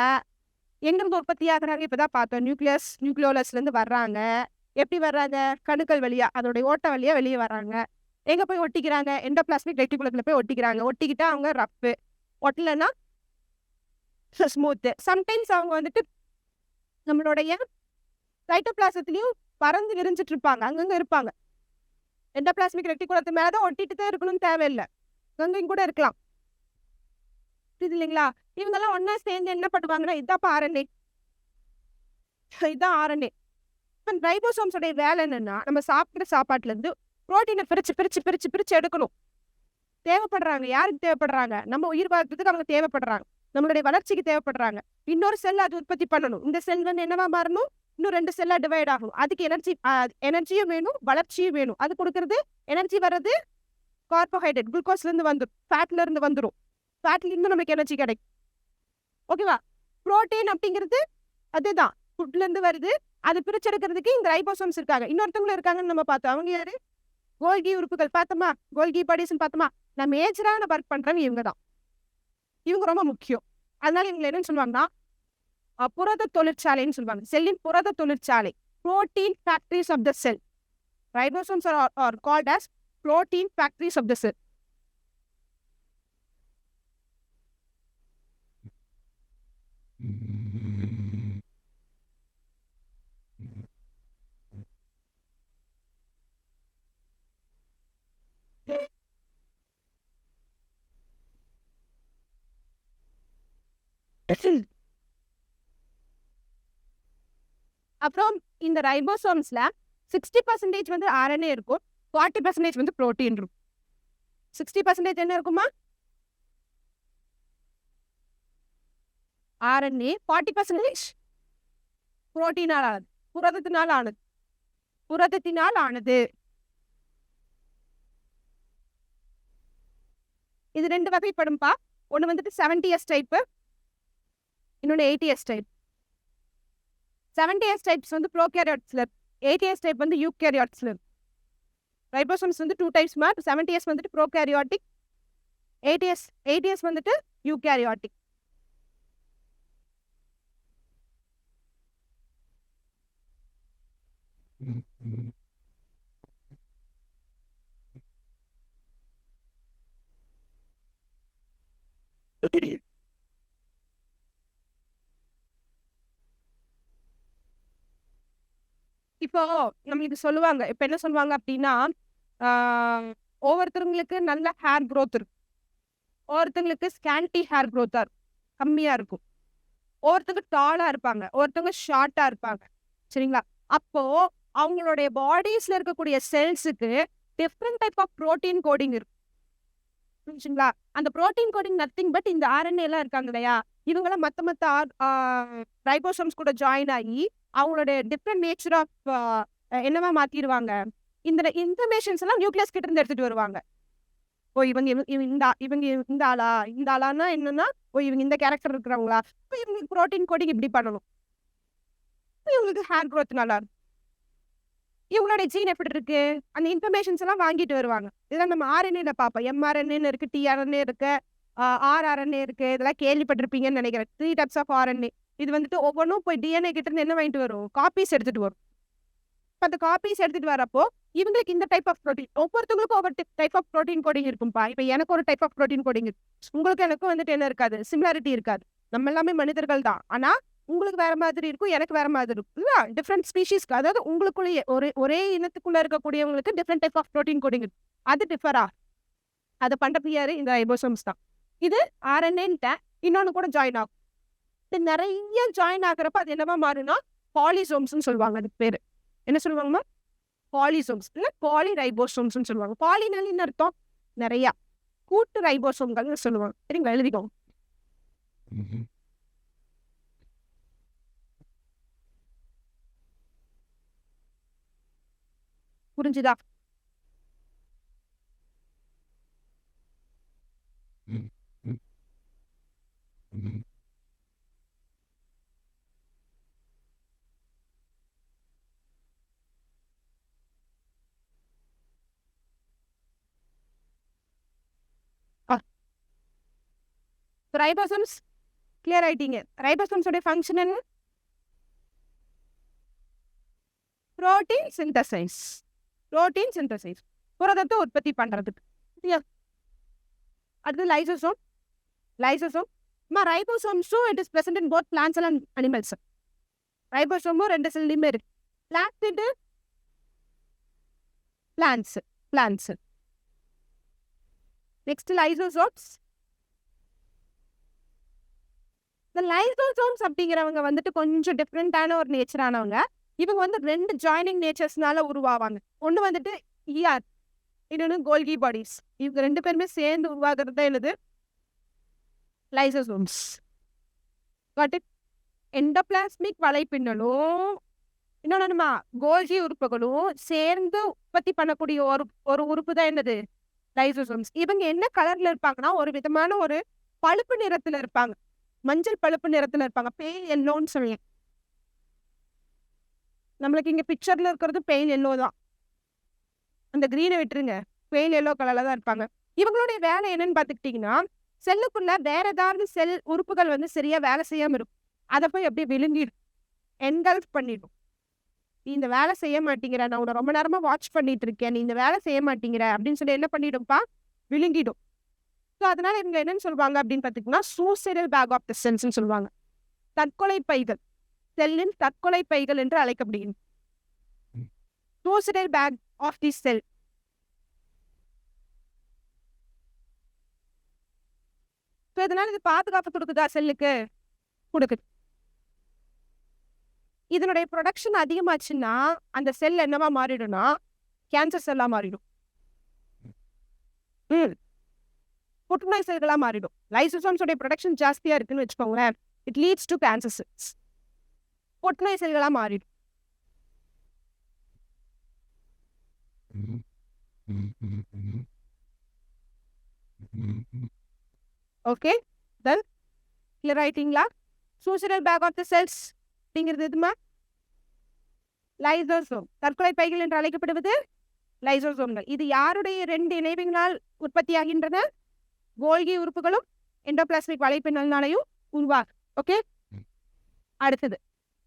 எங்கிருந்து உற்பத்தி ஆகுறாங்க? இப்பதான் பார்த்தோம், நியூக்ளியோலஸ்ல இருந்து வர்றாங்க. எப்படி வர்றாங்க? கணுக்கள் வழியா, அதோடைய ஓட்ட வழியா வெளியே வர்றாங்க. எங்க போய் ஒட்டிக்கிறாங்க? எண்டோபிளாஸ்மிக் ரெட்டிகுலத்துல போய் ஒட்டிக்கிறாங்க. ஒட்டிக்கிட்டா அவங்க ரஃப், ஒட்டலைன்னா ஸ்மூத். சம்டைம்ஸ் அவங்க வந்துட்டு நம்மளுடைய சைட்டோபிளாசத்திலையும் பறந்து விரிஞ்சிட்டு இருப்பாங்க, அங்கங்க இருப்பாங்க. எண்டோபிளாஸ்மிக் ரெட்டிகுலத்து மேலதான் ஒட்டிட்டு தான் இருக்கணும்னு தேவையில்லை, அங்கேயும் கூட இருக்கலாம். இது இல்லைங்களா? இவங்கெல்லாம் ஒன்னா சேர்ந்து என்ன பண்ணுவாங்கன்னா, இதான் ஆர்என்ஏ, இதான் ஆர்என்ஏ. இப்போ ரைபோசோம்ஸோடைய வேலை என்னன்னா, நம்ம சாப்பிட்ற சாப்பாட்டுல இருந்து புரோட்டீனை பிரிச்சு பிரிச்சு பிரிச்சு பிரிச்சு எடுக்கணும். தேவைப்படுறாங்க. யாருக்கு தேவைப்படுறாங்க? நம்ம உயிர் வாழ்றதுக்கு அவங்க தேவைப்படுறாங்க, நம்மளுடைய வளர்ச்சிக்கு தேவைப்படுறாங்க. இன்னொரு செல் அது உற்பத்தி பண்ணணும். இந்த செல் வந்து என்னவா மாறணும்? இன்னும் 2 செல்லா டிவைட் ஆகும். அதுக்கு எனர்ஜியும் வேணும், வளர்ச்சியும் வேணும். அது கொடுக்கறது எனர்ஜி வர்றது கார்போஹைட்ரேட், குளுக்கோஸ்ல இருந்து வந்துடும், ஃபேட்ல இருந்து வந்துடும். ஃபேட்ல இருந்து நமக்கு எனர்ஜி கிடைக்கும். ஓகேவா? புரோட்டீன் அப்படிங்கிறது அதுதான் ஃபுட்ல இருந்து வருது. அது பிரிச்செடுக்கிறதுக்கு இந்த ரைபோசோம்ஸ் இருக்காங்க. இன்னொருத்தவங்களும் இருக்காங்கன்னு நம்ம பார்த்தோம். அவங்க யாரு? கோல்கி உறுப்புகள் பார்த்தோமா? கோல்கி பாடிஸ்ன்னு பார்த்தோமா? நான் மேஜரான ஒர்க் பண்றவங்க இவங்க தான். இவங்க ரொம்ப முக்கியம். அதனால இவங்க என்னன்னு சொல்லுவாங்கன்னா புரத தொழிற்சாலைன்னு சொல்லுவாங்க. செல்லின் புரத தொழிற்சாலை, protein factories of the cell. Ribosomes are called as protein factories of the cell. அப்புறம் இந்த ரைபோசோம்ஸ்ல 60% வந்து ஆர்என்ஏ இருக்கும், 40% வந்து புரோட்டீன் இருக்கும். 60% என்ன இருக்குமா? ஆர்என்ஏ, 40% புரோட்டீனால் ஆனது, புரதத்தினால் ஆனது. இது 2 வகைப்படும்பா. ஒன்று வந்துட்டு 70S டைப்பு, இன்னொன்று 80S டைப். 70S டைப்ஸ் வந்து ப்ரோகேரியாட்ஸ்ல, 80S டைப் வந்து யூகேரியாட்ஸ்ல. ரைபோசோம்ஸ் வந்து 2 டைப்ஸ்மா. 70S வந்துட்டு ப்ரோகேரியாட்டிக், 80S வந்துட்டு யூகேரியாட்டிக். இப்போ நம்மளுக்கு சொல்லுவாங்க. இப்ப என்ன சொல்லுவாங்க அப்டின்னா, ஆ ஒவ்வொருத்தவங்களுக்கு நல்ல ஹேர் குரோத் இருக்கும். ஒவ்வொருத்தங்களுக்கு ஸ்கேன்டி ஹேர் குரோத்தா இருக்கும். கம்மியா இருக்கும். ஒவ்வொருத்தங்க டாலா இருப்பாங்க. ஒருத்தவங்க ஷார்ட்டா இருப்பாங்க. சரிங்களா? அப்போ அவங்களுடைய பாடிஸ்ல இருக்கக்கூடிய செல்ஸுக்கு different type of protein coding இருக்கும். புரிஞ்சுங்களா? அந்த புரோட்டீன் கோடிங் நத்திங் பட் இந்த ஆர்என்ஏலாம் இருக்காங்க இல்லையா? இவங்கலாம் மத்த ரைபோசோம்ஸ் கூட ஜாயின் ஆகி அவங்களுடைய டிஃபரண்ட் நேச்சர் ஆஃப் என்னவா மாத்திருவாங்க. இந்த இன்ஃபர்மேஷன்ஸ் எல்லாம் நியூக்ளியஸ் கிட்ட இருந்து எடுத்துட்டு வருவாங்க. ஓ இவங்க இவங்க இந்த ஆளா? இந்த ஆளான்னா என்னன்னா, ஓ இவங்க இந்த கேரக்டர் இருக்கிறவங்களா? இப்ப இவங்களுக்கு புரோட்டீன் கோடிங் இப்படி பண்ணணும். இவங்களுக்கு ஹேர் குரோத் நல்லா இருக்கும். இவங்களுடைய ஜீன் எப்படி இருக்கு? அந்த இன்ஃபர்மேஷன்ஸ் எல்லாம் வாங்கிட்டு வருவாங்க. இதெல்லாம் நம்ம ஆர்என்ஏல பார்ப்போம். எம்ஆர்என்ஏன்னு இருக்கு, டிஆர்என்ஏ இருக்கு, ஆர்ஆர்என்ஏ இருக்கு. இதெல்லாம் கேள்விப்பட்டிருப்பீங்கன்னு நினைக்கிறேன். 3 டைப்ஸ் ஆஃப் ஆர்என்ஏ. இது வந்துட்டு ஒவ்வொன்றும் போய் டிஎன்ஏ கிட்ட இருந்து என்ன வாங்கிட்டு வரும்? காப்பீஸ் எடுத்துட்டு வரும். இப்ப அந்த காப்பீஸ் எடுத்துட்டு வரப்போ இவங்களுக்கு இந்த டைப் ஆஃப் ப்ரோட்டீன், ஒவ்வொருத்தவங்களுக்கும் ஒவ்வொரு டைப் ஆஃப் ப்ரோட்டீன் கோடிங் இருக்கும்பா. இப்ப எனக்கு ஒரு டைப் ஆஃப் ப்ரோட்டீன் கோடிங் இருக்கு. உங்களுக்கு எனக்கும் வந்துட்டு என்ன இருக்காது? சிமிலாரிட்டி இருக்காது. நம்ம எல்லாமே மனிதர்கள் தான். ஆனா உங்களுக்கு வேற மாதிரி இருக்கும், எனக்கு வேற மாதிரி இருக்கும். டிஃப்ரெண்ட் ஸ்பீஷீஸ்க்கு, அதாவது உங்களுக்குள்ளேயே ஒரே இனத்துக்குள்ள இருக்கக்கூடியவங்களுக்கு different type of protein coding இருக்கு. அது டிஃபரா அதை பண்றது யாரு? இந்த ரைபோசோம்ஸ் தான். இது ஆர்என்ஏன்ட்ட இன்னொன்னு கூட ஜாயின் ஆகும். இது நிறைய ஜாயின் ஆகுறப்ப அது என்னவா மாறும்னா பாலிசோம்ஸ்ன்னு சொல்லுவாங்க. அதுக்கு பேரு என்ன சொல்லுவாங்கம்மா? பாலிசோம்ஸ் இல்ல பாலி ரைபோசோம்ஸ்ன்னு சொல்லுவாங்க. பாலினால என்ன அர்த்தம்? நிறைய. கூட்டு ரைபோசோம்கள் சொல்லுவாங்க. சரிங்களா? எழுதிக்கோங்க. புரிஞ்சுதா? ரைபோசோம்ஸ் கிளியர் ஆயிட்டீங்க. ரைபோசோம்ஸோட ஃபங்க்ஷன் என்ன? Protein synthesize. புரோட்டீன் சிந்தசைஸ், புரதத்தை உற்பத்தி பண்றதுக்கு. அடுத்து லைசோசோம். லைசோசோம் ரைபோசோம்ஸும் it is present in both plants and animals. ரைபோசோமும் 2 செல்லையுமே இருக்கு. பிளான்ட்ஸ். Next lysosomes. இந்த லைசோசோம்ஸ் அப்படிங்கிறவங்க வந்துட்டு கொஞ்சம் டிஃப்ரெண்டான ஒரு நேச்சரானவங்க. இவங்க வந்து 2 ஜாயினிங் நேச்சர்ஸ்னால உருவாவாங்க. ஒன்று வந்துட்டு ER, இன்னொன்று கோல்கி பாடிஸ். இவங்க 2 பேருமே சேர்ந்து உருவாகிறது தான் என்னது? லைசோசோம்ஸ். எண்டோபிளாஸ்மிக் வலைப்பின்னலும் இன்னொன்னுமா கோல்கி உறுப்புகளும் சேர்ந்து உற்பத்தி பண்ணக்கூடிய ஒரு உறுப்பு தான் என்னது? லைசோசோம்ஸ். இவங்க என்ன கலர்ல இருப்பாங்கன்னா, ஒரு விதமான ஒரு பழுப்பு நிறத்துல இருப்பாங்க. மஞ்சள் பழுப்பு நிறத்துல இருப்பாங்க. பேல் எல்லோன்னு சொல்லுவேன். நம்மளுக்கு இங்க பிக்சர்ல இருக்கிறது பெயில் எல்லோ தான். அந்த கிரீனை விட்டுருங்க, பெயில் எல்லோ கலர்ல தான் இருப்பாங்க. இவங்களுடைய வேலை என்னன்னு பாத்துக்கிட்டீங்கன்னா, செல்லுக்குள்ள வேற ஏதாவது செல் உறுப்புகள் வந்து சரியா வேலை செய்யாம இருக்கும். அதை போய் அப்படியே விழுங்கிடும், என்கல்ஃப் பண்ணிடும். நீ இந்த வேலை செய்ய மாட்டேங்கிற, நான் உன்னை ரொம்ப நேரமா வாட்ச் பண்ணிட்டு இருக்கேன், நீ இந்த வேலை செய்ய மாட்டேங்கிற அப்படின்னு சொல்லி என்ன பண்ணிடும்பா? விழுங்கிடும். ஸோ அதனால இவங்க என்னன்னு சொல்லுவாங்க அப்படின்னு பாத்தீங்கன்னா, சூசைடல் பேக் ஆஃப் த செல்ஸ்ன்னு சொல்லுவாங்க. தற்கொலை பைகள், செல்லின் தற்கொலை பைகள் என்று அழைக்கப்படுகிறது. Suicidal bag of the cell. So இதனால இது பாதுகாப்பு கொடுக்குதா? செல்லுக்கு கொடுக்குது. இதனுடைய ப்ரொடக்ஷன் அதிகமாச்சுன்னா அந்த செல் என்னவா மாறிடும்னா கேன்சர் செல்லா மாறிடும். புற்றுநோய் செல்களா மாறிடும். லைசோசோம்ஸோட ப்ரொடக்ஷன் ஜாஸ்தியா இருக்குன்னு வச்சுக்கோங்களேன், it leads to cancer cells. புற்றுநோய் செல்களா மாறிடும். ஓகே, தென் கிளியர் ஆயிட்டீங்களா? Suicidal bag of the cells அப்படிங்கிறது எதுமா? லைசோசோம். தற்கொலை பைகள் என்று அழைக்கப்படுவது லைசோசோம்கள். இது யாருடைய 2 இணைவினால் உற்பத்தியாகின்றன? கோல்கி உறுப்புகளும் எண்டோபிளாஸ்மிக் வலைப்பின்னலினாலையும் உருவாகும். ஓகே, அடுத்தது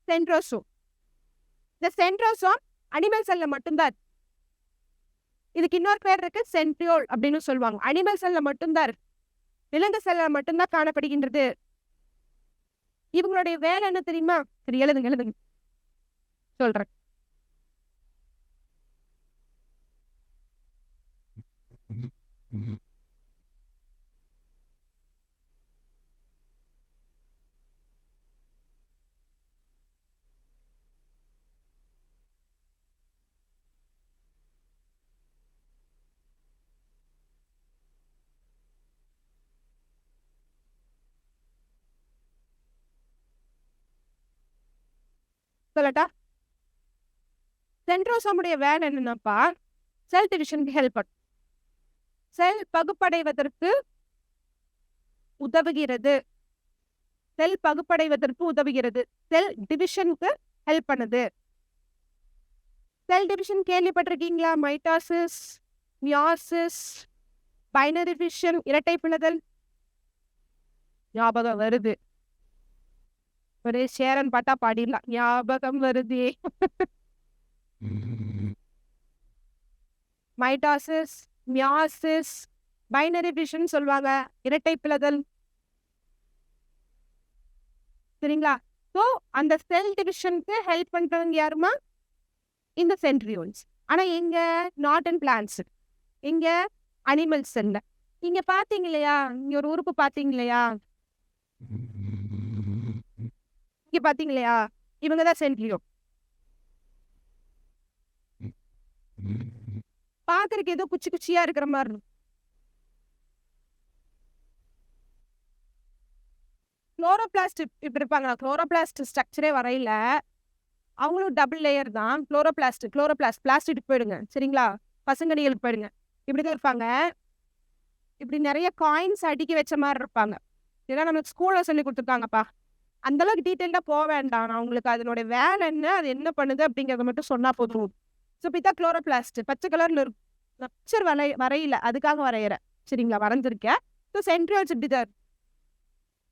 சென்ட்ரோசோம். இந்த சென்ட்ரோசோம் அனிமல் செல்ல மட்டும்தான் இருக்கு. இதுக்கு இன்னொரு பேர் இருக்கு, சென்ட்ரியோல் அப்படின்னு சொல்லுவாங்க. அனிமல் செல்ல மட்டும்தான் இருக்கு, விலங்கு செல்ல மட்டும்தான் காணப்படுகின்றது. இவங்களுடைய வேலை என்ன தெரியுமா? சரி, எழுதுங்க சொல்றேன். சொல்லட்டா? சென்ட்ரோசோமுடைய வேலை என்னன்னாப்பா, செல் டிவிஷனுக்கு ஹெல்ப் பண்ணும். செல் பகுப்படைவதற்கு உதவுகிறது. செல் பகுப்படைவதற்கு உதவுகிறது. செல் டிவிஷனுக்கு ஹெல்ப் பண்ணுது. செல் டிவிஷன் கேள்விப்பட்டிருக்கீங்களா? மைட்டாசிஸ், மியாசிஸ், பைனரி ஃபிஷன், இரட்டை பிளதல். ஞாபகம் வருது, ஒரே சேரன் பாட்டா பாடிடலாம். ஞாபகம் வருதே. மைட்டாசிஸ், மியாசிஸ், பைனரி ஃபிஷன் சொல்லுவாங்க, இரட்டை பிளதல். சரிங்களா? ஸோ அந்த செல் டிவிஷனுக்கு ஹெல்ப் பண்றவங்க யாருமா? இந்த சென்ட்ரியோல்ஸ். ஆனா எங்க? Not in plants. இங்க அனிமல் செல்ல. இங்க பாத்தீங்க இல்லையா, இங்க ஒரு உறுப்பு பாத்தீங்க இல்லையா, இங்க பாத்தீங்க இல்லையா, இவங்கதான் சென்ட்ரியோல். பாக்குறதுக்கு ஏதோ குச்சி குச்சியா இருக்கிற மாதிரி இருக்கும். குளோரோபிளாஸ்ட் இப்படி இருப்பாங்க. குளோரோபிளாஸ்ட் ஸ்ட்ரக்சரே வரையில, அவங்களும் டபுள் லேயர் தான். குளோரோபிளாஸ்ட் பிளாஸ்டிக் போயிடுங்க. சரிங்களா? பசுங்கடிகளுக்கு போயிடுங்க. இப்படிதான் இருப்பாங்க. இப்படி நிறைய காயின்ஸ் அடுக்கி வச்ச மாதிரி இருப்பாங்க. இதெல்லாம் நமக்கு ஸ்கூல்ல சொல்லி கொடுத்துருக்காங்கப்பா. அந்த அளவுக்கு டீட்டெயிலா போக வேண்டாம். நான் உங்களுக்கு அதனுடைய வேலை என்ன, அது என்ன பண்ணுது அப்படிங்கறத மட்டும் சொன்னா போதும். ஸோ இப்படிதான் குளோரோபிளாஸ்ட் பச்சை கலர்ல இருக்கும். பிக்சர் வரையில, அதுக்காக வரைகிறேன். சரிங்களா? வரைஞ்சிருக்கேன். ஸோ சென்ட்ரியோல்ஸ் இப்படிதான் இருக்கும்.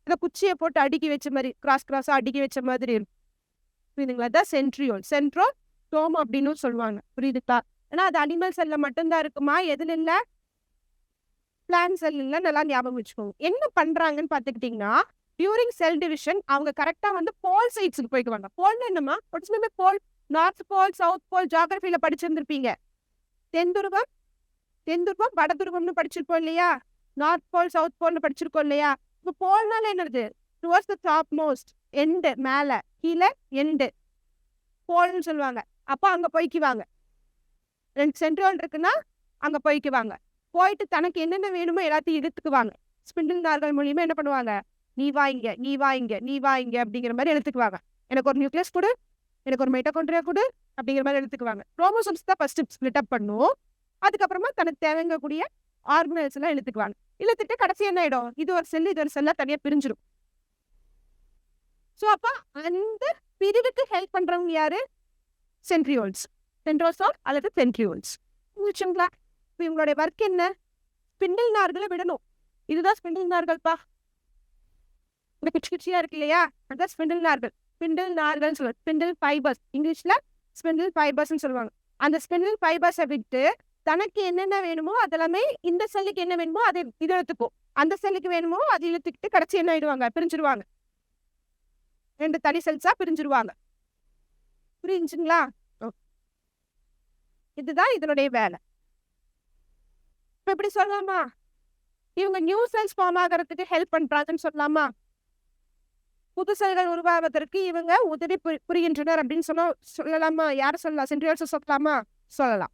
இதை குச்சியை போட்டு அடுக்கி வச்ச மாதிரி, கிராஸா அடுக்கி வச்ச மாதிரி இருக்கும். புரியுதுங்களா? தான் சென்ட்ரியோல். சென்ட்ரோசோம் அப்படின்னு சொல்லுவாங்க. புரியுதுங்களா? ஏன்னா அது அனிமல் செல்ல மட்டும்தான் இருக்குமா, எதுல இல்ல? பிளான்ட் செல்ல. நல்லா ஞாபகம் வச்சுக்கோங்க. என்ன பண்றாங்கன்னு பாத்துக்கிட்டீங்கன்னா, டியூரிங் செல் டிவிஷன் அவங்க கரெக்டா வந்து போல் சைட்ஸுக்கு போய்க்குவாங்க. போல்னா என்னமா? போல், நார்த் போல், சவுத் போல் ஜியோகிராஃபில படிச்சிருந்திருப்பீங்க. தென்துருவம் வடதுருவம்னு படிச்சிருப்போம் இல்லையா? நார்த் போல் சவுத் போல்னு படிச்சிருக்கோம் இல்லையா? இப்போ போல்னால என்னது? Towards the top most, end, மேல, கீழே, எண்டு போல்னு சொல்லுவாங்க. அப்போ அங்க போய்க்குவாங்க. 2 சென்ட்ரியோல் இருக்குன்னா அங்க போய்க்குவாங்க. போயிட்டு தனக்கு என்னென்ன வேணுமோ எல்லாத்தையும் இழுத்துக்குவாங்க. ஸ்பிண்டில் நார்கள் மூலியமா என்ன பண்ணுவாங்க? நீ வாங்க அப்படிங்கிற மாதிரி எடுத்துக்குவாங்க. எனக்கு ஒரு நியூக்ளியஸ் கொடு, எனக்கு ஒரு மைட்டோகாண்ட்ரியா கொடு அப்படிங்கிற மாதிரி எடுத்துக்குவாங்க. குரோமோசோம்ஸ் தான் ஃபர்ஸ்ட் ஸ்பிளிட் அப் பண்ணும். அதுக்கப்புறமா தனக்கு தேவைங்கக்கூடிய ஆர்கனைஸ் எல்லாம் இழுத்துக்குவாங்க. இழுத்துட்டு கடைசி என்ன ஆயிடும்? இது ஒரு செல்லா தனியா பிரிஞ்சிடும். ஸோ அப்ப அந்த பிரிவுக்கு ஹெல்ப் பண்றவங்க யாரு? சென்ட்ரியோல்ஸ். சென்ட்ரோசோம் அல்லது சென்ட்ரியோல்ஸ். புரிஞ்சுங்களா? இப்போ இவங்களுடைய ஒர்க் என்ன? ஸ்பிண்டில் நார்களை விடணும். இதுதான் ஸ்பிண்டில் நார்கள்ப்பா. இந்த குச்சி குச்சியா இருக்கு இல்லையா, அதுதான் ஸ்பிண்டில் நார்கள். ஸ்பிண்டில் நார்கள் சொல்லுவாங்க. ஸ்பிண்டில் ஃபைபர்ஸ், இங்கிலீஷ்ல ஸ்பிண்டில் ஃபைபர்ஸ் சொல்லுவாங்க. அந்த ஸ்பிண்டில் ஃபைபர்ஸை விட்டு தனக்கு என்னென்ன வேணுமோ அதெல்லாமே, இந்த செல்லுக்கு என்ன வேணுமோ அதை இது எடுத்துக்கும். அந்த செல்லுக்கு வேணுமோ அது இழுத்துக்கிட்டு கடைசி என்ன ஆயிடுவாங்க? பிரிஞ்சிருவாங்க. 2 தனி செல்ஸா பிரிஞ்சிருவாங்க. புரிஞ்சுங்களா? இதுதான் இதனுடைய வேலை. இப்ப எப்படி சொல்லலாமா? இவங்க நியூ செல்ஸ் ஃபார்ம் ஆகிறதுக்கு ஹெல்ப் பண்றாங்கன்னு சொல்லலாமா? புது செல்கள் உருவாவதற்கு இவங்க உதவி புரிகின்றனர் அப்படின்னு சொல்லலாமா? யார சொல்லலாம்? சென்ட்ரியோல்ஸ் சொல்லலாமா? சொல்லலாம்.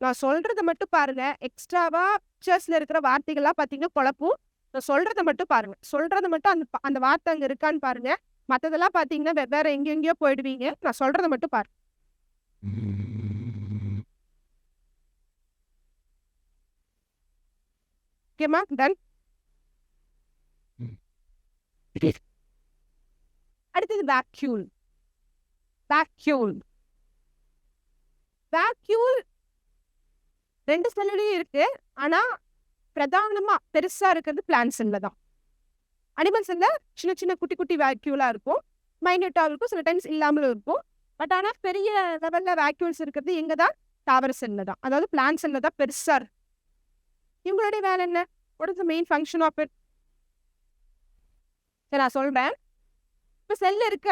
நான் சொல்றத மட்டும் பாருங்க. எக்ஸ்ட்ராவா பிக்சர்ஸ்ல இருக்கிற வார்த்தைகள்லாம் பாத்தீங்கன்னா குழப்பும். நான் சொல்றத மட்டும் பாருங்க. சொல்றத மட்டும் அந்த வார்த்தை அங்க இருக்கான்னு பாருங்க. மத்ததெல்லாம் பாத்தீங்கன்னா வெவ்வேற எங்கெங்கயோ போயிடுவீங்க. நான் சொல்றத மட்டும் பாருங்க. ஓகேமா? டன். அடுத்தது வேக்யூல். வேக்யூல் 2 செல்லுலயும் இருக்கு. ஆனா பிரதானமா பெருசா இருக்கிறது பிளான்ட் செல்ல தான். அனிமல் செல்ல சின்ன சின்ன குட்டி குட்டி வேக்யூலா இருக்கும், மைன்யூட்டா இருக்கும், சில டைம்ஸ் இல்லாமலும் இருக்கும். பட் ஆனா பெரிய லெவல்ல வேக்யூல்ஸ் இருக்கிறது எங்க தான்? தாவர செல்ல தான், அதாவது பிளான்ட் செல்ல தான் பெருசா இருக்கு. இவங்களுடைய வேலை என்ன? What is the main function of it? சரி, நான் சொல்றேன். இப்ப செல் இருக்கு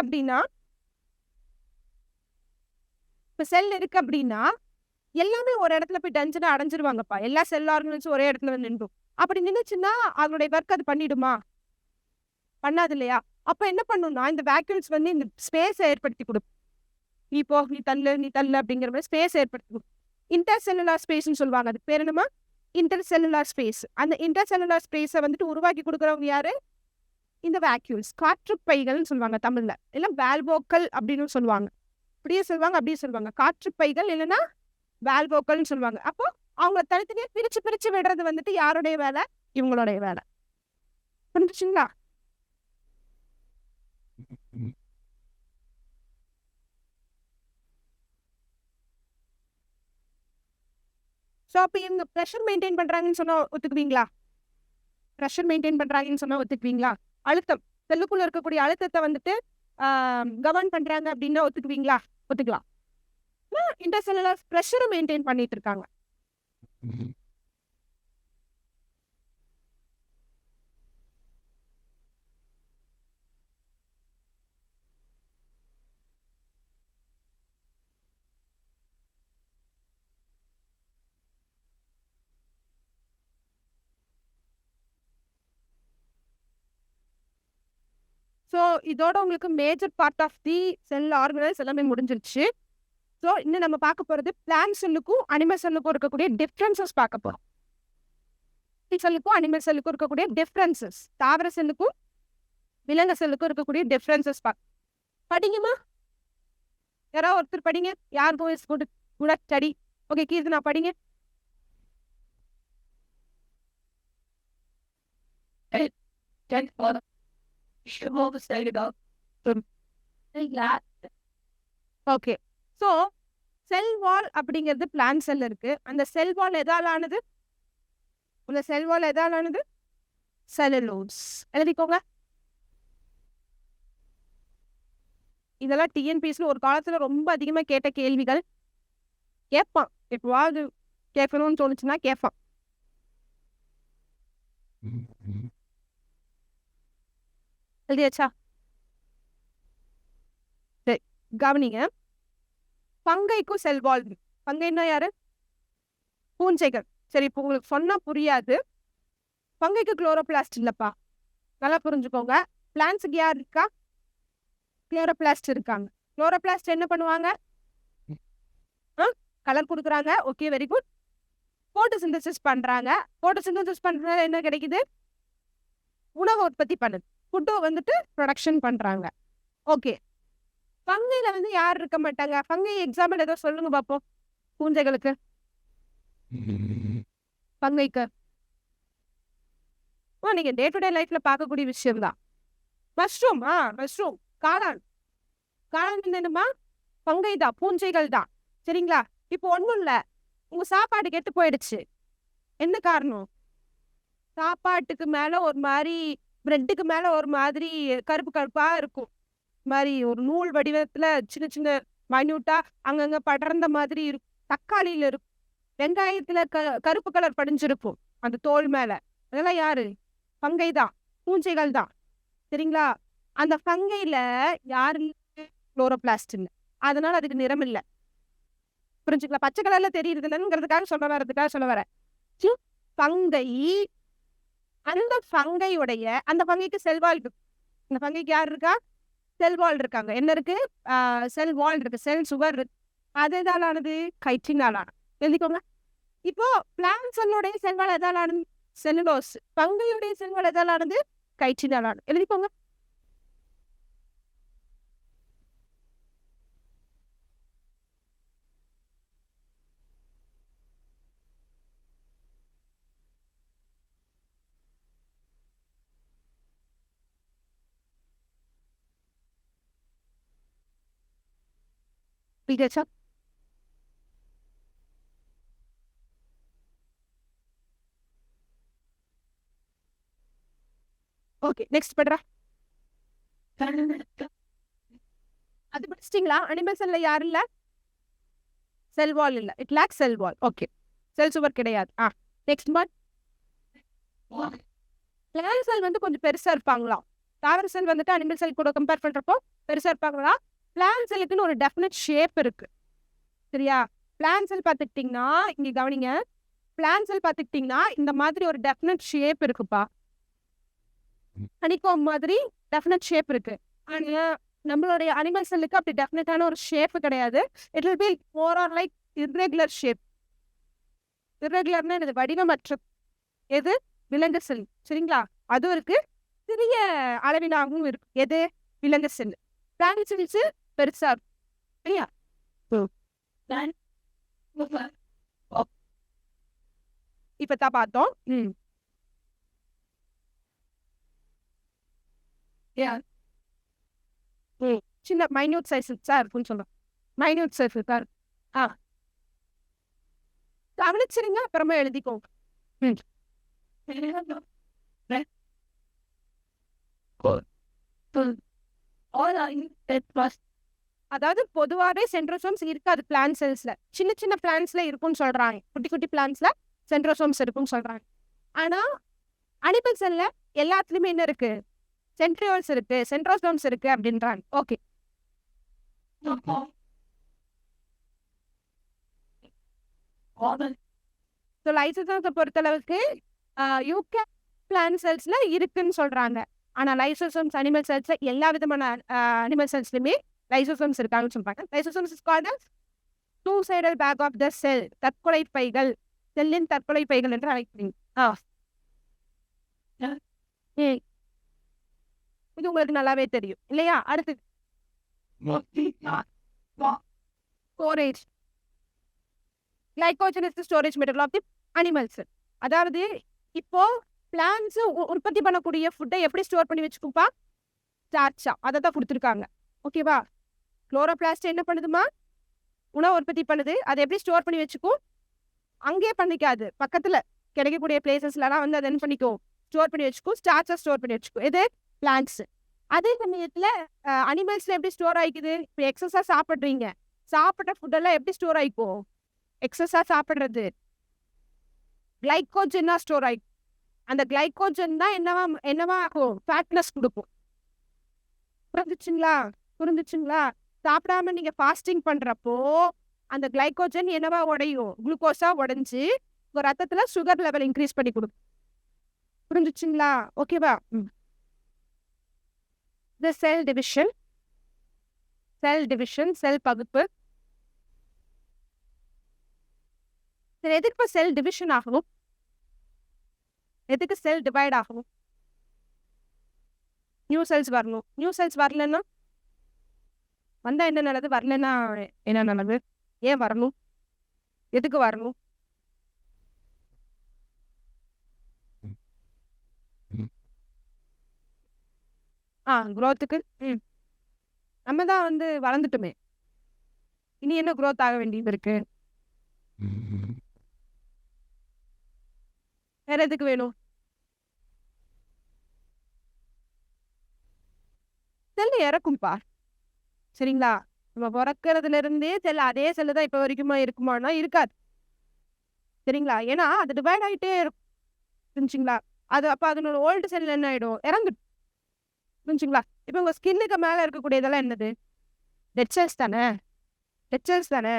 அப்படின்னா எல்லாமே ஒரு இடத்துல போய் டென்ஷனா அடைஞ்சிருவாங்கப்பா. எல்லா செல் ஆர்கனல்ஸும் ஒரே இடத்துல வந்து நின்றும். அப்படி நின்னுச்சுன்னா அதனுடைய ஒர்க் அது பண்ணிடுமா? பண்ணாது இல்லையா? அப்ப என்ன பண்ணும்னா, இந்த வேக்யூல்ஸ் வந்து இந்த ஸ்பேஸ ஏற்படுத்தி கொடுக்கும். நீ போ, நீ தள்ளு அப்படிங்கிற மாதிரி ஸ்பேஸ் ஏற்படுத்தி கொடுக்கும். இன்டர் செல்லுலார் ஸ்பேஸ்ன்னு சொல்லுவாங்க. அதுக்கு பேர் என்னமா? Inter cellular space. அந்த இன்டர் செல்லுலார் ஸ்பேஸை வந்துட்டு உருவாக்கி கொடுக்குறவங்க யாரு? இந்த வேக்யூல்ஸ், காற்றுப்பைகள்னு சொல்லுவாங்க தமிழ்ல. இல்ல வால்வோக்கல் அப்படின்னு சொல்லுவாங்க. இப்படியே சொல்லுவாங்க, அப்படியே சொல்லுவாங்க. காற்றுப்பைகள் இல்லைன்னா வால்வோக்கல்னு சொல்லுவாங்க. அப்போ அவங்க தனித்தனியா பிரிச்சு பிரிச்சு விடுறது வந்துட்டு யாருடைய வேலை? இவங்களுடைய வேலை. புரிஞ்சுச்சுங்களா? ஸோ அப்போ இவங்க ப்ரெஷர் மெயின்டைன் பண்றாங்கன்னு சொன்னா ஒத்துக்குவீங்களா? ப்ரெஷர் மெயின்டைன் பண்றாங்கன்னு சொன்னா ஒத்துக்குவீங்களா? அழுத்தம், செல்லுக்குள்ள இருக்கக்கூடிய அழுத்தத்தை வந்துட்டு கவர்ன் பண்றாங்க அப்படின்னா ஒத்துக்குவீங்களா? ஒத்துக்கலாம். இன்டர்செல்லுலர் ப்ரெஷரை மெயின்டைன் பண்ணிட்டு இருக்காங்க. ஸோ இதோட உங்களுக்கு major part of the cell organise எல்லாமே முடிஞ்சிருச்சு. ஸோ இன்னும் நம்ம பார்க்க போறது பிளான்ட் செல்லுக்கும் அனிமல் செல்லுக்கும் இருக்கக்கூடிய டிஃப்ரென்சஸ் பார்க்க போறோம். செல்லுக்கும் அனிமல் செல்லுக்கும் இருக்கக்கூடிய டிஃப்ரென்சஸ், தாவர செல்லுக்கும் விலங்கு செல்லுக்கும் இருக்கக்கூடிய டிஃப்ரென்சஸ் படிங்கம்மா. யாராவது ஒருத்தர் படிங்க. யார் கோயிஸ் கூட ஸ்டடி. ஓகே கீர்த்தனா படிங்க. ஓகே, ஸோ செல் வால் அப்படிங்கிறது பிளான்ட் செல் இருக்கு. அந்த செல் வால் எதால் ஆனது? அந்த செல் வால் எதால் ஆனது? செல்லுலோஸ். எழுதிக்கோங்க. இதெல்லாம் டிஎன்பிஎஸ்ல ஒரு காலத்துல ரொம்ப அதிகமா கேட்ட கேள்விகள். கேட்பான், எப்பவாவது கேட்கணும்னு தோணுச்சுன்னா கேட்பான். எழுதியாச்சா? சரி, கவனிங்க. பங்கைக்கும் செல்வால். பங்கைன்னா யாரு? பூஞ்சைகள். சரி, இப்போ உங்களுக்கு சொன்னா புரியாது. பங்கைக்கு குளோரோபிளாஸ்ட் இல்லப்பா, நல்லா புரிஞ்சுக்கோங்க. பிளான்ட்ஸுக்கு யார் இருக்கா? குளோரோபிளாஸ்ட் இருக்காங்க. குளோரோபிளாஸ்ட் என்ன பண்ணுவாங்க? கலர் கொடுக்குறாங்க. Okay, very good. போட்டோசிந்தசிஸ் பண்றாங்க. போட்டோசிந்தசிஸ் பண்றதுனால என்ன கிடைக்குது? உணவு உற்பத்தி பண்ணுது. ஃபுட்டோ வந்துட்டு ப்ரொடக்ஷன் பண்றாங்க. ஓகே, பங்கையில வந்து யார் இருக்க மாட்டாங்க? பங்கை எக்ஸாம்பிள் ஏதோ சொல்லுங்க பாப்போம். பூஞ்சைகளுக்கு, பங்கைக்கு நீங்க டே டு டே லைஃப்ல பார்க்கக்கூடிய விஷயம் தான். மஷ்ரூம், மஷ்ரூம், காளான். காளான் என்னமா? பங்கை தான், பூஞ்சைகள் தான். சரிங்களா? இப்போ ஒன்றும் இல்லை, உங்க சாப்பாடு கெட்டு போயிடுச்சு. என்ன காரணம்? சாப்பாட்டுக்கு மேல ஒரு மாதிரி, பிரெட்டுக்கு மேல ஒரு மாதிரி கருப்பு கருப்பா இருக்கும். மாதிரி ஒரு நூல் வடிவத்துல சின்ன சின்ன மைன்யூட்டா அங்கங்க படர்ந்த மாதிரி இருக்கும். தக்காளியில இருக்கும். வெங்காயத்துல கருப்பு கலர் படிஞ்சிருக்கும் அந்த தோல் மேல. அதெல்லாம் யாரு? பங்கை தான், பூஞ்சைகள் தான். சரிங்களா? அந்த பங்கையில யாரு? குளோரோபிளாஸ்ட். அதனால அதுக்கு நிறம் இல்லை. புரிஞ்சுக்கலாம்? பச்சை கலர்ல தெரியுது இல்லைங்கிறதுக்காக சொல்ல வரேன். பங்கை, அந்த பங்கையுடைய, அந்த பங்கைக்கு செல்வால் இருக்கு. அந்த பங்கைக்கு யார் இருக்கா? செல்வால் இருக்காங்க. என்ன இருக்கு? செல் வால் இருக்கு, செல் சுவர் இருக்கு. அது எதால் ஆனது? கைட்டினால் ஆனது. எழுதிக்கோங்க. இப்போ பிளான்ட் செல்லுடைய செல்வால் எதால் ஆனது? செல்லுலோஸ். பங்கையுடைய செல்வால் எதால் ஆனது? கைட்டினால் ஆனது. எழுதிக்கோங்க. பிடிச்சா? ஓகே, நெக்ஸ்ட் பண்றா. அது படிச்சிட்டீங்களா? அனிமல் செல்ல யாரு இல்ல? செல் வால் இல்ல. It lacks cell wall. Okay, cell சுவர் கிடையாது. Next one. பிளான்ட் செல் வந்து கொஞ்சம் பெருசா இருப்பாங்களாம். தாவர செல் வந்துட்டு அனிமல் செல் கூட கம்பேர் பண்றப்போ பெருசா இருப்பாங்களா? பிளான்ட் செல்லுக்குன்னு ஒரு டெஃபினட் ஷேப் இருக்கு. சரியா? பிளான்ட் செல் பார்த்துக்கிட்டீங்கன்னா, இங்க கவனிங்க. பிளான்ட் செல் பார்த்துக்கிட்டீங்கன்னா இந்த மாதிரி ஒரு டெஃபினட் ஷேப் இருக்குப்பா. ஹனிகாம் மாதிரி டெஃபினட் ஷேப் இருக்கு. ஆனா நம்மளுடைய அனிமல் செல்லுக்கு அப்படி டெஃபினட்டான ஒரு ஷேப் கிடையாது. It will be more or like irregular shape. இர்ரெகுலர்னா இது வடிவமற்ற எது? விலங்கு செல். சரிங்களா? அதுவும் இருக்கு, சிறிய அளவிலாகவும் இருக்கு. எது? விலங்கு செல். பிளான்ட் செல்ஸ் பெருசா இருக்கும். சரியா? இப்பதான் பார்த்தோம். சின்ன மைன்யூட் சைஸா இருக்கும்னு சொல்றோம். மைன்யூட் சைஸ் இருக்கா? கவனிச்சிருங்க, அப்புறமா எழுதிக்கோங்க. அதாவது பொதுவாகவே சென்ட்ரோசோம்ஸ் இருக்காது பிளான்ட் செல்ஸ்ல. சின்ன சின்ன பிளான்ட்ஸ்ல இருக்கும்னு சொல்றாங்க. குட்டி குட்டி பிளான்ட்ஸ்ல சென்ட்ரோசோம்ஸ் இருக்கும்னு சொல்றாங்க. ஆனா அனிமல் செல்ல எல்லாத்துலயுமே என்ன இருக்கு? சென்ட்ரியோல்ஸ் இருக்கு, சென்ட்ரோசோம்ஸ் இருக்கு அப்படின்றாங்க. ஓகே, லைசோசோம்ஸை பொறுத்தளவுக்கு யூகே பிளான்ட் செல்ஸ்ல இருக்குன்னு சொல்றாங்க. ஆனா லைசோசோம்ஸ் அனிமல் செல்ஸ்ல எல்லா விதமான அனிமல் செல்ஸ்லயுமே லைசோசோம்ஸ் இருக்காங்கன்னு சொல்றாங்க. Lysosomes is called as two-sided bag of the cell. தற்கொலை பைகள், செல்லின் தற்கொலை பைகள் என்று அழைக்கிறீங்க. இது உங்களுக்கு நல்லாவே தெரியும் இல்லையா? அடுத்து storage. Glycogen is the storage material of the animals. அதாவது இப்போ பிளான்ட்ஸ் உற்பத்தி பண்ணக்கூடிய ஃபுட்டை எப்படி ஸ்டோர் பண்ணி வச்சுக்குப்பா? ஸ்டார்ச்சா, அதை தான் கொடுத்துருக்காங்க. ஓகேவா? குளோரோபிளாஸ்ட் என்ன பண்ணுதுமா? உணவு உற்பத்தி பண்ணுது. அதை எப்படி ஸ்டோர் பண்ணி வச்சுக்கும்? அங்கேயே பண்ணிக்காது, பக்கத்துல கிடைக்கக்கூடிய பிளேசஸ்லாம் வந்து அதை என்ன பண்ணிக்கும்? ஸ்டோர் பண்ணி வச்சுக்கும். ஸ்டார்ச்சா ஸ்டோர் பண்ணி வச்சுக்கும். எது? பிளான்ட்ஸ். அதே சமயத்துல அனிமல்ஸ்ல எப்படி ஸ்டோர் ஆயிக்குது? இப்போ எக்ஸஸா சாப்பிட்றீங்க, சாப்பிட்ட ஃபுட்டெல்லாம் எப்படி ஸ்டோர் ஆயிக்கும்? எக்ஸஸா சாப்பிட்றது கிளைகோஜனா ஸ்டோர் ஆயிக்கும். அந்த கிளைகோஜன் தான் என்னவா ஆகும்? ஃபேட்னஸ் கொடுக்கும். புரிஞ்சுச்சுங்களா? சாப்பிடாம நீங்க ஃபாஸ்டிங் பண்றப்போ அந்த கிளைகோஜன் என்னவா உடையும்? குளுக்கோஸா உடைஞ்சு உங்க ரத்தத்துல சுகர் லெவல் இன்க்ரீஸ் பண்ணி கொடுக்கும். புரிஞ்சுச்சுங்களா? ஓகேவா? இந்த செல் டிவிஷன், செல் பகுப்பு. எதுக்கு செல் டிவிஷன் ஆகணும்? எதுக்கு செல் டிவைட் ஆகணும்? நியூ செல்ஸ் வரணும். நியூ செல்ஸ் வரலன்னா வந்தா என்ன நல்லது? வரலன்னா என்ன நல்லது? ஏன் வரணும்? எதுக்கு வரணும்? குரோத்துக்கு. நம்ம தான் வந்து வளர்ந்துட்டுமே, இனி என்ன குரோத் ஆக வேண்டியது இருக்கு? வேற எதுக்கு வேணும்? செல் இறக்கும்பா. சரிங்களா? நம்ம பிறக்கிறதுல இருந்தே செல் அதே செல்லு தான் இப்ப வரைக்குமா இருக்குமானா இருக்காது. சரிங்களா? ஏன்னா அது டிவைட் ஆகிட்டே இருக்கும். புரிஞ்சுங்களா? அது அப்ப அதனோட ஓல்டு செல் என்ன ஆயிடும்? இறந்துடும். புரிஞ்சுங்களா? இப்ப உங்க ஸ்கின்னுக்கு மேல இருக்கக்கூடியதெல்லாம் என்னது? டெட் செல்ஸ் தானே.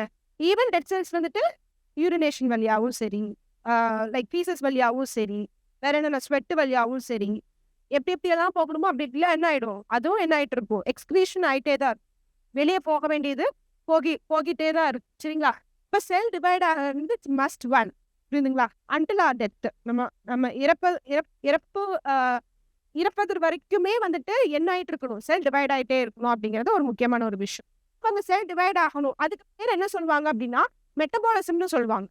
ஈவன் டெட் செல்ஸ் வந்துட்டு யூரினேஷன் வழியாகவும் சரி, லைக் பீசஸ் வழியாகவும் சரி, வேற என்னென்ன ஸ்வெட் வழியாகவும் சரி, எப்படியெல்லாம் போகணுமோ அப்படி இப்படிலாம் என்ன ஆயிடும்? அதுவும் என்ன ஆயிட்டு இருக்கும்? எக்ஸ்கிரீஷன் ஆயிட்டே தான் இருக்கும். வெளியே போக வேண்டியது போகிட்டே தான் இருக்கு. சரிங்களா? இப்ப செல் டிவைட் ஆகிறது மஸ்ட் ஒன். புரியுதுங்களா? Until R death. நம்ம இறப்பது வரைக்குமே வந்துட்டு என்ன ஆயிட்டு இருக்கணும்? செல் டிவைட் ஆயிட்டே இருக்கணும் அப்படிங்கிறது ஒரு முக்கியமான ஒரு விஷயம். இப்போ அந்த செல் டிவைட் ஆகணும். அதுக்கு பேர் என்ன சொல்லுவாங்க அப்படின்னா மெட்டபாலிசம்னு சொல்லுவாங்க.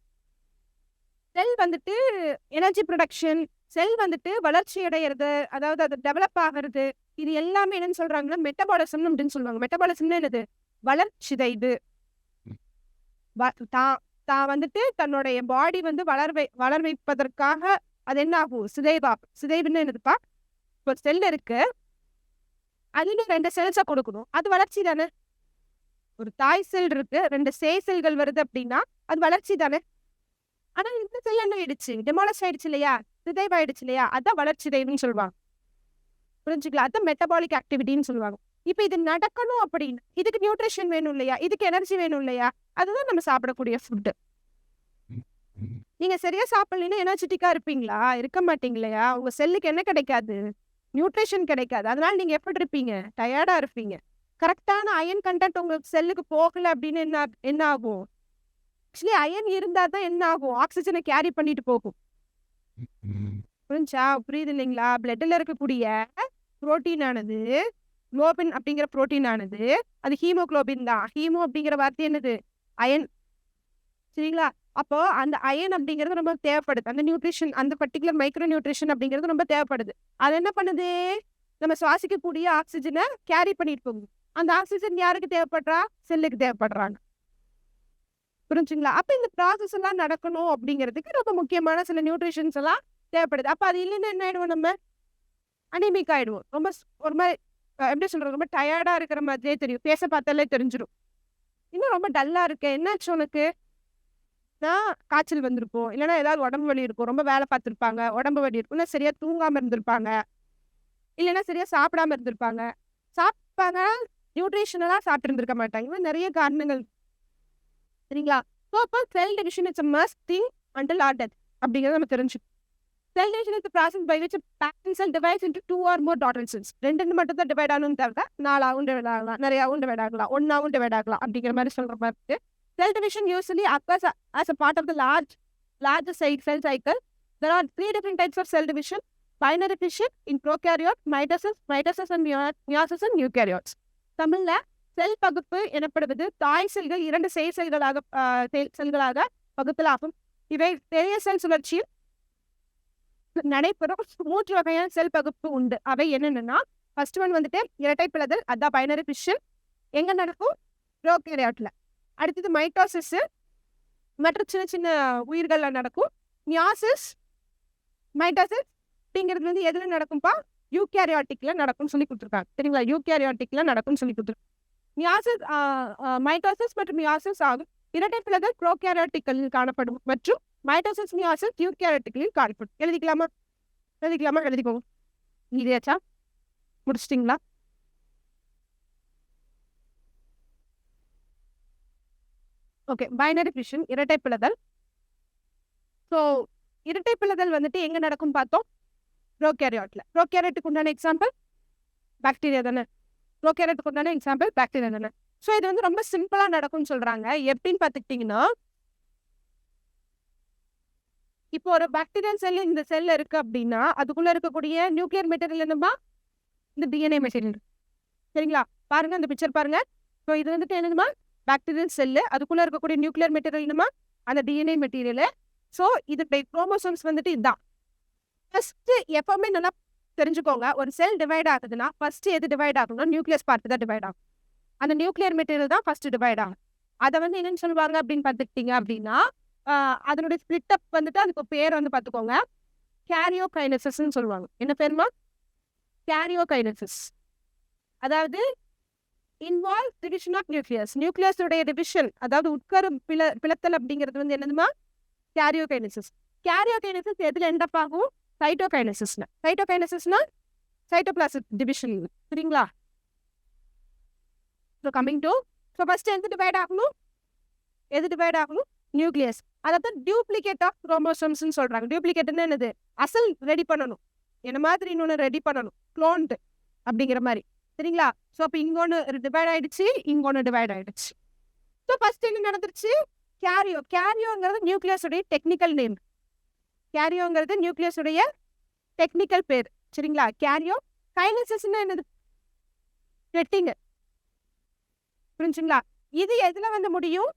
செல் வந்துட்டு எனர்ஜி ப்ரொடக்ஷன், செல் வந்துட்டு வளர்ச்சி அடையிறது, அதாவது அது டெவலப் ஆகிறது, இது எல்லாமே என்னன்னு சொல்றாங்கன்னா மெட்டபாலிசம் அப்படின்னு சொல்லுவாங்க. மெட்டபாலிசம்னு என்னது? வளர்ச்சிதைவு. தான் வந்துட்டு தன்னுடைய பாடி வந்து வளர் வைப்பதற்காக அது என்ன ஆகும்? சிதைவுன்னு என்னதுப்பா? ஒரு செல் இருக்கு, அதுல 2 செல்ஸை கொடுக்கணும், அது வளர்ச்சி தானே. ஒரு தாய் செல் இருக்கு, 2 சேய் செல்கள் வருது அப்படின்னா அது வளர்ச்சி தானே. ஆனா இந்த செல் என்ன ஆயிடுச்சு, டெமாலிஷ் ஆயிடுச்சு இல்லையா, சிதைவாயிடுச்சு இல்லையா, அதான் வளர்ச்சிதைவுன்னு சொல்லுவாங்க. புரிஞ்சுக்கலாம், அதான் மெட்டபாலிக் ஆக்டிவிட்டின்னு சொல்லுவாங்க. இப்ப இது நடக்கணும் அப்படின்னு இதுக்கு நியூட்ரிஷன் வேணும் இல்லையா, இதுக்கு எனர்ஜி வேணும் இல்லையா, அதுதான் நம்ம சாப்பிடக்கூடிய ஃபுட்டு. நீங்க சரியா சாப்பிடலைன்னா எனர்ஜெட்டிக்கா இருப்பீங்களா, இருக்க மாட்டீங்க இல்லையா. உங்க செல்லுக்கு என்ன கிடைக்காது, நியூட்ரிஷன் கிடைக்காது. அதனால நீங்க எப்படி இருப்பீங்க, டயர்டா இருப்பீங்க. கரெக்டான அயன் கண்டென்ட் உங்க செல்லுக்கு போகல அப்படின்னு என்ன ஆகும், ஆக்சுவலி அயன் இருந்தா தான் என்ன ஆகும், ஆக்சிஜனை கேரி பண்ணிட்டு போகும். புரிஞ்சா, புரியுது இல்லைங்களா. பிளட்ல இருக்கக்கூடிய புரோட்டீன் ஆனது, குளோபின் அப்படிங்கிற புரோட்டீன் ஆனது, அது ஹீமோகுளோபின் தான். ஹீமோ அப்படிங்கிற வார்த்தை என்னது, அயன். சரிங்களா. அப்போ அந்த அயன் அப்படிங்கிறது ரொம்ப தேவைப்படுது. அந்த நியூட்ரிஷன், அந்த பர்டிகுலர் மைக்ரோ நியூட்ரிஷன் அப்படிங்கிறது ரொம்ப தேவைப்படுது. அது என்ன பண்ணுது, நம்ம சுவாசிக்கக்கூடிய ஆக்சிஜனை கேரி பண்ணிட்டு போகுது. அந்த ஆக்சிஜன் யாருக்கு தேவைப்படுறா, செல்லுக்கு தேவைப்படுறாங்க. புரிஞ்சுங்களா. அப்ப இந்த ப்ராசஸ் எல்லாம் நடக்கணும் அப்படிங்கிறதுக்கு ரொம்ப முக்கியமான சில நியூட்ரிஷன்ஸ் எல்லாம் தேவைப்படுது. அப்ப அது இல்லைன்னா என்ன ஆயிடுவோம், நம்ம அனிமிக் ஆயிடுவோம். ரொம்ப ஒரு மாதிரி எப்படி சொல்றது, ரொம்ப டயர்டா இருக்கிற மாதிரியே தெரியும், பேச பார்த்தாலே தெரிஞ்சிடும். இன்னும் ரொம்ப டல்லா இருக்கு, என்னாச்சு உனக்கு, காய்ச்சல் வந்திருக்கும், இல்லைன்னா ஏதாவது உடம்பு வலி இருக்கும், ரொம்ப வேலை பார்த்துருப்பாங்க, உடம்பு வலி இருக்கும், இல்லை சரியா தூங்காம இருந்திருப்பாங்க, இல்லைன்னா சரியா சாப்பிடாம இருந்திருப்பாங்க. சாப்பிட்டாங்க, நியூட்ரிஷனெல்லாம் சாப்பிட்டு இருந்திருக்க மாட்டாங்க. இன்னும் நிறைய காரணங்கள். சரிங்களா. ஸோ அப்போ cell division it's a must thing until or death அப்படிங்கிறத நம்ம தெரிஞ்சுக்கணும். Cell division is process by which parent cell divides into 2 or more daughter cells. 2 மட்டும் தான் டிவைட் ஆகணும்னு தவிர 4ஆவும் டிவைட் ஆகலாம், நிறையாவும் டிவைட் ஆகலாம், 1ஆவும் டிவைட் ஆகலாம் அப்படிங்கிற மாதிரி சொல்ற மாதிரி இருக்கு. Cell division usually occurs as a part of the larger cell cycle. There are 3 different types of cell division: binary fission in prokaryote, mitosis and meiosis in eukaryotes. தமிழ்ல செல் பகுப்பு எனப்படுவது தாய் செல்கள் 2 சேய் செல்களாக பகுத்தலாகும். இவை பெரிய செல் சுழற்சியில் நடைபெறும் 3 வகையான செல் பகுப்பு உண்டு. அவை என்னென்னா, ஃபர்ஸ்ட் ஒன் வந்துட்டு இரட்டை பிளதல், அதான் பைனரி ஃபிஷன். எங்க நடக்கும், ப்ரோகாரியோட்ல. அடுத்தது மைட்டோசிஸ், மற்ற சின்ன சின்ன உயிர்கள்ல நடக்கும். மியாசிஸ், மைட்டோசிஸ் அப்படிங்கிறது வந்து எதுல நடக்கும்பா, யூகேரியாட்டிக்ல நடக்கும்னு சொல்லி கொடுத்துருக்காங்க. சரிங்களா, யூகேரியாட்டிக்ல நடக்கும்னு சொல்லி கொடுத்துருக்காங்க. மியாசிஸ், மைட்டோசிஸ் மற்றும் மியாசிஸ் ஆகும். இரட்டை பிளதல் ப்ரோகாரியோட்டிக்களில் காணப்படும் மற்றும் மைட்டோசிஸ் மியாசிஸ் யூகேரியாட்டிக்களில் காணப்படும். எழுதிக்கலாமா, எழுதிக்கோங்க. இதையாச்சா முடிச்சிட்டிங்களா? ஓகே, பைனரி ஃபிஷன், இரட்டை பிளதல். ஸோ இரட்டை பிளதல் வந்துட்டு எங்க நடக்கும் பார்த்தோம், ப்ரோகாரியோட்ல. ப்ரோகாரியோட்டுக்கு உண்டான எக்ஸாம்பிள் பாக்டீரியா தானே. ப்ரோகாரியோட்டுக்கு உண்டான எக்ஸாம்பிள் பாக்டீரியா தானே. ஸோ இது வந்து ரொம்ப சிம்பிளா நடக்கும்னு சொல்றாங்க. எப்படின்னு பார்த்துக்கிட்டிங்கன்னா, இப்போ ஒரு பாக்டீரியல் செல் இந்த செல்ல இருக்கு அப்படின்னா அதுக்குள்ள இருக்கக்கூடிய நியூக்ளியர் மெட்டீரியல் என்னமா, இந்த டிஎன்ஏ மெட்டீரியல். சரிங்களா, பாருங்க அந்த பிக்சர் பாருங்க. ஸோ இது வந்துட்டு என்னதுமா, பாக்டீரியல் செல்லு, அதுக்குள்ள இருக்கக்கூடிய நியூக்ளியர் மெட்டீரியல் என்னமா, அந்த டிஎன்ஏ மெட்டீரியல். ஸோ இது குரோமோசோம்ஸ் வந்துட்டு இதுதான். ஃபர்ஸ்ட் எப்பவுமே நல்லா தெரிஞ்சுக்கோங்க, ஒரு செல் டிவைட் ஆகுதுன்னா ஃபர்ஸ்ட் எது டிவைட் ஆகும்னா நியூக்ளியஸ் பார்ட் தான் டிவைட் ஆகும். அந்த நியூக்ளியர் மெட்டீரியல் தான் ஃபர்ஸ்ட் டிவைட் ஆகும். அதை வந்து என்னன்னு சொல்லுவாங்க அப்படின்னு பார்த்துக்கிட்டீங்க அப்படின்னா, அதனுடைய ஸ்பிளிட் அப் வந்துட்டு அதுக்கு பேர் வந்து பார்த்துக்கோங்க, கேரியோகைனசிஸ்ன்னு சொல்லுவாங்க. என்ன பேருமா, கேரியோகைனசிஸ். அதாவது இன்வால்வ் டிவிஷன் ஆஃப் நியூக்ளியஸ். நியூக்ளியஸுடைய டிவிஷன், அதாவது உட்கரு பிளத்தல் அப்படிங்கிறது வந்து என்னதுமா, கேரியோகைனசிஸ். கேரியோகைனசிஸ் எதுல எண்ட் அப் ஆகும், சைட்டோகைனசிஸ்னா. சைட்டோகைனசிஸ்னா சைட்டோபிளாசம் டிவிஷன். சரிங்களா. So coming to, so first எது டிவைட் ஆகணும், நியூக்ளியஸ். அதாவது டியூப்ளிகேட் ஆஃப் குரோமோசோம்ஸ்ன்னு சொல்றாங்க. டியூப்ளிகேட்னா என்னது, அசல் ரெடி பண்ணணும், என்ன மாதிரி இன்னொன்று ரெடி பண்ணணும், க்ளோன்ட் அப்படிங்கிற மாதிரி. சரிங்களா. ஸோ அப்போ இங்கொன்று டிவைட் ஆயிடுச்சு, இங்கொன்று டிவைட் ஆயிடுச்சு. ஸோ ஃபர்ஸ்ட் என்ன நடந்துருச்சு, கேரியோங்கிறது நியூக்ளியஸுடைய டெக்னிக்கல் நேம். கேரியோங்கிறது நியூக்ளியஸுடைய டெக்னிக்கல் பேர். சரிங்களா. கேரியோ கைனசிஸ்னா என்னது, ரெட்டிங். புரிஞ்சுங்களா. இது எதுல வந்து முடியும்,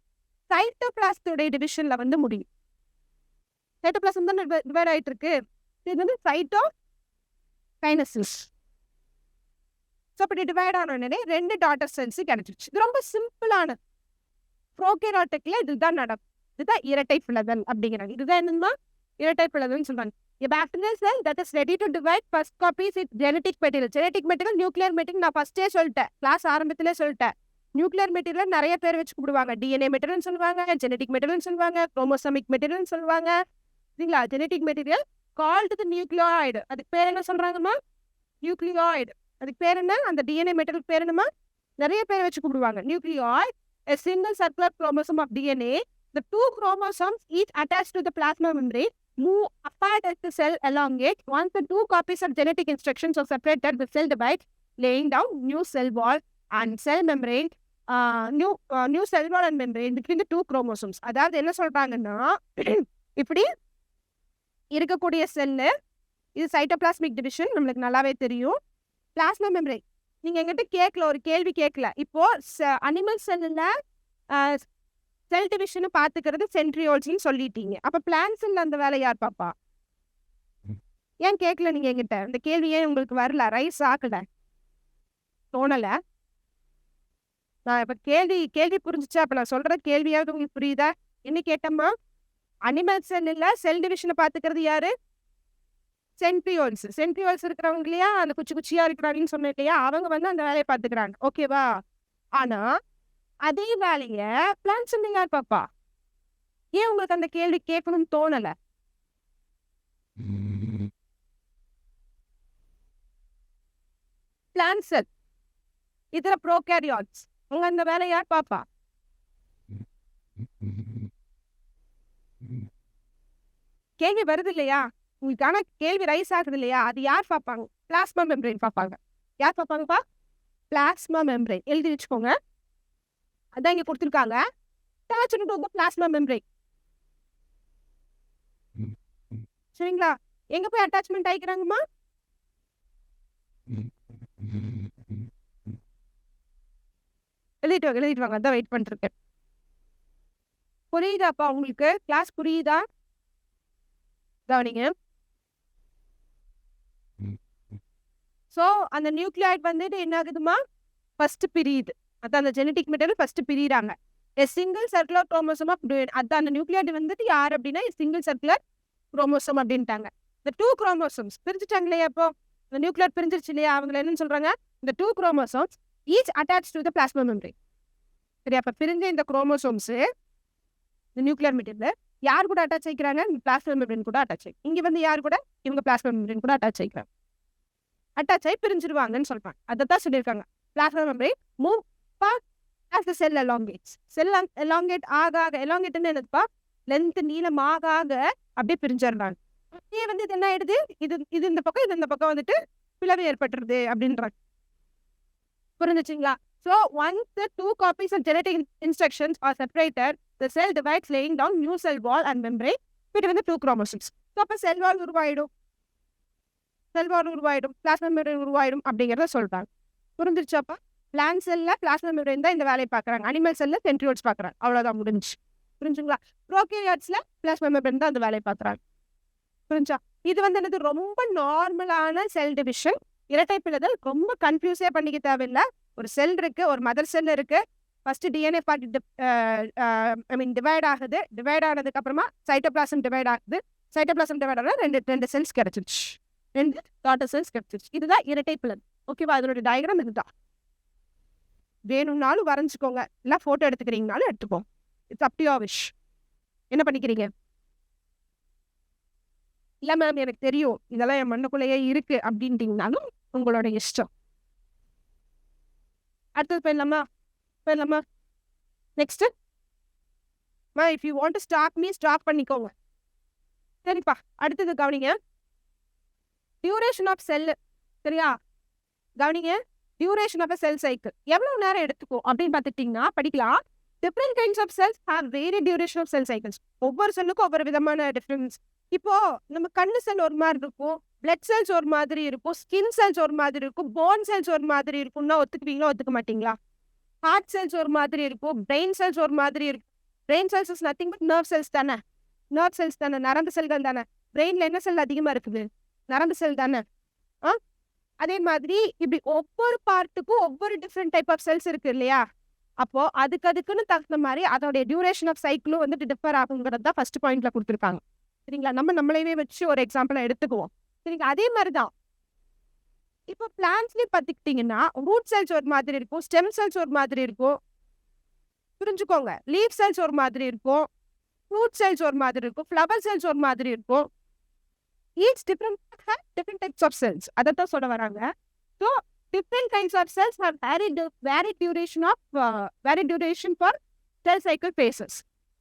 சைட்டோபிளாஸ்டோடைய டிவிஷன்ல வந்து முடியும். சைட்டோபிளாசம் தான் டிவைட் ஆயிட்டு இருக்கு. இது வந்து சைட்டோகைனசிஸ். ஸோ அப்படி டிவைட் ஆன உடனே 2 டாட்டர் செல்ஸ் கிடைச்சிருச்சு. இது ரொம்ப சிம்பிளான. ப்ரோகாரியோட்டிக்ல இதுதான் நடக்கும். இதுதான் இரட்டை பிளதல் அப்படிங்கிறாங்க. இதுதான் என்னன்னா இரட்டை பிளவுன்னு சொல்றாங்க. A bacterial cell that is ready to divide first copies its genetic material. Genetic material, nuclear material நான் ஃபர்ஸ்டே சொல்லிட்டேன். கிளாஸ் ஆரம்பத்திலே சொல்லிட்டேன். நியூக்ளியர் மெட்டீரியல் நிறைய பேர் வச்சு கூப்பிடுவாங்க. டிஎன்ஏ மெட்டீரியல் சொல்லுவாங்க, ஜெனடிக் மெட்டீரியல் சொல்லுவாங்க, குரோமோசோமிக் மெட்டீரியல் சொல்லுவாங்க. சரிங்களா? ஜெனடிக் மெட்டீரியல் கால்டு தி நியூக்ளியாய்டு. அதுக்கு பேர் என்ன சொல்றாங்கம்மா? நியூக்ளியாய்டு. அதுக்கு பேர் என்ன? அந்த டிஎன்ஏ மெட்டீரியல் பேர் என்னம்மா? நிறைய பேர் வச்சு கூப்பிடுவாங்க. Nucleoid, a single circular chromosome of DNA. The two chromosomes each attached to the plasma membrane move apart as the cell elongates. Once the two copies of genetic instructions are separated, the cell divides, laying down new cell wall and cell membrane, new cell wall and membrane between the two chromosomes. அதாவது என்ன சொல்றாங்கன்னா, இப்படி இருக்கக்கூடிய cell, இது cytoplasmic division, நம்மளுக்கு நல்லாவே தெரியும். Plasma membrane நீங்க எங்கிட்ட கேட்கல, ஒரு கேள்வி கேட்கல. இப்போ அனிமல் செல்லுல செல் டிவிஷன் பாத்துக்கிறது சென்ட்ரியோல்ஸ்ன்னு சொல்லிட்டீங்க. அப்ப பிளான்ட் செல்ல அந்த வேலை யார் பாப்பா? ஏன் கேட்கல நீங்க எங்கிட்ட? இந்த கேள்வி ஏன் உங்களுக்கு வரல? ரைஸ் ஆக்கல, தோணல? நான் இப்ப கேள்வி புரிஞ்சுச்சா? அப்ப நான் சொல்ற கேள்வியாவது உங்களுக்கு புரியுதா? என்ன கேட்டம்மா? அனிமல் செல்லுல செல் டிவிஷனை பாத்துக்கிறது யாரு? சென்ட்ரியோல்ஸ். சென்ட்ரியோல்ஸ் இருக்கிறவங்க இல்லையா, அந்த குச்சியா இருக்கிறாங்கன்னு சொன்னேன் இல்லையா, அவங்க வந்து அந்த வேலையை பாத்துக்கிறாங்க. ஓகேவா? ஆனா அதே வேலைய பிளான்ட் செல் யார் பாப்பா? ஏன் உங்களுக்கு அந்த கேள்வி கேட்கணும்னு தோணல? பிளான்ட் செல் இதர ப்ரோகாரியாட்ஸ், உங்க அந்த வேலை யார் பாப்பா? கேள்வி வருது இல்லையா உங்களுக்கான? கேள்வி ரைஸ் ஆகுது இல்லையா? அது யார் பார்ப்பாங்க? பிளாஸ்மா மெம்பரேன் பார்ப்பாங்க. யார் பார்ப்பாங்கப்பா? Plasma membrane. எழுதி வச்சுக்கோங்க. அதான் இங்க கொடுத்துருக்காங்க. Plasma membrane. சரிங்களா? எங்க போய் அட்டாச்மெண்ட் ஆயிக்கிறாங்கம்மா? எழுதிட்டு வாங்க. அதான் வெயிட் பண்ணிட்டு இருக்கேன். புரியுதாப்பா உங்களுக்கு? கிளாஸ் புரியுதா? கவனிங்க. சோ அந்த நியூக்ளியாய்டு வந்துட்டு என்ன ஆகுதுமா? ஃபர்ஸ்ட் பிரியுது. அதான் அந்த ஜெனடிக் மெட்டீரியல் ஃபர்ஸ்ட் பிரியுறாங்க. A single circular chromosome of DNA. அதான் அந்த நியூக்ளியாய்டு வந்துட்டு யார் அப்படின்னா சிங்கிள் சர்க்குலர் குரோமோசோம் அப்படின்ட்டாங்க. இந்த 2 குரோமோசோம்ஸ் பிரிஞ்சுட்டாங்க இல்லையா? அப்போ இந்த நியூக்ளியாய்டு பிரிஞ்சிருச்சு இல்லையா? அவங்க என்னன்னு சொல்றாங்க? இந்த 2 chromosomes each attach to the plasma membrane. சரியா? அப்ப பிரிஞ்ச இந்த குரோமோசோம்ஸ் இந்த நியூக்ளியர் மெட்டீரியல் யார் கூட அட்டாச் ஆயிக்கிறாங்க? பிளாஸ்மா மெம்பரேன் கூட அட்டாச் ஆகி. இங்க வந்து யார் கூட? இவங்க பிளாஸ்மா மெம்பரேன் கூட அட்டாச் ஆயிக்கிறாங்க. அட்டாச் ஆகி பிரிஞ்சிருவாங்கன்னு சொல்றாங்க. அதைத்தான் சொல்லியிருக்காங்க. Plasma membrane move as the cell elongates. Sell elongate ஆக elongateன்னு என்னதுப்பா? லென்த் நீளம் ஆக அப்படியே பிரிஞ்சிடுறாங்க. அப்படியே வந்து இது என்ன ஆயிடுது? இது இந்த பக்கம், இது இந்த பக்கம் வந்துட்டு பிளவு ஏற்பட்டுருது அப்படின்றாங்க. புரிஞ்சுச்சுங்களா? So once the two copies of genetic instructions are separated, the cell divides, laying down new cell wall and membrane between the two chromosomes. So அப்ப செல் வால் உருவாயிடும், பிளாஸ்மா மெம்பரேன் உருவாயிடும் அப்படிங்கிறத சொல்றாங்க. புரிஞ்சிருச்சாப்பா? பிளான்ட் செல்ல பிளாஸ்மா மெம்பரேன் தான் இந்த வேலையை பாக்குறாங்க. அனிமல் செல்ல centrioles பாக்குறாங்க. அவ்வளவுதான், முடிஞ்சு. புரிஞ்சுங்களா? ப்ரோகாரியாட்ஸ்ல பிளாஸ்மா மெம்பரேன் தான் அந்த வேலையை பாக்குறாங்க. புரிஞ்சா? இது வந்து என்னது? ரொம்ப நார்மலான செல் டிவிஷன், இரட்டை பிளவுதல். ரொம்ப கன்ஃபியூஸே பண்ணிக்க தேவையில்லை. ஒரு செல் இருக்கு, ஒரு மதர் செல் இருக்கு. ஃபர்ஸ்ட் டிஎன்ஏ பார்ட் டிவைட் ஆகுது. டிவைட் ஆனதுக்கு அப்புறமா சைட்டோபிளாசம் டிவைட் ஆகுது. சைட்டோபிளாசம் டிவைட் ஆனா ரெண்டு செல்ஸ் கிடைச்சிருச்சு, 2 டாட்டர் செல்ஸ் கிடைச்சிருச்சு. இதுதான் இரட்டை பிளவு. ஓகேவா? அதனுடைய டயக்ராம் இதுதான். வேணும்னாலும் வரைஞ்சுக்கோங்க, இல்ல போட்டோ எடுத்துக்கிறீங்கனாலும் எடுத்துக்கோங்க. It's up to your wish. என்ன பண்ணிக்கிறீங்க? இல்ல மேம் எனக்கு தெரியும் இதெல்லாம் என் மண்ணுக்குள்ளேயே இருக்கு அப்படின்ட்டீங்கனாலும் உங்களோட இஷ்டம். அடுத்தது போயிடலாமா? Next if you want to stop me, stop பண்ணிக்கோங்க. சரிப்பா, அடுத்தது கவனிங்க. Duration of cell. சரியா? கவனிங்க. டியூரேஷன் ஆஃப் செல் சைக்கிள் எவ்வளவு நேரம் எடுத்துக்கும் அப்படின்னு பார்த்துட்டீங்கன்னா படிக்கலாம். Different kinds of cells have vary duration of cell cycles. ஒவ்வொரு செல்லுக்கும் ஒவ்வொரு விதமான டிஃபரன்ஸ். இப்போ நம்ம கண்ணு செல் ஒரு மாதிரி இருக்கும், பிளட் செல்ஸ் ஒரு மாதிரி இருக்கும், ஸ்கின் செல்ஸ் ஒரு மாதிரி இருக்கும், போன் செல்ஸ் ஒரு மாதிரி இருக்கும்னா ஒத்துக்குவீங்களா, ஒத்துக்க மாட்டீங்களா? ஹார்ட் செல்ஸ் ஒரு மாதிரி இருக்கும், பிரெயின் செல்ஸ் ஒரு மாதிரி இருக்கும். Brain cells is nothing but nerve cells தானே. நரம்பு செல்கள் தானே. பிரெயின்ல என்ன செல் அதிகமா இருக்குது? நரம்பு செல் தானே. அதே மாதிரி இப்படி ஒவ்வொரு பார்ட்டுக்கும் ஒவ்வொரு டிஃப்ரெண்ட் டைப் ஆஃப் செல்ஸ் இருக்கு இல்லையா? அப்போ அதுக்குன்னு தகுந்த மாதிரி அதோடைய டியூரேஷன் ஆஃப் சைக்கிளும் வந்துட்டு டிஃபர் ஆகுங்கிறது தான் ஃபர்ஸ்ட் பாயிண்ட்ல கொடுத்துருக்காங்க. சரிங்களா? நம்மளையே வச்சு ஒரு எக்ஸாம்பிளா எடுத்துக்குவோம். சரிங்களா? அதே மாதிரி தான். இப்போ பிளான்ட்ஸ்லயே பார்த்துக்கிட்டீங்கன்னா, ரூட் செல்ஸ் ஒரு மாதிரி இருக்கும். ஸ்டெம் செல்ஸ் ஒரு மாதிரி இருக்கும். புரிஞ்சுக்கோங்க. லீஃப் செல்ஸ் ஒரு மாதிரி இருக்கும். ஃப்ரூட் செல்ஸ் ஒரு மாதிரி இருக்கும். ஃப்ளவர் செல்ஸ் ஒரு மாதிரி இருக்கும். Each different types of cells. அதத்தான் சொல்ல வராங்க. So different kinds of cells have varied duration for cell cycle phases.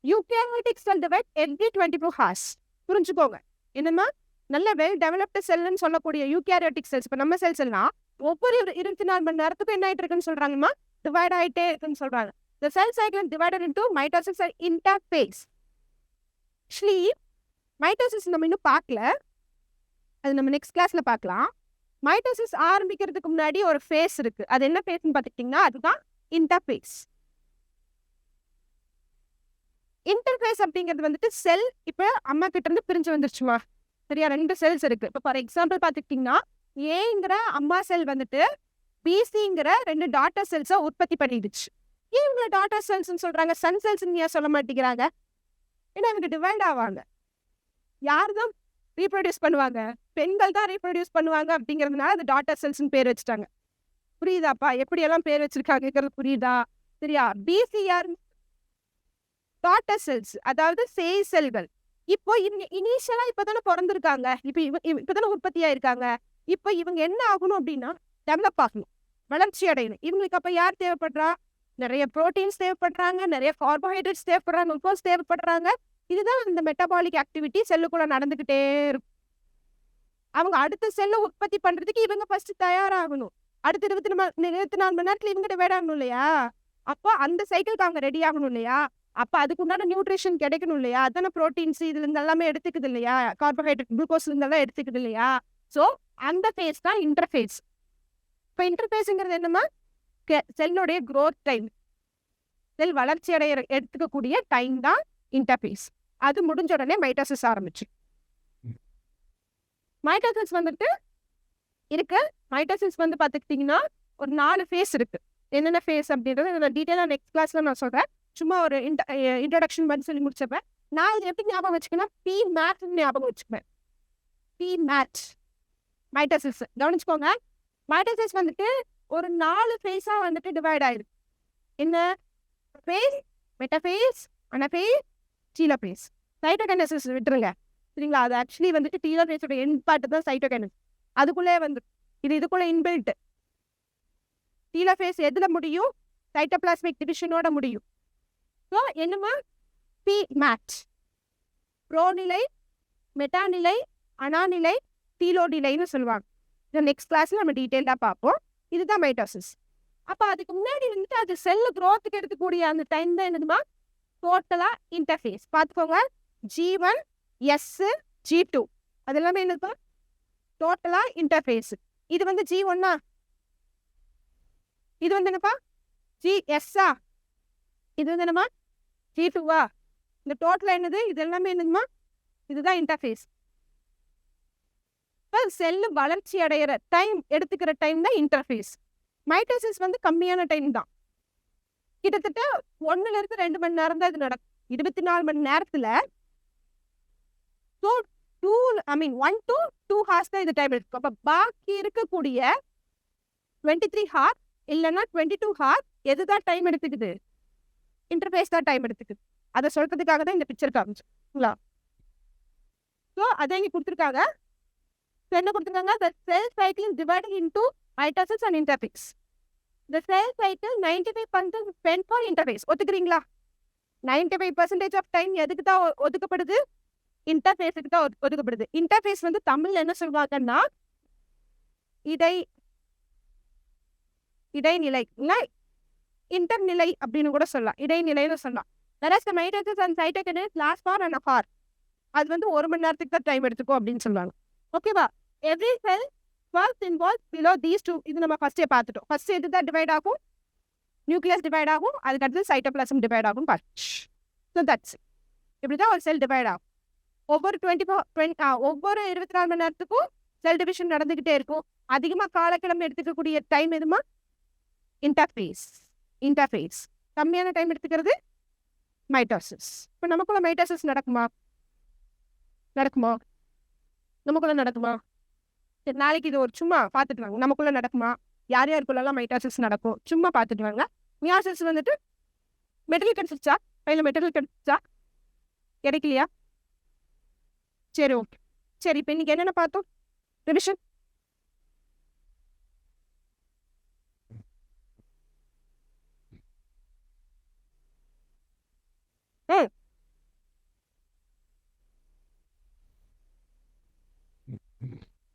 Eukaryotic cell divide every 24 hours. புரிஞ்சுக்கோங்க. என்னன்னா நல்ல வெல் டெவலப்டு செல்னு சொல்லக்கூடிய யூகேரியோட்டிக் செல்ஸ், இப்போ நம்ம செல்ஸ் எல்லாம் ஒவ்வொரு 24 மணி நேரத்துக்கும் என்ன ஆயிட்டு இருக்குன்னு சொல்றாங்கன்னா டிவைட் ஆயிட்டே இருக்குன்னு சொல்றாங்க. The cell cycle is divided into mitosis and interphase. Actually, mitosis நம்ம இன்னும் பார்க்கல. அது நம்ம நெக்ஸ்ட் கிளாஸ்ல பார்க்கலாம். மைட்டோசிஸ் ஆரம்பிக்கிறதுக்கு முன்னாடி ஒரு ஃபேஸ் இருக்கு. அது என்ன ஃபேஸ்ன்னு பார்த்துக்கிட்டிங்கன்னா அதுதான் இன்டர்ஃபேஸ். இன்டர்ஃபேஸ் அப்படிங்கிறது வந்துட்டு செல் இப்போ அம்மா கிட்ட இருந்து பிரிஞ்சு வந்துருச்சுமா. சரியா? 2 செல்ஸ் இருக்கு. இப்போ ஃபார் எக்ஸாம்பிள் பார்த்துக்கிட்டிங்கன்னா ஏங்கிற அம்மா செல் வந்துட்டு பிசிங்கிற 2 டாட்டர் செல்ஸை உற்பத்தி பண்ணிடுச்சு. ஏன் இவங்களை டாட்டர் செல்ஸ்ன்னு சொல்றாங்க? சன் செல்ஸ்ன்னு ஏன் சொல்ல மாட்டேங்கிறாங்க? ஏன்னா இவங்க டிவைட் ஆவாங்க. யார் தான் ரீப்ரொடியூஸ் பண்ணுவாங்க? பெண்கள் தான் ரீப்ரொடியூஸ் பண்ணுவாங்க. அப்படிங்கிறதுனால அது டாட்டர் செல்ஸ்ன்னு பேர் வச்சுட்டாங்க. புரியுதாப்பா? எப்படியெல்லாம் பேர் வச்சிருக்காங்கிறது புரியுதா? சரியா? பிசிஆர் டாட்டர் செல்ஸ், அதாவது சேய் செல்கள். இப்போ இவங்க இனிஷியலா இப்பதானே பிறந்திருக்காங்க. இப்பதானே உற்பத்தி ஆயிருக்காங்க. இப்போ இவங்க என்ன ஆகணும் அப்படின்னா டெவலப் ஆகணும், வளர்ச்சி அடையணும். இவங்களுக்கு அப்ப யார் தேவைப்படுறா? நிறைய புரோட்டீன்ஸ் தேவைப்படுறாங்க, நிறைய கார்போஹைட்ரேட்ஸ் தேவைப்படுறாங்க, குளுக்கோஸ் தேவைப்படுறாங்க. இதுதான் இந்த மெட்டபாலிக் ஆக்டிவிட்டி செல்லுக்குள்ள நடந்துகிட்டே இருக்கும். அவங்க அடுத்த செல்லை உற்பத்தி பண்றதுக்கு இவங்க ஃபர்ஸ்ட் தயாராகணும். அடுத்த 24 மணி நேரத்துல இவங்க டிவைட் ஆகணும் இல்லையா? அப்போ அந்த சைக்கிளுக்கு அவங்க ரெடி ஆகணும் இல்லையா? அப்ப அதுக்கு உண்டான நியூட்ரிஷன் கிடைக்கணும் இல்லையா? அதான புரோட்டீன்ஸ் இதுல இருந்து எல்லாமே எடுத்துக்குது இல்லையா? கார்போஹைட்ரேட், குளுக்கோஸ்ல இருந்தெல்லாம் எடுத்துக்குது இல்லையா? ஸோ அந்த ஃபேஸ் தான் இன்டர்ஃபேஸ். இப்போ இன்டர்ஃபேஸுங்கிறது என்னன்னா செல்லுடைய க்ரோத் டைம், செல் வளர்ச்சி அடைய எடுத்துக்கக்கூடிய டைம் தான் இன்டர்ஃபேஸ். அது முடிஞ்ச உடனே மைட்டோசிஸ் ஆரம்பிச்சு. மைட்டோசிஸ் வந்துட்டு இருக்கு. மைட்டோசிஸ் வந்து பார்த்துக்கிட்டிங்கன்னா ஒரு 4 ஃபேஸ் இருக்கு. என்னென்ன ஃபேஸ் அப்படின்றது டீட்டெயிலாக நெக்ஸ்ட் கிளாஸ்ல நான் சொல்றேன். சும்மா ஒரு இன்ட்ரடக்ஷன் பண்ணி சொல்லி முடிச்சப்ப நான் இது எப்படி ஞாபகம் வச்சுக்கேன்னா பி மேட்னு ஞாபகம் வச்சுக்குவேன். பி மேட் மைட்டோசிஸ் கவனிச்சுக்கோங்க. மைட்டோசிஸ் வந்துட்டு ஒரு 4 ஃபேஸா வந்துட்டு டிவைட் ஆயிருக்கு. என்ன phase? Metaphase, anaphase, telophase. Cytokinesis விட்டுருங்க. சரிங்களா? அது ஆக்சுவலி வந்துட்டு டீலோஃபேஸோட எண்ட் பார்ட் தான் சைட்டோகைனசிஸ். அதுக்குள்ளே வந்து இதுக்குள்ள இன்பில்ட். டீலோஃபேஸ் எதுல முடியும்? சைட்டோபிளாஸ்மிக் டிவிஷனோட முடியும். ஸோ என்னமா பி மேட், ப்ரோநிலை, மெட்டாநிலை, அனாநிலை, டீலோநிலைன்னு சொல்லுவாங்க. இதை நெக்ஸ்ட் கிளாஸ்ல நம்ம டீட்டெயிலாக பார்ப்போம். இதுதான் மைட்டோசிஸ். அப்போ அதுக்கு முன்னாடி வந்துட்டு அது செல்லு க்ரோத்துக்கு எடுக்கக்கூடிய அந்த டைம் தான் என்னதுமா டோட்டலா இன்டர்ஃபேஸ். பார்த்துக்கோங்க. G1, S, G2 அது எல்லாமே என்னதுப்பா டோட்டலா இன்டர்ஃபேஸ். இது வந்து G1ஆ? இது வந்து என்னப்பா GS-ஆ? இது வந்து என்னமா G2-ஆ? இந்த டோட்டலா என்னது? இது எல்லாமே என்னதுமா? இதுதான் இன்டர்ஃபேஸ். செல்லு வளர்ச்சி அடைகிற டைம் எடுத்துக்கிற டைம் தான் இன்டர்ஃபேஸ். மைட்டோசிஸ் வந்து கம்மியான டைம் தான். கிட்டத்தட்ட 1 to 2 மணி நேரம் தான் இது நடக்கும். 24 மணி நேரத்துல 1 to 2 hours தான் இது டைம் எடுக்கும். அப்ப பாக்கி இருக்கக்கூடிய 23 hours இல்லைன்னா 22 hours எதுதான் டைம் எடுத்துக்குது? இன்டர்ஃபேஸ் தான் டைம் எடுத்துக்குது. அதை சொல்றதுக்காக தான் இந்த பிக்சர் காமிச்சுங்களா? ஸோ அதை இங்க கொடுத்துருக்காங்க. என்ன கொடுத்துருக்காங்க? The cell cycle is divided into mitosis and interphase. The cell cycle 95% spent for interphase. ஒத்துக்கிறீங்களா? 95% ஆஃப் டைம் எதுக்கு தான் ஒதுக்கப்படுது? இன்டர்ஃபேஸுக்கு தான் ஒதுக்கப்படுது. இன்டர்ஃபேஸ் வந்து தமிழ்ல என்ன சொல்லுவாங்கன்னா இடைநிலை இல்லை இன்டர்நிலை அப்படின்னு கூட சொல்லலாம். இடைநிலைன்னு சொல்லலாம். Whereas the mitosis and cytokinesis last for an hour. அது வந்து 1 மணி நேரத்துக்கு தான் டைம் எடுத்துக்கும் அப்படின்னு சொல்லுவாங்க. ஓகேவா? Every sell first involves below these two. இது நம்ம ஃபர்ஸ்டே பார்த்துட்டோம். ஃபர்ஸ்ட் எது தான் டிவைட் ஆகும்? நியூக்ளியஸ் டிவைட் ஆகும். அதுக்கு அடுத்து சைட்டோபிளாசம் டிவைட் ஆகும். ஸோ தட்ஸ் இப்படிதான் ஒரு செல் டிவைட் ஆகும். ஒவ்வொரு 24 மணி நேரத்துக்கும் செல் டிவிஷன் நடந்துகிட்டே இருக்கும். அதிகமாக காலக்கிழமை எடுத்துக்கக்கூடிய டைம் எதுமா? இன்டர்ஃபேஸ். கம்மியான டைம் எடுத்துக்கிறது மைட்டோசிஸ். இப்போ நமக்குள்ள மைட்டோசிஸ் நடக்குமா? நடக்குமா? நமக்குள்ள நடக்குமா? சரி, நாளைக்கு இது ஒரு சும்மா பார்த்துட்டு வாங்க. நமக்குள்ள நடக்குமா? யார் யாருக்குள்ளலாம் மைட்டாசிஸ் நடக்கும்? சும்மா பார்த்துட்டு வாங்க. மியாசிஸ் வந்துட்டு மெட்டீரியல் கிடைச்சிருச்சா? கையில மெட்டீரியல் கிடைச்சிருச்சா? கிடைக்கலையா? சரி, ஓகே. சரி, இப்போ இன்னைக்கு என்னென்ன பார்த்தோம்? ரிவிஷன். ம்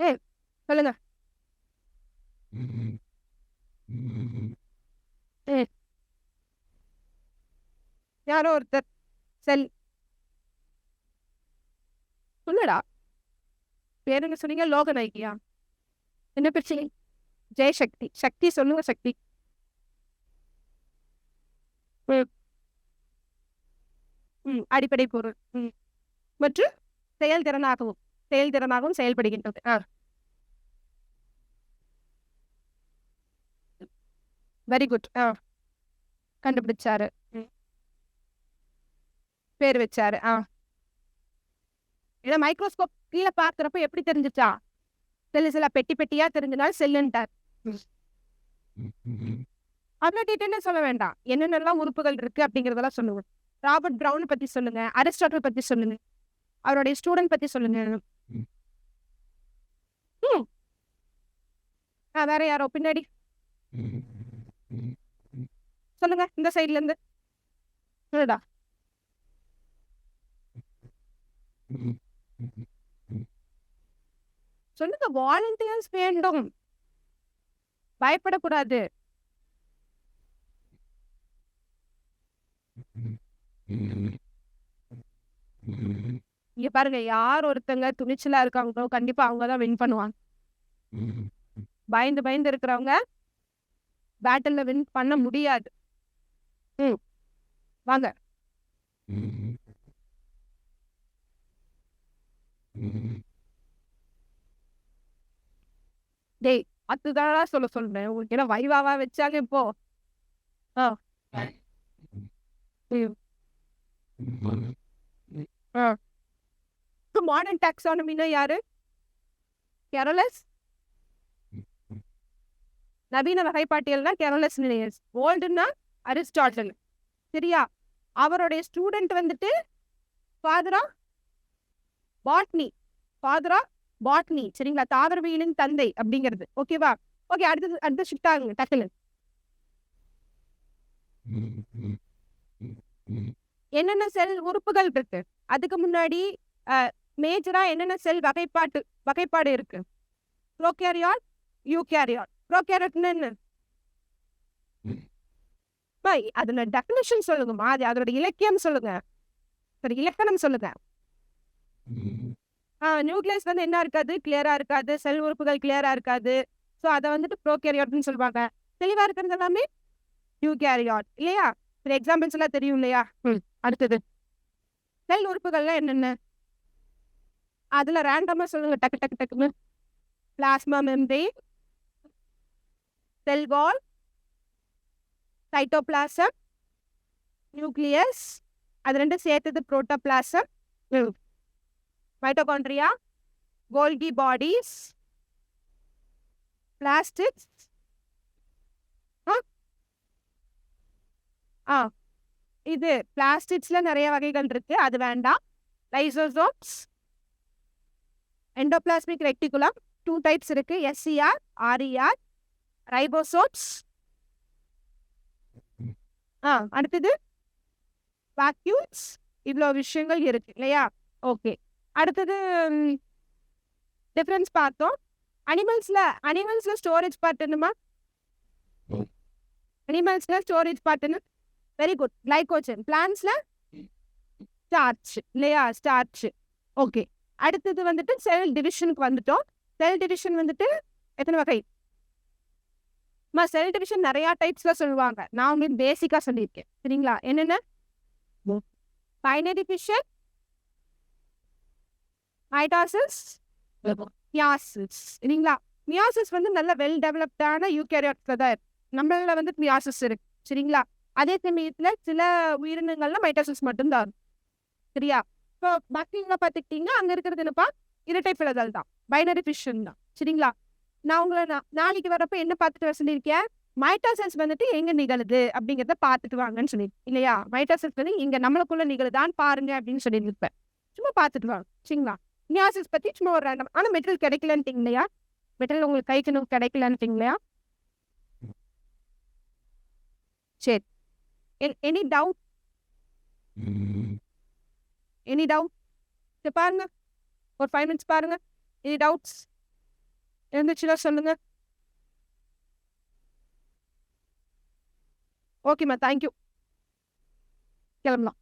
ம் சொல்லுங்க. ம் யாரோ ஒருத்தர் செல் சொல்லுடா. பேர் என்ன சொன்னீங்க? லோகநாயகியா? என்ன பிரச்சனை? ஜெயசக்தி. சக்தி சொல்லுங்க. சக்தி. ம் ம் அடிப்படை பொருள். மற்றும் செயல்திறனாகவும் செயல்படுகின்றது. Very good. கண்டுபிடிச்சாரு. பேர் வச்சாரு. ஏன்னா மைக்ரோஸ்கோப் கீழே பார்க்குறப்ப எப்படி தெரிஞ்சிச்சா? சில பெட்டி பெட்டியா தெரிஞ்சனால செல்லுன்ட்டார். அவ்வளோ டீட்டெயிலாக சொல்ல வேண்டாம். என்னென்னலாம் உறுப்புகள் இருக்கு அப்படிங்கிறதெல்லாம் சொல்லுங்க. ராபர்ட் ப்ரௌன் பத்தி சொல்லுங்க. அரிஸ்டாட்டில் பத்தி சொல்லுங்க. அவருடைய ஸ்டூடெண்ட் பத்தி சொல்லுங்க. வேற யாரோ பின்னாடி சொல்லுங்க. இந்த சைட்ல இருந்து சொல்லுடா. சொல்லுங்க. வாலண்டியர்ஸ் வேண்டும். பயப்படக்கூடாது. இங்க பாருங்க, யார் ஒருத்தங்க துணிச்சலா இருக்காங்களோ கண்டிப்பா அவங்கதான் வின் பண்ணுவாங்க. பயந்து பயந்து இருக்கிறவங்க பேட்டில்ல வின் பண்ண முடியாது. வாங்க. டேய், அதுதான் சொல்றேன். உங்களுக்கு என்ன வைவாவா வச்சாங்க இப்போ? மாடர்ன் டாக்ஸானமினா யாரு? கெரோலஸ். நவீன வகைப்பாட்டியல்னா கெரோலஸ் லினேயஸ். ஓல்டுன்னா அரிஸ்டாட்டில். சரியா? அவருடைய ஸ்டூடெண்ட் வந்துட்டு ஃபாதரா பாட்னி. சரிங்களா? தாவரவியலின் தந்தை அப்படிங்கிறது. ஓகேவா? ஓகே, அடுத்து ஷிஃப்ட் ஆகுங்க டக்குனு. என்னென்ன செல் உறுப்புகள் இருக்கு? அதுக்கு முன்னாடி மேஜரா என்னென்ன செல் வகைப்பாடு இருக்கு? Prokaryote, eukaryote. ப்ரோகேரியாட்னா என்ன? அதோட டெஃபினிஷன் சொல்லுங்கம்மா. அதோட இலக்கியம் சொல்லுங்க. சரி, இலக்கணம் சொல்லுங்க. நியூக்ளியஸ் வந்து என்ன இருக்காது? கிளியரா இருக்காது. செல் உறுப்புகள் கிளியரா இருக்காது. ஸோ அதை வந்துட்டு ப்ரோகேரியாட்னு சொல்லுவாங்க. தெளிவா இருக்கிறது எல்லாமே யூகேரியாட் இல்லையா? சரி, எக்ஸாம்பிள்ஸ் எல்லாம் தெரியும் இல்லையா? அடுத்தது செல் உறுப்புகள்லாம் என்னென்ன? அதுல ரேண்டமா சொல்லுங்க. டக்குன்னு. பிளாஸ்மா மெம்பரேன், செல் வால், சைட்டோபிளாசம், நியூக்ளியஸ், அது ரெண்டும் சேர்த்தது புரோட்டோபிளாசம், மைட்டோகாண்ட்ரியா, கோல்கி பாடிஸ், பிளாஸ்டிக்ஸ். இது பிளாஸ்டிக்ஸ்ல நிறைய வகைகள் இருக்கு, அது வேண்டாம். லைசோசோம்ஸ், எண்டோபிளாஸ்மிக் ரெட்டிகுலம் 2 டைப்ஸ் இருக்கு, SCR, RER, ரைபோசோம்ஸ். அடுத்தது வாக்யூல்ஸ். இவ்வளோ விஷயங்கள் இருக்கு இல்லையா? ஓகே, அடுத்தது டிஃபரன்ஸ் பார்த்தோம். அனிமல்ஸ்ல ஸ்டோரேஜ் பார்ட் என்னமா? அனிமல்ஸ்ல ஸ்டோரேஜ் பார்ட் என்ன? Very good, glycogen. பிளான்ஸ்ல ஸ்டார்ச் இல்லையா? ஸ்டார்ச். ஓகே, அடுத்தது வந்துட்டு செல் டிவிஷனுக்கு வந்துட்டோம். செல் டிவிஷன் வந்துட்டு எத்தனை வகை? செல் டிவிஷன் நிறைய டைப்ஸ்ல சொல்லுவாங்க. நான் உங்களுக்கு பேசிக்கா சொல்லியிருக்கேன். சரிங்களா? என்னென்ன? Binary fission, mitosis, meiosis. சரிங்களா? மியாசிஸ் வந்து நல்ல வெல் டெவலப்டான யூகேரியாட்ஸ்ல தான் இருக்கு. நம்மள வந்து மியாசிஸ் இருக்கு. சரிங்களா? அதே சமயத்துல சில உயிரினங்கள்ல மைட்டாசிஸ் மட்டும்தான். சரியா? இப்போ பாக்கிங்ல பார்த்துக்கிட்டிங்கன்னா அங்கே இருக்கிறது என்னப்பா இரட்டை பிளதல் தான், பைனரி ஃபிஷன் தான். சரிங்களா? நான் உங்களை நாளைக்கு வரப்போ என்ன பார்த்துட்டு வர சொல்லியிருக்கேன், மைட்டோசிஸ் வந்துட்டு எங்க நிகழுது அப்படிங்கிறத பார்த்துட்டு வாங்கன்னு சொல்லியிருக்கேன் இல்லையா? மைட்டோசிஸ் வந்து இங்க நம்மளுக்குள்ள நிகழுதான்னு பாருங்க அப்படின்னு சொல்லியிருப்பேன். சும்மா பார்த்துட்டு வாங்க. சரிங்களா? மியாசிஸ் பத்தி சும்மா ஒரு ரேண்டம். ஆனால் மெட்டீரியல் கிடைக்கலன்ட்டீங்க இல்லையா? மெட்டீரியல் உங்களுக்கு கைக்கு இன்னும் கிடைக்கலன்ட்டீங்க இல்லையா? சரி. Any doubt? Any doubt? சரி பாருங்க, ஒரு 5 மினிட்ஸ் பாருங்க. எனி டவுட்ஸ் இருந்துச்சுன்னா சொல்லுங்க. ஓகேம்மா, தேங்க்யூ. கிளம்பலாம்.